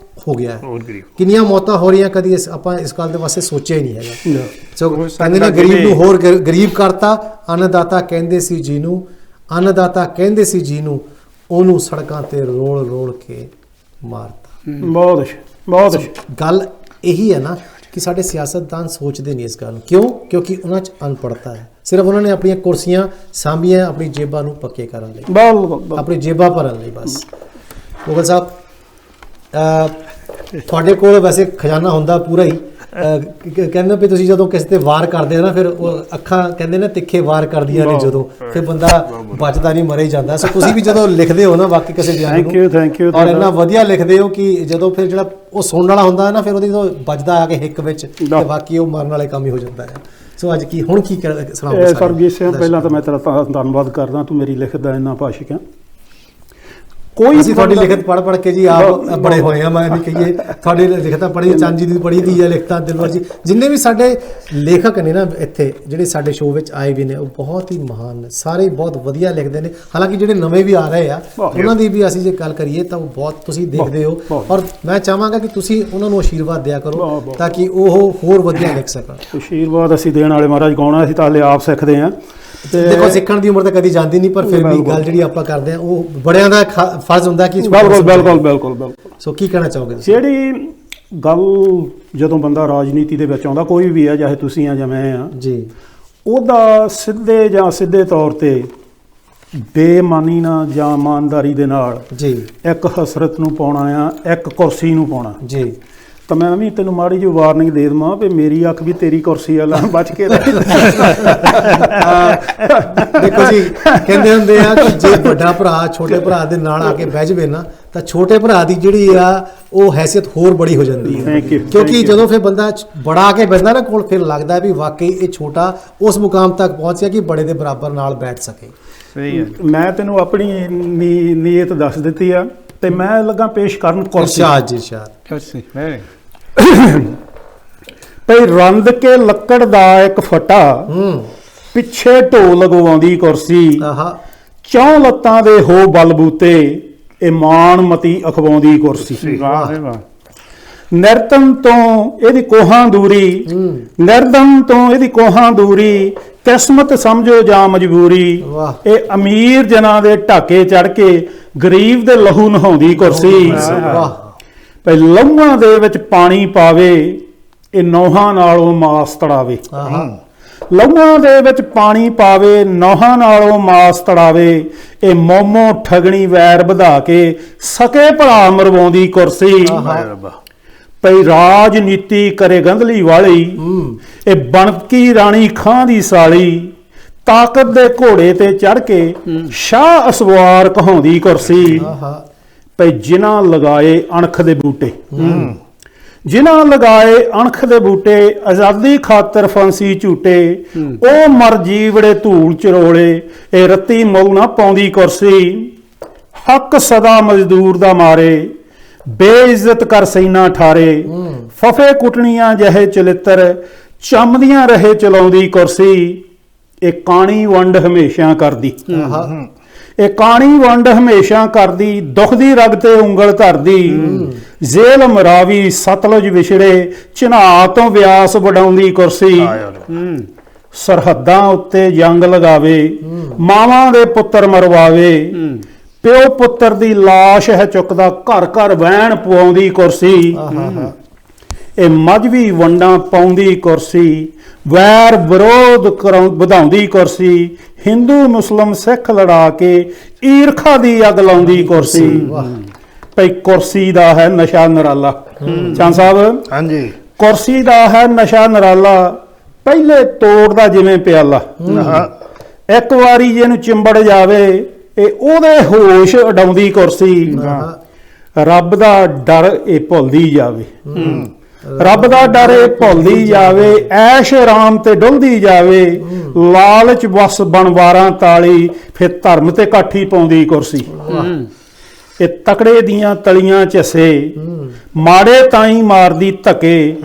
ਹੋ ਗਿਆ ਹੈ। ਕਿੰਨੀਆਂ ਮੌਤਾਂ ਹੋ ਰਹੀਆਂ, ਕਦੀ ਆਪਾਂ ਇਸ ਗੱਲ ਦੇ ਵਾਸਤੇ ਸੋਚਿਆ ਹੀ ਨਹੀਂ ਹੈਗਾ। ਸੋ ਕਹਿੰਦੇ ਨੇ ਗਰੀਬ ਨੂੰ ਹੋਰ ਗਰੀਬ ਕਰਤਾ। ਅੰਨਦਾਤਾ ਕਹਿੰਦੇ ਸੀ ਜਿਹਨੂੰ ਉਹਨੂੰ ਸੜਕਾਂ ਤੇ ਰੋਲ ਕੇ ਮਾਰਤਾ। ਬਹੁਤ ਗੱਲ ਇਹੀ ਹੈ ਨਾ ਕਿ ਸਾਡੇ ਸਿਆਸਤਦਾਨ ਸੋਚਦੇ ਨਹੀਂ ਇਸ ਗੱਲ ਨੂੰ। ਕਿਉਂ? ਕਿਉਂਕਿ ਉਹਨਾਂ 'ਚ ਅਨਪੜ੍ਹਤਾ ਹੈ। ਸਿਰਫ ਉਹਨਾਂ ਨੇ ਆਪਣੀਆਂ ਕੁਰਸੀਆਂ ਸਾਂਭੀਆਂ ਆਪਣੀ ਜੇਬਾਂ ਨੂੰ ਪੱਕੇ ਕਰਨ ਲਈ, ਆਪਣੀ ਜੇਬਾਂ ਭਰਨ ਲਈ ਬਸ। ਮੁਗਲ ਸਾਹਿਬ, ਤੁਹਾਡੇ ਕੋਲ ਵੈਸੇ ਖਜ਼ਾਨਾ ਹੁੰਦਾ ਪੂਰਾ ਹੀ। ਕਹਿੰਦੇ ਵੀ ਤੁਸੀਂ ਜਦੋਂ ਕਿਸੇ ਤੇ ਵਾਰ ਕਰਦੇ ਹੋ ਨਾ, ਫਿਰ ਉਹ ਅੱਖਾਂ ਕਹਿੰਦੇ ਨੇ ਤਿੱਖੇ ਵਾਰ ਕਰਦੀਆਂ ਨੇ ਜਦੋਂ, ਫਿਰ ਬੰਦਾ ਬਚਦਾ ਨਹੀਂ, ਮਰੇ ਹੀ ਜਾਂਦਾ। ਸੋ ਤੁਸੀਂ ਵੀ ਜਦੋਂ ਲਿਖਦੇ ਹੋ ਨਾ ਵਾਕਈ ਕਿਸੇ ਬਿਆਨ ਨੂੰ, ਔਰ ਇੰਨਾ ਵਧੀਆ ਲਿਖਦੇ ਹੋ ਕਿ ਜਦੋਂ ਫਿਰ ਜਿਹੜਾ ਉਹ ਸੁਣਨ ਵਾਲਾ ਹੁੰਦਾ ਹੈ ਨਾ, ਫਿਰ ਉਹਦੀ ਜਦੋਂ ਵੱਜਦਾ ਆ ਕੇ ਹਿੱਕ ਵਿੱਚ, ਤੇ ਬਾਕੀ ਉਹ ਮਰਨ ਵਾਲੇ ਕੰਮ ਹੀ ਹੋ ਜਾਂਦਾ ਹੈ। ਸੋ ਅੱਜ ਹੁਣ ਕੀ ਸੁਣਾਉਂਗੇ? ਸਰਬਜੀਤ ਸਿੰਘ, ਪਹਿਲਾਂ ਤਾਂ ਮੈਂ ਤੇਰਾ ਧੰਨਵਾਦ ਕਰਦਾ, ਤੂੰ ਮੇਰੀ ਲਿਖਤ ਦਾ ਇੰਨਾ ਭਾਸ਼ਕ ਹੈ। ਅਸੀਂ ਤੁਹਾਡੀ ਲਿਖਤ ਪੜ੍ਹ ਕੇ ਜੀ ਆਪ ਬੜੇ ਹੋਏ ਆ। ਮੈਂ ਵੀ ਕਹੀਏ ਤੁਹਾਡੀ ਲਿਖਤਾਂ ਪੜ੍ਹੀ, ਚੰਦ ਜੀ ਦੀ ਪੜ੍ਹੀ ਦੀ ਹੈ ਲਿਖਤਾਂ, ਦਿਲਵਰ ਜੀ, ਜਿੰਨੇ ਵੀ ਸਾਡੇ ਲੇਖਕ ਨੇ ਨਾ ਇੱਥੇ ਜਿਹੜੇ ਸਾਡੇ ਸ਼ੋਅ ਵਿੱਚ ਆਏ ਵੀ ਨੇ, ਉਹ ਬਹੁਤ ਹੀ ਮਹਾਨ ਨੇ, ਸਾਰੇ ਬਹੁਤ ਵਧੀਆ ਲਿਖਦੇ ਨੇ। ਹਾਲਾਂਕਿ ਜਿਹੜੇ ਨਵੇਂ ਵੀ ਆ ਰਹੇ ਆ ਉਹਨਾਂ ਦੀ ਵੀ ਅਸੀਂ ਜੇ ਗੱਲ ਕਰੀਏ ਤਾਂ ਉਹ ਬਹੁਤ ਤੁਸੀਂ ਦੇਖਦੇ ਹੋ, ਔਰ ਮੈਂ ਚਾਹਾਂਗਾ ਕਿ ਤੁਸੀਂ ਉਹਨਾਂ ਨੂੰ ਆਸ਼ੀਰਵਾਦ ਦਿਆ ਕਰੋ ਤਾਂ ਕਿ ਉਹ ਹੋਰ ਵਧੀਆ ਲਿਖ ਸਕਣ। ਆਸ਼ੀਰਵਾਦ ਅਸੀਂ ਦੇਣ ਵਾਲੇ ਮਹਾਰਾਜ ਕੌਣ ਆ? ਅਸੀਂ ਤਾਂ ਹਾਲੇ ਆਪ ਸਿੱਖਦੇ ਹਾਂ। ਦੇਖੋ ਸਿੱਖਣ ਦੀ ਉਮਰ ਤਾਂ ਕਦੀ ਜਾਂਦੀ ਨਹੀਂ, ਪਰ ਫਿਰ ਵੀ ਗੱਲ ਜਿਹੜੀ ਆਪਾਂ ਕਰਦੇ ਆ ਉਹ ਬੜਿਆਂ ਦਾ ਫਰਜ਼ ਹੁੰਦਾ ਕਿ ਬਿਲਕੁਲ। ਸੋ ਕੀ ਕਹਿਣਾ ਚਾਹੋਗੇ? ਜਿਹੜੀ ਗੱਲ ਜਦੋਂ ਬੰਦਾ ਰਾਜਨੀਤੀ ਦੇ ਵਿੱਚ ਆਉਂਦਾ, ਕੋਈ ਵੀ ਹੈ, ਚਾਹੇ ਤੁਸੀਂ ਆ ਜਾਂ ਮੈਂ ਆ ਜੀ, ਉਹਦਾ ਸਿੱਧੇ ਜਾਂ ਸਿੱਧੇ ਤੌਰ ਤੇ ਬੇਈਮਾਨੀ ਨਾਲ ਜਾਂ ਇਮਾਨਦਾਰੀ ਦੇ ਨਾਲ ਜੀ ਇੱਕ ਹਸਰਤ ਨੂੰ ਪਾਉਣਾ ਆ, ਇੱਕ ਕੁਰਸੀ ਨੂੰ ਪਾਉਣਾ ਜੀ। ਤਾਂ ਮੈਂ ਵੀ ਤੈਨੂੰ ਮਾੜੀ ਜਿਹੀ ਵਾਰਨਿੰਗ ਦੇ ਦੇਵਾਂ ਵੀ ਮੇਰੀ ਅੱਖ ਵੀ ਤੇਰੀ ਕੁਰਸੀ ਵਾਲਾ ਬਚ ਕੇ ਰਹਿ। ਦੇਖੋ ਜੀ, ਕਹਿੰਦੇ ਹੁੰਦੇ ਆ ਕਿ ਜੇ ਵੱਡਾ ਭਰਾ ਛੋਟੇ ਭਰਾ ਦੇ ਨਾਲ ਆ ਕੇ ਬਹਿ ਜਾਵੇ ਨਾ, ਤਾਂ ਛੋਟੇ ਭਰਾ ਦੀ ਜਿਹੜੀ ਆ ਉਹ ਹੈਸੀਅਤ ਹੋਰ ਬੜੀ ਹੋ ਜਾਂਦੀ ਹੈ। ਕਿਉਂਕਿ ਜਦੋਂ ਫਿਰ ਬੰਦਾ ਬੜਾ ਆ ਕੇ ਬਹਿੰਦਾ ਨਾ ਕੋਲ, ਫਿਰ ਲੱਗਦਾ ਵੀ ਵਾਕਈ ਇਹ ਛੋਟਾ ਉਸ ਮੁਕਾਮ ਤੱਕ ਪਹੁੰਚਿਆ ਕਿ ਬੜੇ ਦੇ ਬਰਾਬਰ ਨਾਲ ਬੈਠ ਸਕੇ। ਮੈਂ ਤੈਨੂੰ ਆਪਣੀ ਨੀਅਤ ਦੱਸ ਦਿੱਤੀ ਆ, ਤੇ ਮੈਂ ਲੱਗਾ ਪੇਸ਼ ਕਰਨ ਕੁਰਸੀ। ਭਈ ਰੰਦ ਕੇ ਲੱਕੜ ਦਾ ਇੱਕ ਫਟਾ, ਪਿੱਛੇ ਢੋ ਲਗਵਾਉਂਦੀ ਕੁਰਸੀ, ਚੌਂ ਲੱਤਾਂ ਦੇ ਹੋ ਬਲਬੂਤੇ, ਇਮਾਨ ਮਤੀ ਅਖਵਾਉਂਦੀ ਕੁਰਸੀ। ਨਿਰਤਮ ਤੋਂ ਇਹਦੀ ਕੋਹਾਂ ਦੂਰੀ, ਨਿਰਦਮ ਤੋਂ ਇਹਦੀ ਕੋਹਾਂ ਦੂਰੀ, ਕਿਸਮਤ ਸਮਝੋ ਜਾਂ ਮਜਬੂਰੀ। ਵਾਹ। ਇਹ ਅਮੀਰ ਜਨਾਂ ਦੇ ਢਾਕੇ ਚੜ ਕੇ ਗਰੀਬ ਦੇ ਲਹੂ ਨਹਾਉਂਦੀ ਕੁਰਸੀ। ਵਾਹ। ਭਈ ਲਹੂਆਂ ਦੇ ਵਿੱਚ ਪਾਣੀ ਪਾਵੇ, ਇਹ ਨੌਹਾਂ ਨਾਲੋਂ ਮਾਸ ਤੜਾਵੇ। ਆਹਾ। ਲਹੂਆਂ ਦੇ ਵਿੱਚ ਪਾਣੀ ਪਾਵੇ, ਨੌਹਾਂ ਨਾਲੋਂ ਮਾਸ ਤੜਾਵੇ, ਇਹ ਮੋਮੋ ਠਗਣੀ ਵੈਰ ਵਧਾ ਕੇ ਸਕੇ ਭਲਾ ਮਰਵਾਉਂਦੀ ਕੁਰਸੀ। ਵਾਹਿ ਰੱਬਾ। ਭਈ ਰਾਜਨੀਤੀ ਕਰੇ ਗੰਧਲੀ ਵਾਲੀ, ਇਹ ਬਣਕੀ ਰਾਣੀ ਖਾਂ ਦੀ ਸਾਲੀ, ਤਾਕਤ ਦੇ ਘੋੜੇ ਤੇ ਚੜ ਕੇ ਸ਼ਾਹ ਅਸਵਾਰ ਕਹਾਉਂਦੀ ਕੁਰਸੀ। ਆਹਾ। ਭਈ ਜਿਨ੍ਹਾਂ ਲਗਾਏ ਅਣਖ ਦੇ ਬੂਟੇ, ਜਿਨ੍ਹਾਂ ਲਗਾਏ ਅਣਖ ਦੇ ਬੂਟੇ, ਆਜ਼ਾਦੀ ਖਾਤਰ ਫਾਂਸੀ ਝੂਟੇ, ਉਹ ਮਰ ਜੀਵੜੇ ਧੂਲ ਚਰੋਲੇ, ਇਹ ਰੱਤੀ ਮੁੱਲ ਨਾ ਪਾਉਂਦੀ ਕੁਰਸੀ। ਹੱਕ ਸਦਾ ਮਜ਼ਦੂਰ ਦਾ ਮਾਰੇ, ਬੇਇੱਜ਼ਤ ਕਰ ਸੈਨਾ ਠਾਰੇ, ਫਫੇ ਕੁੱਟਣੀਆਂ ਜਿਹੇ ਚਲਿੱਤਰ, ਚੰਮਦੀਆਂ ਰਹੇ ਚਲਾਉਂਦੀ ਕੁਰਸੀ। ਇਹ ਕਾਣੀ ਵੰਡ ਹਮੇਸ਼ਾ ਕਰਦੀ, ਆਹਾ। ਇਹ ਕਾਣੀ ਵੰਡ ਹਮੇਸ਼ਾ ਕਰਦੀ, ਦੁੱਖ ਦੀ ਰਗ ਤੇ ਉਂਗਲ ਧਰਦੀ, ਜ਼ੇਲ ਮਰਾਵੀ ਸਤਲੁਜ ਵਿਛੜੇ, ਚਨਾਹ ਤੋਂ ਵਿਆਸ ਵਡਾਉਂਦੀ ਕੁਰਸੀ। ਸਰਹੱਦਾਂ ਉੱਤੇ ਜੰਗ ਲਗਾਵੇ, ਮਾਵਾਂ ਦੇ ਪੁੱਤਰ ਮਰਵਾਵੇ, ਪਿਓ ਪੁੱਤਰ ਦੀ ਲਾਸ਼ ਹੈ ਚੁੱਕਦਾ, ਘਰ ਘਰ ਵਹਿਣ ਪਵਾਉਂਦੀ ਕੁਰਸੀ। ਇਹ ਮਜ਼੍ਹਬੀ ਵੰਡਾਂ ਪਾਉਂਦੀ ਕੁਰਸੀ, ਵੈਰ ਵਿਰੋਧ ਵਧਾਉਂਦੀ ਕੁਰਸੀ, ਹਿੰਦੂ ਮੁਸਲਮ ਸਿੱਖ ਲੜਾ ਕੇ ਈਰਖਾ ਦੀ ਅੱਗ ਲਾਉਂਦੀ ਕੁਰਸੀ। ਭਈ ਕੁਰਸੀ ਦਾ ਹੈ ਨਸ਼ਾ ਨਰਾਲਾ। ਚੰਦ ਸਾਹਿਬ, ਹਾਂਜੀ। ਕੁਰਸੀ ਦਾ ਹੈ ਨਸ਼ਾ ਨਰਾਲਾ, ਪਹਿਲੇ ਤੋੜਦਾ ਜਿਵੇਂ ਪਿਆਲਾ। ਇੱਕ ਵਾਰੀ ਜੇ ਇਹਨੂੰ ਚਿੰਬੜ ਜਾਵੇ, ਇਹ ਉਹਦੇ ਹੋਸ਼ ਉਡਾਉਂਦੀ ਕੁਰਸੀ। ਰੱਬ ਦਾ ਡਰ ਇਹ ਭੁੱਲਦੀ ਜਾਵੇ, ਰੱਬ ਦਾ ਡਰ ਇਹ ਭੁੱਲਦੀ ਜਾਵੇ, ਐਸ਼ ਆਰਾਮ ਤੇ ਡੁੱਲਦੀ ਜਾਵੇ, ਲਾਲਚ ਵਸ ਬਣਵਾਰਾਂ ਤਾਲੀ, ਫਿਰ ਧਰਮ ਤੇ ਕਾਠੀ ਪਾਉਂਦੀ ਕੁਰਸੀ। ਇਹ ਤਕੜੇ ਦੀਆਂ ਤਲੀਆਂ ਝੱਸੇ, ਮਾੜੇ ਤਾਈ ਮਾਰਦੀ ਧੱਕੇ,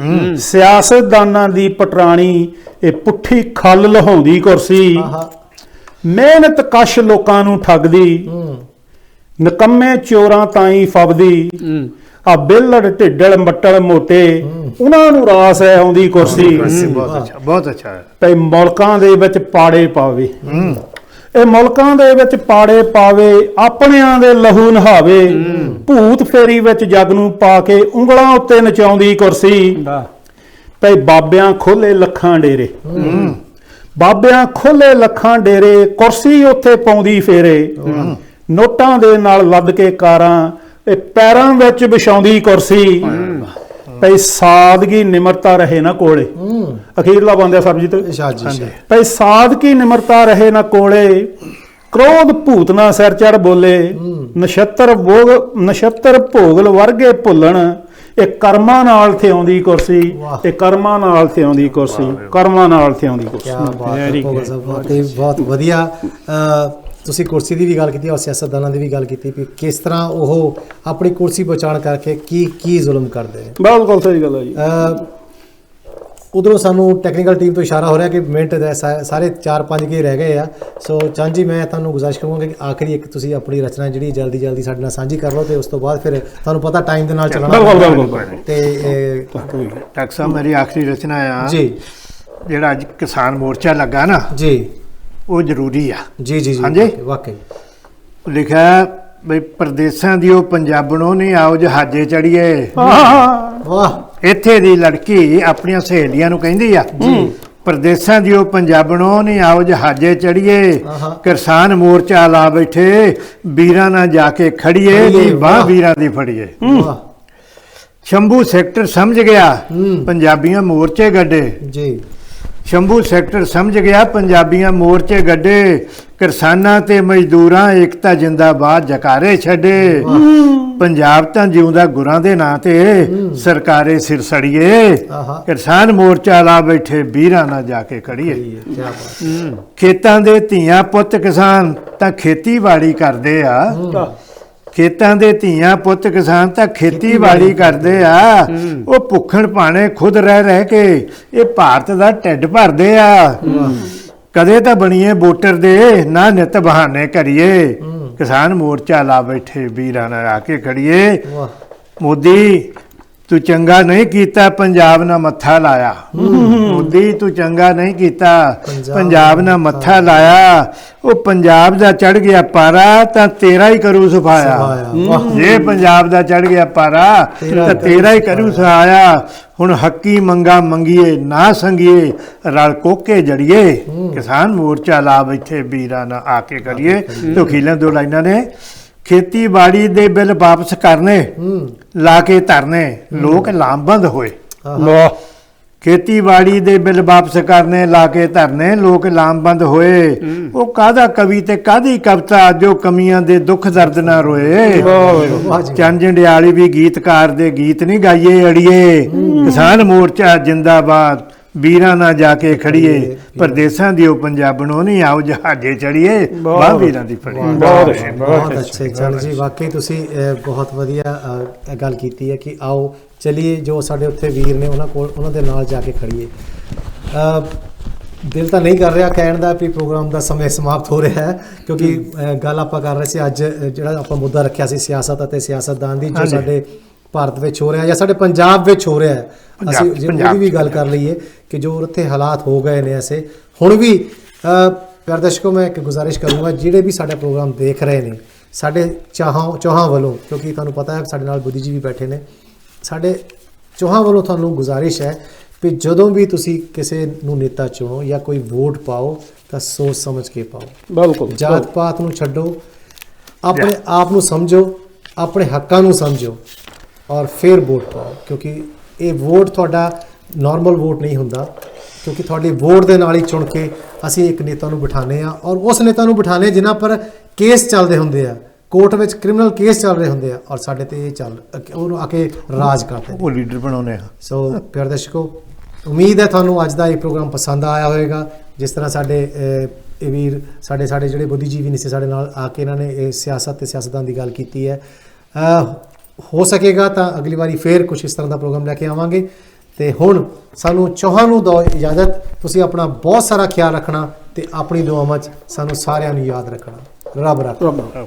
ਸਿਆਸਤਦਾਨਾਂ ਦੀ ਪਟਰਾਣੀ, ਇਹ ਪੁੱਠੀ ਖੱਲ ਲਹਾਉਂਦੀ ਕੁਰਸੀ। ਮਿਹਨਤ ਕਸ਼ ਲੋਕਾਂ ਨੂੰ ਠੱਗਦੀ, ਨਿਕੰਮੇ ਚੋਰਾਂ ਤਾਈ ਫਬਦੀ, ਆ ਬਿੱਲੜ ਢਿੱਡਲ ਮੱਟਲ ਮੋਟੇ, ਉਹਨਾਂ ਨੂੰ ਰਾਸ ਹੈ ਆਉਂਦੀ ਕੁਰਸੀ। ਬਹੁਤ ਅੱਛਾ, ਬਹੁਤ ਅੱਛਾ ਹੈ। ਤੇ ਮੁਲਕਾਂ ਦੇ ਵਿੱਚ ਪਾੜੇ ਪਾਵੇ, ਇਹ ਮੁਲਕਾਂ ਦੇ ਵਿੱਚ ਪਾੜੇ ਪਾਵੇ, ਆਪਣਿਆਂ ਦੇ ਲਹੂ ਨਹਾਵੇ, ਭੂਤ ਫੇਰੀ ਵਿੱਚ ਜਗ ਨੂੰ ਪਾ ਕੇ ਉਂਗਲਾਂ ਉੱਤੇ ਨਚਾਉਂਦੀ ਕੁਰਸੀ। ਭਈ ਬਾਬਿਆਂ ਖੋਲੇ ਲੱਖਾਂ ਡੇਰੇ, ਬਾਬਿਆਂ ਖੋਲੇ ਲੱਖਾਂ ਡੇਰੇ, ਕੁਰਸੀ ਉੱਥੇ ਪਾਉਂਦੀ ਫੇਰੇ, ਨੋਟਾਂ ਦੇ ਨਾਲ ਲੱਦ ਕੇ ਕਾਰਾਂ, ਇਹ ਪੈਰਾਂ ਵਿੱਚ ਵਿਛਾਉਂਦੀ ਕੁਰਸੀ। ਭਈ ਸਾਦਗੀ ਨਿਮਰਤਾ ਰਹੇ ਨਾ ਕੋਲੇ। ਅਖੀਰਲਾ ਬੰਦਿਆ ਸਰਬਜੀਤ, ਭਈ ਸਾਦਗੀ ਨਿਮਰਤਾ ਰਹੇ ਨਾ ਕੋਲੇ, ਕ੍ਰੋਧ ਭੂਤ ਨਾ ਸਿਰ ਚੜ ਬੋਲੇ, ਨਛੱਤਰ ਭੋਗਲ ਵਰਗੇ ਭੁੱਲਣ, ਇਹ ਕਰਮਾਂ ਨਾਲ ਥਿਆਉਂਦੀ ਕੁਰਸੀ। ਇਹ ਕਰਮਾਂ ਨਾਲ ਥਿਆਉਂਦੀ ਕੁਰਸੀ, ਕਰਮਾਂ ਨਾਲ ਥਿਆਉਂਦੀ ਕੁਰਸੀ। ਬਹੁਤ ਵਧੀਆ। ਤੁਸੀਂ ਕੁਰਸੀ ਦੀ ਵੀ ਗੱਲ ਕੀਤੀ ਔਰ ਸਿਆਸਤਦਾਨਾਂ ਦੀ ਵੀ ਗੱਲ ਕੀਤੀ ਵੀ ਕਿਸ ਤਰ੍ਹਾਂ ਉਹ ਆਪਣੀ ਕੁਰਸੀ ਬਚਾਉਣ ਕਰਕੇ ਕੀ ਜ਼ੁਲਮ ਕਰਦੇ ਨੇ। ਬਿਲਕੁਲ ਸਹੀ ਗੱਲ ਹੈ ਜੀ। ਉਧਰੋਂ ਸਾਨੂੰ ਟੈਕਨੀਕਲ ਟੀਮ ਤੋਂ ਇਸ਼ਾਰਾ ਹੋ ਰਿਹਾ ਕਿ ਮਿੰਟ ਸਾਰੇ 4-5 ਕੇ ਰਹਿ ਗਏ ਆ। ਸੋ ਚੰਦ ਜੀ, ਮੈਂ ਤੁਹਾਨੂੰ ਗੁਜ਼ਾਰਿਸ਼ ਕਰੂੰਗਾ ਕਿ ਆਖਰੀ ਇੱਕ ਤੁਸੀਂ ਆਪਣੀ ਰਚਨਾ ਜਿਹੜੀ ਜਲਦੀ ਸਾਡੇ ਨਾਲ ਸਾਂਝੀ ਕਰ ਲਓ, ਤੇ ਉਸ ਤੋਂ ਬਾਅਦ ਫਿਰ ਤੁਹਾਨੂੰ ਪਤਾ ਟਾਈਮ ਦੇ ਨਾਲ ਚੱਲਣਾ ਤੇ ਡਾਕਟਰ ਸਾਹਿਬ, ਮੇਰੀ ਆਖਰੀ ਰਚਨਾ ਆ ਜੀ, ਜਿਹੜਾ ਅੱਜ ਕਿਸਾਨ ਮੋਰਚਾ ਲੱਗਾ ਨਾ ਜੀ, ਉਹ ਜ਼ਰੂਰੀ ਆ। ਜੀ ਹਾਂਜੀ, ਵਾਕਈ ਲਿਖਿਆ ਬਈ ਪਰਦੇਸਾਂ ਦੀ ਉਹ ਪੰਜਾਬਣੋਂ ਨਹੀਂ, ਆਓ ਜਹਾਜ਼ੇ ਚੜੀਏ। ਵਾਹ। ਇੱਥੇ ਦੀ ਲੜਕੀ ਆਪਣੀਆਂ ਸਹੇਲੀਆਂ ਨੂੰ ਕਹਿੰਦੀ ਆ, ਪਰਦੇਸਾਂ ਦੀ ਉਹ ਪੰਜਾਬਣੋਂ ਨਹੀਂ, ਆਓ ਜਹਾਜ਼ੇ ਚੜੀਏ, ਕਿਸਾਨ ਮੋਰਚਾ ਲਾ ਬੈਠੇ, ਵੀਰਾਂ ਨਾਲ ਜਾ ਕੇ ਖੜੀਏ, ਬਾਹ ਵੀਰਾਂ ਦੀ ਫੜੀਏ। ਸ਼ੰਭੂ ਸੈਕਟਰ ਸਮਝ ਗਿਆ, ਪੰਜਾਬੀਆਂ ਮੋਰਚੇ ਗੱਡੇ। ਜੀ। ਸ਼ੰਭੂ ਸੈਕਟਰ ਸਮਝ ਗਿਆ, ਪੰਜਾਬੀਆਂ ਮੋਰਚੇ ਗੱਡੇ, ਕਿਸਾਨਾਂ ਤੇ ਮਜ਼ਦੂਰਾਂ ਏਕਤਾ ਜਿੰਦਾਬਾਦ ਜਕਾਰੇ ਛੱਡੇ। ਪੰਜਾਬ ਤਾਂ ਜਿਉਂਦਾ ਗੁਰਾਂ ਦੇ ਨਾਂ ਤੇ, ਸਰਕਾਰੇ ਸਿਰ ਸੜੀਏ, ਕਿਸਾਨ ਮੋਰਚਾ ਲਾ ਬੈਠੇ, ਵੀਰਾਂ ਨਾਲ ਜਾ ਕੇ ਖੜੀਏ। ਖੇਤਾਂ ਦੇ ਧੀਆਂ ਪੁੱਤ ਕਿਸਾਨ ਤਾਂ ਖੇਤੀਬਾੜੀ ਕਰਦੇ ਆ, ਖੇਤਾਂ ਦੇ ਧੀਆਂ ਪੁੱਤ ਕਿਸਾਨ ਤਾਂ ਖੇਤੀਬਾੜੀ ਕਰਦੇ ਆ, ਉਹ ਭੁੱਖਣ ਭਾਣੇ ਖੁਦ ਰਹਿ ਕੇ ਇਹ ਭਾਰਤ ਦਾ ਢਿੱਡ ਭਰਦੇ ਆ। ਕਦੇ ਤਾਂ ਬਣੀਏ ਵੋਟਰ ਦੇ, ਨਾ ਨਿਤ ਬਹਾਨੇ ਕਰੀਏ, ਕਿਸਾਨ ਮੋਰਚਾ ਲਾ ਬੈਠੇ, ਵੀਰਾਂ ਨਾਲ ਆ ਕੇ ਖੜੀਏ। ਮੋਦੀ ਤੂੰ ਚੰਗਾ ਨਹੀਂ ਕੀਤਾ, ਪੰਜਾਬ ਨਾਲ ਮੱਥਾ ਲਾਇਆ। ਮੋਦੀ ਤੂੰ ਚੰਗਾ ਨਹੀਂ ਕੀਤਾ, ਪੰਜਾਬ ਨਾਲ ਮੱਥਾ ਲਾਇਆ। ਉਹ ਪੰਜਾਬ ਦਾ ਚੜ ਗਿਆ ਪਾਰਾ ਤਾਂ ਤੇਰਾ ਹੀ ਕਰੂ ਸਫਾਇਆ। ਜੇ ਪੰਜਾਬ ਦਾ ਚੜ ਗਿਆ ਪਾਰਾ ਤਾਂ ਤੇਰਾ ਹੀ ਕਰੂ ਸਫਾਇਆ। ਹੁਣ ਹੱਕੀ ਮੰਗਾ ਮੰਗੀਏ ਨਾ ਸੰਗੀਏ, ਰਲ ਕੋਕੇ ਜੜੀਏ। ਕਿਸਾਨ ਮੋਰਚਾ ਲਾ ਬੈਠੇ ਵੀਰਾਂ ਨਾਲ ਆ ਕੇ ਕਰੀਏ। ਤੇ ਖੀਲਾਂ ਦੋ ਲਾਈਨਾਂ ਨੇ, ਖੇਤੀਬਾੜੀ ਦੇ ਬਿੱਲ ਵਾਪਸ ਕਰਨੇ ਲਾ ਕੇ ਧਰਨੇ, ਲੋਕ ਲਾਮਬੰਦ ਹੋਏ। ਖੇਤੀਬਾੜੀ ਦੇ ਬਿੱਲ ਵਾਪਸ ਕਰਨੇ ਲਾ ਕੇ ਧਰਨੇ, ਲੋਕ ਲਾਮਬੰਦ ਹੋਏ। ਉਹ ਕਾਹਦਾ ਕਵੀ ਤੇ ਕਾਹਦੀ ਕਵਿਤਾ, ਜੋ ਕਮੀਆਂ ਦੇ ਦੁੱਖ ਦਰਦ ਨਾ ਰੋਏ। ਚੰਦ ਜੰਡਿਆਲੀ ਵੀ ਗੀਤਕਾਰ ਦੇ ਗੀਤ ਨਹੀਂ ਗਾਈਏ ਅੜੀਏ। ਕਿਸਾਨ ਮੋਰਚਾ ਜਿੰਦਾਬਾਦ, ਵੀਰਾਂ ਨਾਲ ਜਾ ਕੇ ਖੜੀਏ। ਪਰਦੇਸਾਂ ਦੀ ਉਹ ਪੰਜਾਬਣੋਂ ਨਹੀਂ, ਆਓ ਜਹਾਜ਼ੇ ਚੜੀਏ, ਵਾਹ ਵੀਰਾਂ ਦੀ ਫੜੀ। ਬਹੁਤ ਅੱਛੇ ਚੰਦ ਜੀ, ਵਾਕਈ ਤੁਸੀਂ ਬਹੁਤ ਵਧੀਆ ਗੱਲ ਕੀਤੀ ਹੈ ਕਿ ਆਓ ਚਲੀਏ, ਜੋ ਸਾਡੇ ਉੱਥੇ ਵੀਰ ਨੇ ਉਹਨਾਂ ਦੇ ਨਾਲ ਜਾ ਕੇ ਖੜੀਏ। ਦਿਲ ਤਾਂ ਨਹੀਂ ਕਰ ਰਿਹਾ ਕਹਿਣ ਦਾ ਵੀ ਪ੍ਰੋਗਰਾਮ ਦਾ ਸਮੇਂ ਸਮਾਪਤ ਹੋ ਰਿਹਾ ਹੈ, ਕਿਉਂਕਿ ਗੱਲ ਆਪਾਂ ਕਰ ਰਹੇ ਸੀ ਅੱਜ ਜਿਹੜਾ ਆਪਾਂ ਮੁੱਦਾ ਰੱਖਿਆ ਸੀ ਸਿਆਸਤ ਅਤੇ ਸਿਆਸਤਦਾਨ ਦੀ, ਜੋ ਸਾਡੇ ਭਾਰਤ ਵਿੱਚ ਹੋ ਰਿਹਾ ਜਾਂ ਸਾਡੇ ਪੰਜਾਬ ਵਿੱਚ ਹੋ ਰਿਹਾ ਹੈ। ਅਸੀਂ ਜੇ ਉਹਦੀ ਵੀ ਗੱਲ ਕਰ ਲਈਏ ਕਿ ਜੋ ਉੱਥੇ ਹਾਲਾਤ ਹੋ ਗਏ ਨੇ ਐਸੇ, ਹੁਣ ਵੀ ਪਿਆਰੇ ਦਰਸ਼ਕੋ ਮੈਂ ਇੱਕ ਗੁਜ਼ਾਰਿਸ਼ ਕਰੂੰਗਾ, ਜਿਹੜੇ ਵੀ ਸਾਡਾ ਪ੍ਰੋਗਰਾਮ ਦੇਖ ਰਹੇ ਨੇ, ਸਾਡੇ ਚੌਹਾਂ ਵੱਲੋਂ, ਕਿਉਂਕਿ ਤੁਹਾਨੂੰ ਪਤਾ ਹੈ ਸਾਡੇ ਨਾਲ ਬੁੱਧੀਜੀਵੀ ਬੈਠੇ ਨੇ, ਸਾਡੇ ਚੌਹਾਂ ਵੱਲੋਂ ਤੁਹਾਨੂੰ ਗੁਜ਼ਾਰਿਸ਼ ਹੈ ਵੀ ਜਦੋਂ ਵੀ ਤੁਸੀਂ ਕਿਸੇ ਨੂੰ ਨੇਤਾ ਚੁਣੋ ਜਾਂ ਕੋਈ ਵੋਟ ਪਾਓ ਤਾਂ ਸੋਚ ਸਮਝ ਕੇ ਪਾਓ। ਬਿਲਕੁਲ, ਜਾਤ ਪਾਤ ਨੂੰ ਛੱਡੋ, ਆਪਣੇ ਆਪ ਨੂੰ ਸਮਝੋ, ਆਪਣੇ ਹੱਕਾਂ ਨੂੰ ਸਮਝੋ ਔਰ ਫਿਰ ਵੋਟ ਪਾਓ। ਕਿਉਂਕਿ ਇਹ ਵੋਟ ਤੁਹਾਡਾ ਨਾਰਮਲ ਵੋਟ ਨਹੀਂ ਹੁੰਦਾ, ਕਿਉਂਕਿ ਤੁਹਾਡੀ ਵੋਟ ਦੇ ਨਾਲ ਹੀ ਚੁਣ ਕੇ ਅਸੀਂ ਇੱਕ ਨੇਤਾ ਨੂੰ ਬਿਠਾਉਂਦੇ ਹਾਂ, ਔਰ ਉਸ ਨੇਤਾ ਨੂੰ ਬਿਠਾਉਂਦੇ ਜਿਨ੍ਹਾਂ ਪਰ ਕੇਸ ਚੱਲਦੇ ਹੁੰਦੇ ਆ, ਕੋਰਟ ਵਿੱਚ ਕ੍ਰਿਮੀਨਲ ਕੇਸ ਚੱਲ ਰਹੇ ਹੁੰਦੇ ਆ, ਔਰ ਸਾਡੇ ਤੇ ਇਹ ਉਹਨੂੰ ਆ ਕੇ ਰਾਜ ਕਰਦੇ ਉਹ ਲੀਡਰ ਬਣਾਉਣੇ ਆ। ਸੋ ਪਿਆਰੇ ਦਰਸ਼ਕੋ, ਉਮੀਦ ਹੈ ਤੁਹਾਨੂੰ ਅੱਜ ਦਾ ਇਹ ਪ੍ਰੋਗਰਾਮ ਪਸੰਦ ਆਇਆ ਹੋਵੇਗਾ। ਜਿਸ ਤਰ੍ਹਾਂ ਸਾਡੇ ਇਹ ਵੀਰ ਸਾਡੇ ਜਿਹੜੇ ਬੁੱਧੀਜੀਵੀ ਨੇ ਸਾਡੇ ਨਾਲ ਆ ਕੇ ਇਹਨਾਂ ਨੇ ਇਹ ਸਿਆਸਤ ਤੇ ਸਿਆਸਤਦਾਨ ਦੀ ਗੱਲ ਕੀਤੀ ਹੈ। ਹੋ ਸਕੇਗਾ ਤਾਂ ਅਗਲੀ ਵਾਰੀ ਫੇਰ ਕੁਝ ਇਸ ਤਰ੍ਹਾਂ ਦਾ ਪ੍ਰੋਗਰਾਮ ਲੈ ਕੇ ਆਵਾਂਗੇ। ਤੇ ਹੁਣ ਸਾਨੂੰ ਚੌਹਾਂ ਨੂੰ ਦਿਓ ਇਜਾਜ਼ਤ। ਤੁਸੀਂ ਆਪਣਾ ਬਹੁਤ ਸਾਰਾ ਖਿਆਲ ਰੱਖਣਾ ਤੇ ਆਪਣੀ ਦੁਆਵਾਂ 'ਚ ਸਾਨੂੰ ਸਾਰਿਆਂ ਨੂੰ ਯਾਦ ਰੱਖਣਾ। ਰੱਬ ਰੱਖੇ।